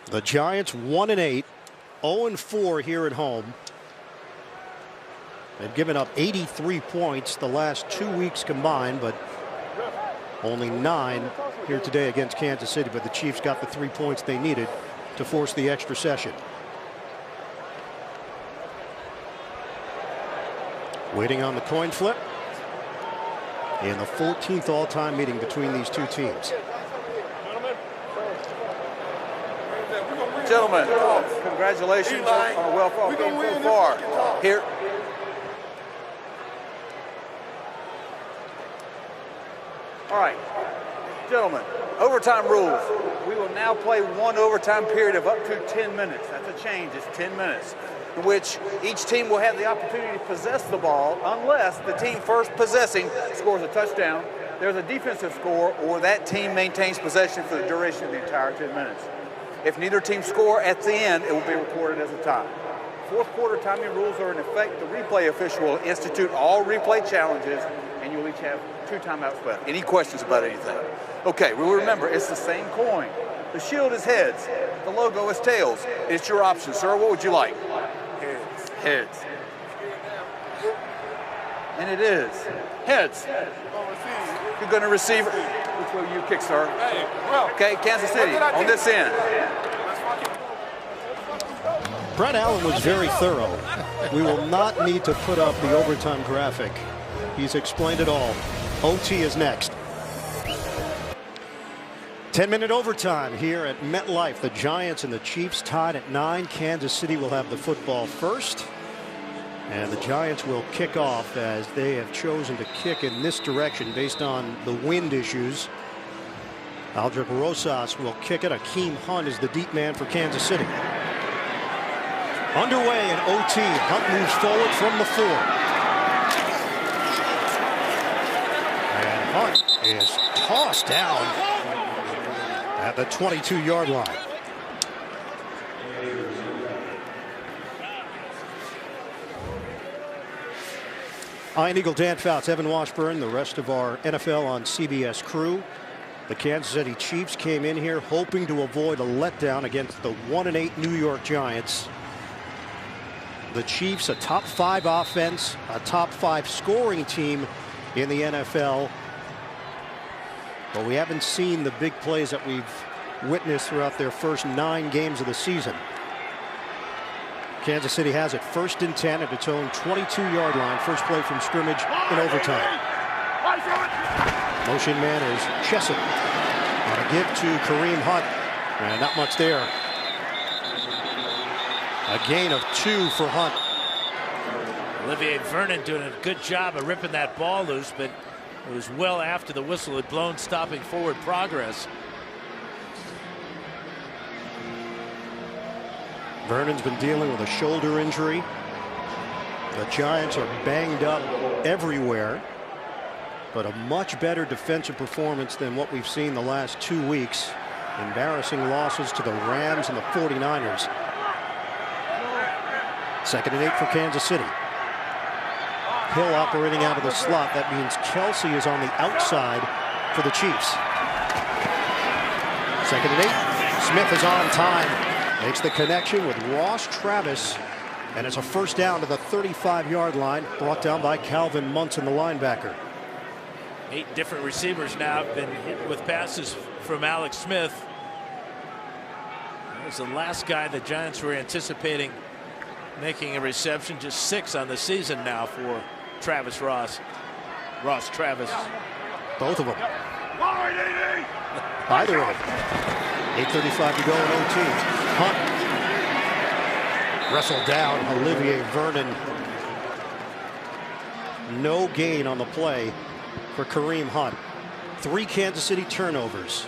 The Giants 1-8, 0-4 here at home. They've given up 83 points the last 2 weeks combined, but only 9 here today against Kansas City. But the Chiefs got the 3 points they needed to force the extra session. Waiting on the coin flip in the 14th all-time meeting between these two teams. Gentlemen, congratulations on a well-fought game so far. Here. All right, gentlemen, overtime rules. We will now play 1 overtime period of up to 10 minutes. That's a change. It's 10 minutes, in which each team will have the opportunity to possess the ball unless the team first possessing scores a touchdown, there's a defensive score, or that team maintains possession for the duration of the entire 10 minutes. If neither team score at the end, it will be recorded as a tie. Fourth quarter timing rules are in effect. The replay official will institute all replay challenges, and you'll each have 2 timeouts left. Any questions about anything? Okay, well, remember, it's the same coin. The shield is heads. The logo is tails. It's your option, sir. What would you like? Heads. Heads. And it is heads. You're going to receive. Which way you kick, sir? Okay, Kansas City on this end. Brett Allen was very thorough. We will not need to put up the overtime graphic. He's explained it all. OT is next. 10-minute overtime here at MetLife. The Giants and the Chiefs tied at 9. Kansas City will have the football first. And the Giants will kick off as they have chosen to kick in this direction based on the wind issues. Aldrick Rosas will kick it. Akeem Hunt is the deep man for Kansas City. Underway in OT. Hunt moves forward from the 4. And Hunt is tossed down at the 22-yard line. Ian Eagle, Dan Fouts, Evan Washburn, the rest of our NFL on CBS crew. The Kansas City Chiefs came in here hoping to avoid a letdown against the 1-8 New York Giants. The Chiefs, a top 5 offense, a top 5 scoring team in the NFL. But we haven't seen the big plays that we've witnessed throughout their first 9 games of the season. Kansas City has it 1st and 10 at its own 22-yard line. First play from scrimmage in overtime. Motion man is Chesson. On a give to Kareem Hunt. And not much there. A gain of 2 for Hunt. Olivier Vernon doing a good job of ripping that ball loose, but it was well after the whistle had blown, stopping forward progress. Vernon's been dealing with a shoulder injury. The Giants are banged up everywhere, but a much better defensive performance than what we've seen the last 2 weeks. Embarrassing losses to the Rams and the 49ers. 2nd and 8 for Kansas City. Hill operating out of the slot. That means Kelce is on the outside for the Chiefs. 2nd and 8. Smith is on time. Makes the connection with Ross Travis. And it's a first down to the 35-yard line, brought down by Calvin Munson, the linebacker. 8 different receivers now have been hit with passes from Alex Smith. That was the last guy the Giants were anticipating making a reception. Just 6 on the season now for Travis Ross. Ross Travis. Both of them. Either of them. 8:35 to go in OT. Hunt. Wrestled down. Olivier Vernon. No gain on the play for Kareem Hunt. 3 Kansas City turnovers.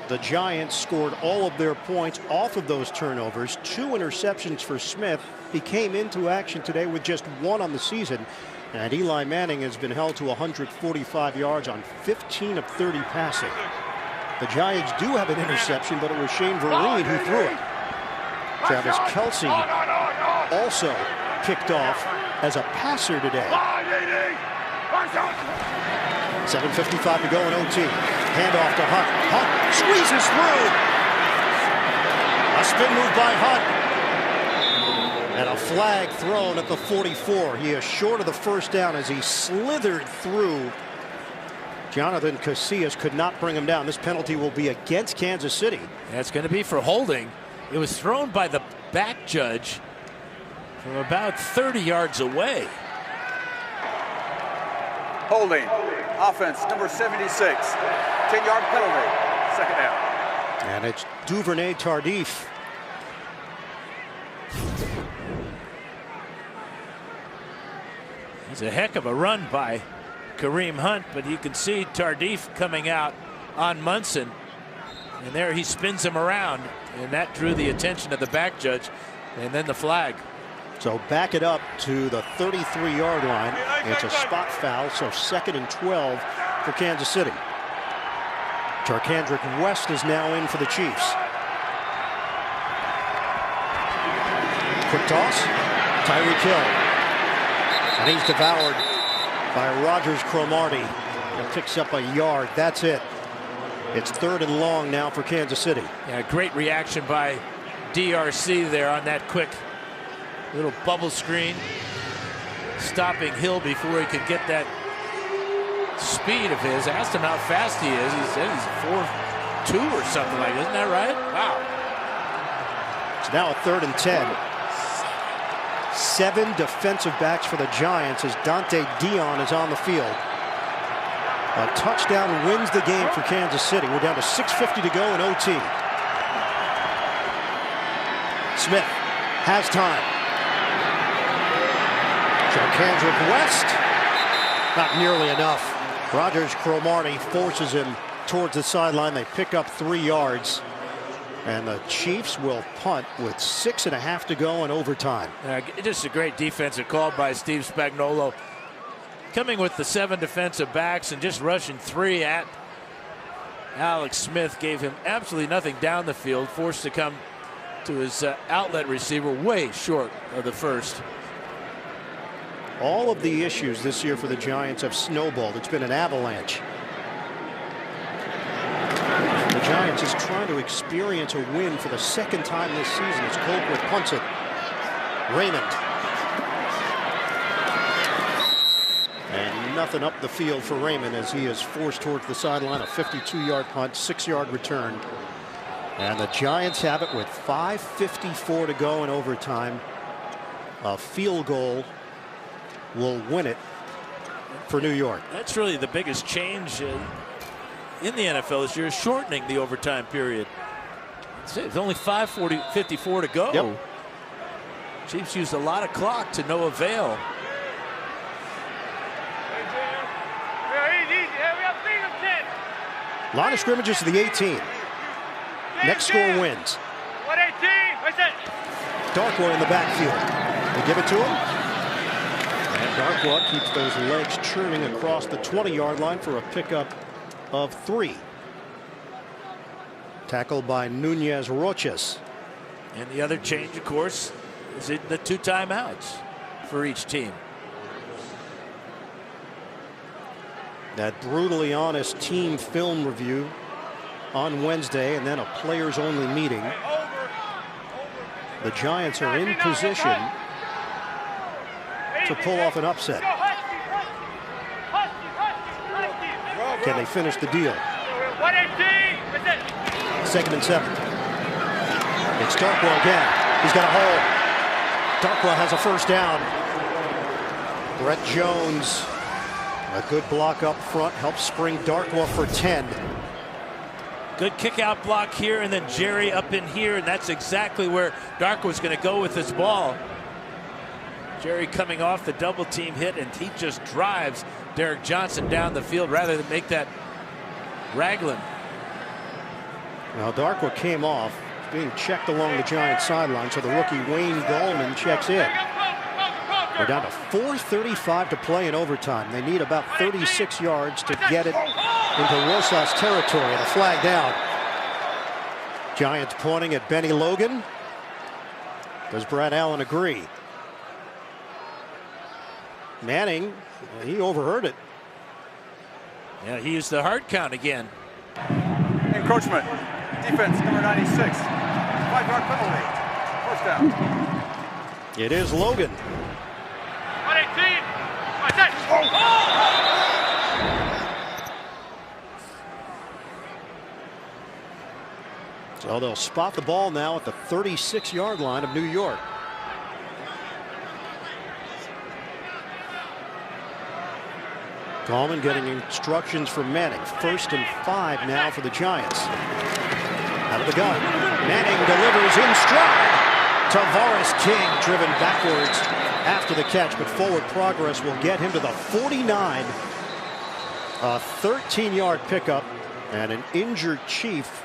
The Giants scored all of their points off of those turnovers. 2 interceptions for Smith. He came into action today with just 1 on the season. And Eli Manning has been held to 145 yards on 15 of 30 passing. The Giants do have an interception, but it was Shane Vereen who threw it. Travis Kelce also kicked off as a passer today. 7:55 to go in OT. Handoff to Hunt. Hunt squeezes through. A spin move by Hunt. And a flag thrown at the 44. He is short of the first down as he slithered through. Jonathan Casillas could not bring him down. This penalty will be against Kansas City. That's going to be for holding. It was thrown by the back judge from about 30 yards away. Holding. Offense, number 76. 10-yard penalty. 2nd down. And it's Duvernay Tardif. It's a heck of a run by Kareem Hunt, but you can see Tardif coming out on Munson. And there he spins him around, and that drew the attention of the back judge, and then the flag. So back it up to the 33-yard line. It's a spot foul, so 2nd and 12 for Kansas City. Charcandrick West is now in for the Chiefs. Quick toss. Tyreek Hill. And he's devoured by Rogers Cromartie. He picks up a yard. That's it. It's 3rd and long now for Kansas City. Yeah, great reaction by DRC there on that quick little bubble screen, stopping Hill before he could get that speed of his. I asked him how fast he is. He said he's 4.2 or something like that. Isn't that right? Wow. It's now a 3rd and 10. 7 defensive backs for the Giants as Dante Dion is on the field. A touchdown wins the game for Kansas City. We're down to 6:50 to go in OT. Smith has time. Charcandrick West. Not nearly enough. Rogers Cromartie forces him towards the sideline. They pick up 3 yards. And the Chiefs will punt with 6.5 to go in overtime. Just a great defensive call by Steve Spagnuolo. Coming with the 7 defensive backs and just rushing 3 at Alex Smith. Gave him absolutely nothing down the field. Forced to come to his outlet receiver way short of the first. All of the issues this year for the Giants have snowballed. It's been an avalanche. The Giants is trying to experience a win for the 2nd time this season as Colquitt punts it. Raymond. And 7-0 up the field for Raymond as he is forced towards the sideline. A 52-yard punt, 6-yard return. And the Giants have it with 5:54 to go in overtime. A field goal will win it for New York. That's really the biggest change in the NFL this year, is shortening the overtime period. It's only 5:54 to go. Yep. Chiefs used a lot of clock to no avail. Line of scrimmages to the 18. Next score wins. 118. What's it? Darkwa in the backfield. They give it to him. And Darkwa keeps those legs churning across the 20-yard line for a pickup of 3. Tackled by Nunez Roches. And the other change, of course, is in the 2 timeouts for each team. That brutally honest team film review on Wednesday, and then a players-only meeting. The Giants are in position to pull off an upset. Can they finish the deal? 2nd and 7. It's Darkwa again. He's got a hole. Darkwa has a first down. Brett Jones, a good block up front, helps spring Darkwa for 10. Good kick out block here, and then Jerry up in here, and that's exactly where Darkwa's going to go with this ball. Jerry coming off the double team hit, and he just drives Derek Johnson down the field rather than make that Ragland. Now Darkwa came off, being checked along the Giants sideline, so the rookie Wayne Gallman checks in. We're down to 4:35 to play in overtime. They need about 36 yards to get it into Rosas territory, and a flag down. Giants pointing at Benny Logan. Does Brad Allen agree? Manning, he overheard it. Yeah, he used the hard count again. Encroachment. Defense, number 96. 5-yard penalty. First down. It is Logan. 118. What's it? So they'll spot the ball now at the 36-yard line of New York. Gallman getting instructions from Manning. 1st and 5 now for the Giants. Out of the gun. Manning delivers in stride. Tavares King driven backwards after the catch, but forward progress will get him to the 49. A 13-yard pickup, and an injured Chief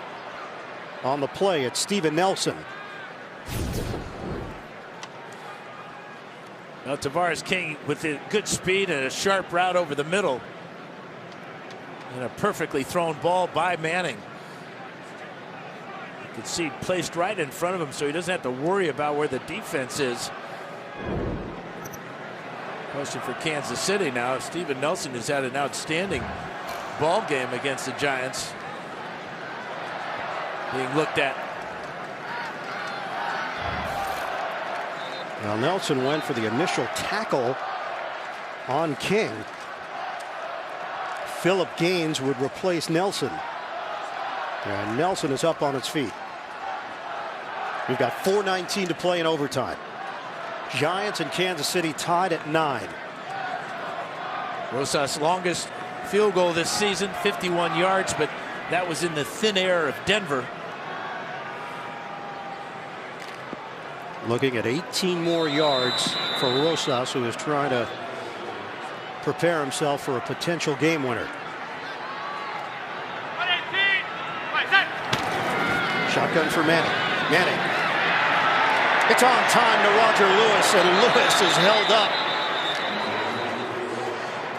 on the play. It's Steven Nelson. Now Tavares King with a good speed and a sharp route over the middle. And a perfectly thrown ball by Manning. You can see placed right in front of him, so he doesn't have to worry about where the defense is. Question for Kansas City now. Steven Nelson has had an outstanding ball game against the Giants. Being looked at. Now Nelson went for the initial tackle on King. Philip Gaines would replace Nelson. And Nelson is up on his feet. We've got 4:19 to play in overtime. Giants and Kansas City tied at 9. Rosas' longest field goal this season, 51 yards, but that was in the thin air of Denver. Looking at 18 more yards for Rosas, who is trying to prepare himself for a potential game winner. Shotgun for Manning. Manning. It's on time to Roger Lewis, and Lewis is held up.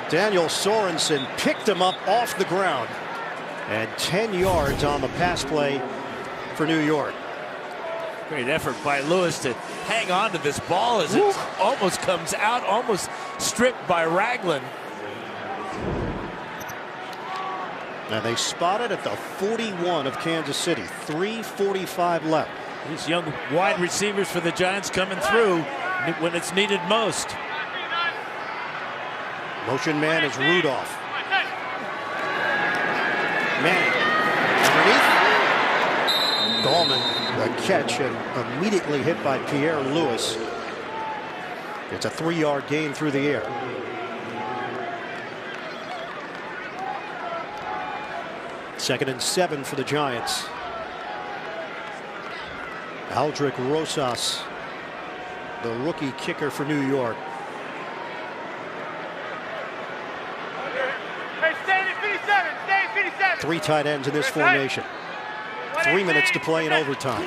Daniel Sorensen picked him up off the ground, and 10 yards on the pass play for New York. Great effort by Lewis to hang on to this ball as it almost comes out, almost stripped by Ragland. And they spot it at the 41 of Kansas City. 3:45 left. These young wide receivers for the Giants coming through when it's needed most. Motion man is Rudolph. Manning underneath. Dahlman, a catch and immediately hit by Pierre Lewis. It's a 3-yard gain through the air. Second and 7 for the Giants. Aldrick Rosas, the rookie kicker for New York. Hey, stay at 57. Stay at 57. 3 tight ends in this formation. 3 minutes to play in overtime.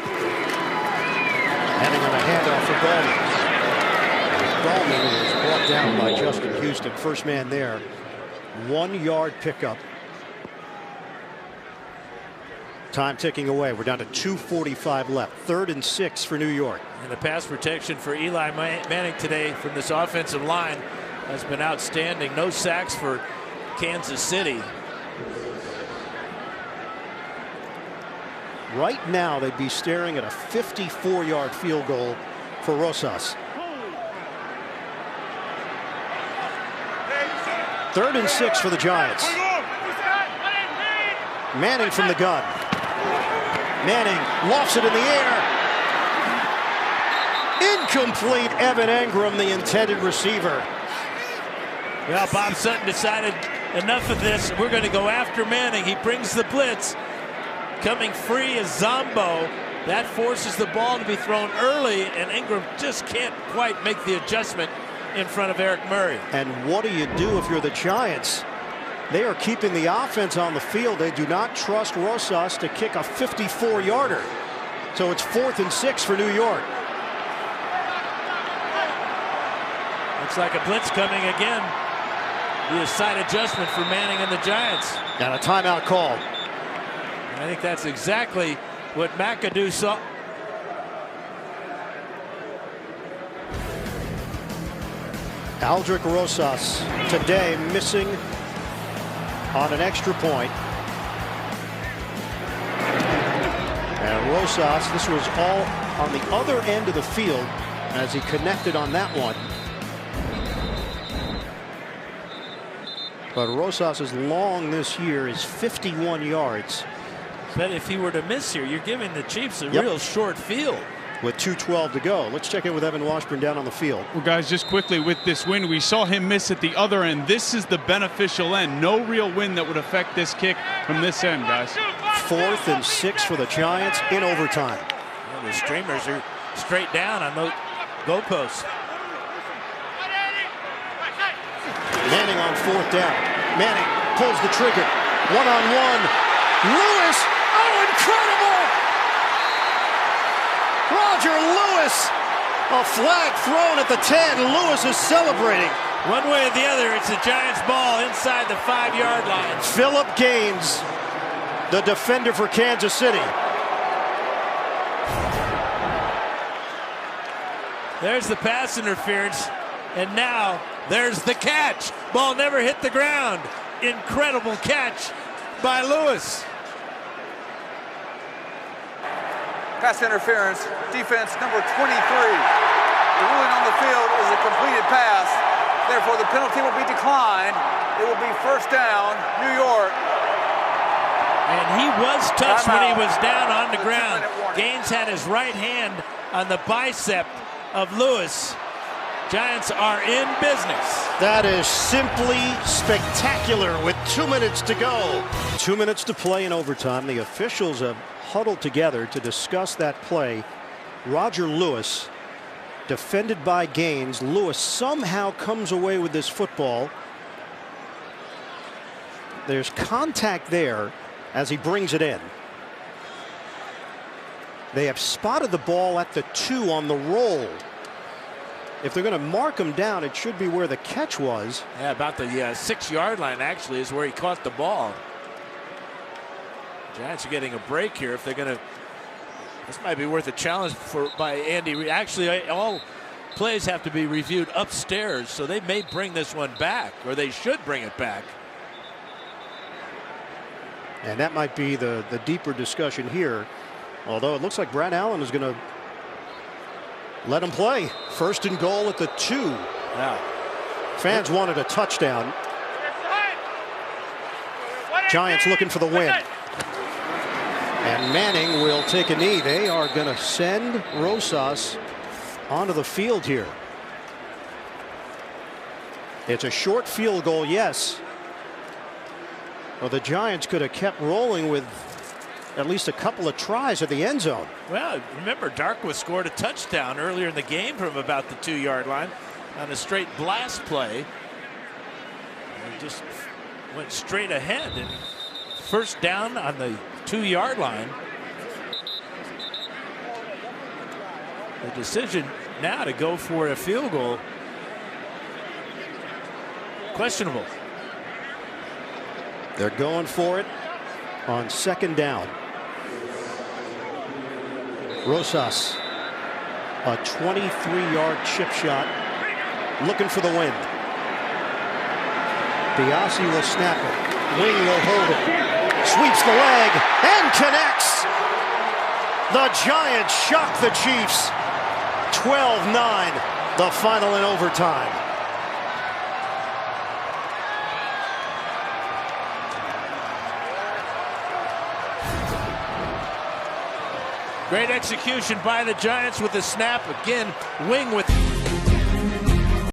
Heading on a handoff for Dahlman. Dahlman is brought down by Justin Houston. First man there. 1-yard pickup. Time ticking away. We're down to 2:45 left. 3rd and 6 for New York. And the pass protection for Eli Manning today from this offensive line has been outstanding. No sacks for Kansas City. Right now they'd be staring at a 54-yard field goal for Rosas. 3rd and 6 for the Giants. Manning from the gun. Manning lofts it in the air. Incomplete. Evan Engram, the intended receiver. Well, Bob Sutton decided enough of this. We're going to go after Manning. He brings the blitz. Coming free is Zombo. That forces the ball to be thrown early, and Engram just can't quite make the adjustment in front of Eric Murray. And what do you do if you're the Giants? They are keeping the offense on the field. They do not trust Rosas to kick a 54-yarder. So it's 4th and 6 for New York. Looks like a blitz coming again. The side adjustment for Manning and the Giants. Got a timeout call. I think that's exactly what McAdoo saw. Aldrick Rosas today missing on an extra point. And Rosas, this was all on the other end of the field as he connected on that one. But Rosas' long this year is 51 yards. But if he were to miss here, you're giving the Chiefs a real short field. With 2:12 to go. Let's check in with Evan Washburn down on the field. Well, guys, just quickly with this win, we saw him miss at the other end. This is the beneficial end. No real wind that would affect this kick from this end, guys. 4th and 6 for the Giants in overtime. Well, the streamers are straight down on those goalposts. Manning on 4th down. Manning pulls the trigger. One-on-one. Lewis. Oh, incredible! Roger Lewis. A flag thrown at the 10. Lewis is celebrating. One way or the other, it's the Giants' ball inside the 5-yard line. Philip Gaines, the defender for Kansas City. There's the pass interference, and now there's the catch. Ball never hit the ground. Incredible catch by Lewis. Pass interference, defense number 23. The ruling on the field is a completed pass. Therefore, the penalty will be declined. It will be 1st down, New York. And he was touched when he was down on the ground. Gaines had his right hand on the bicep of Lewis. Giants are in business. That is simply spectacular with 2 minutes to go. 2 minutes to play in overtime. The officials have huddled together to discuss that play. Roger Lewis, defended by Gaines. Lewis somehow comes away with this football. There's contact there as he brings it in. They have spotted the ball at the 2 on the roll. If they're going to mark him down, it should be where the catch was. Yeah, about the 6-yard line actually is where he caught the ball. Giants are getting a break here if they're going to. This might be worth a challenge by Andy. Actually, all plays have to be reviewed upstairs, so they may bring this one back, or they should bring it back. And that might be the deeper discussion here. Although it looks like Brad Allen is going to let him play. 1st and goal at the 2. Yeah. Fans wanted a touchdown. Giants looking for the win. And Manning will take a knee. They are going to send Rosas onto the field here. It's a short field goal, yes. Well, the Giants could have kept rolling with at least a couple of tries at the end zone. Well, remember, Darkwa scored a touchdown earlier in the game from about the 2-yard line on a straight blast play. And just went straight ahead, and first down on the 2-yard line. The decision now to go for a field goal, questionable. They're going for it on second down. Rosas, a 23-yard chip shot, looking for the win. Biasi will snap it. Wing will hold it. Sweeps the leg and connects. The Giants shock the Chiefs. 12-9, the final in overtime. Great execution by the Giants with the snap. Again, Wing with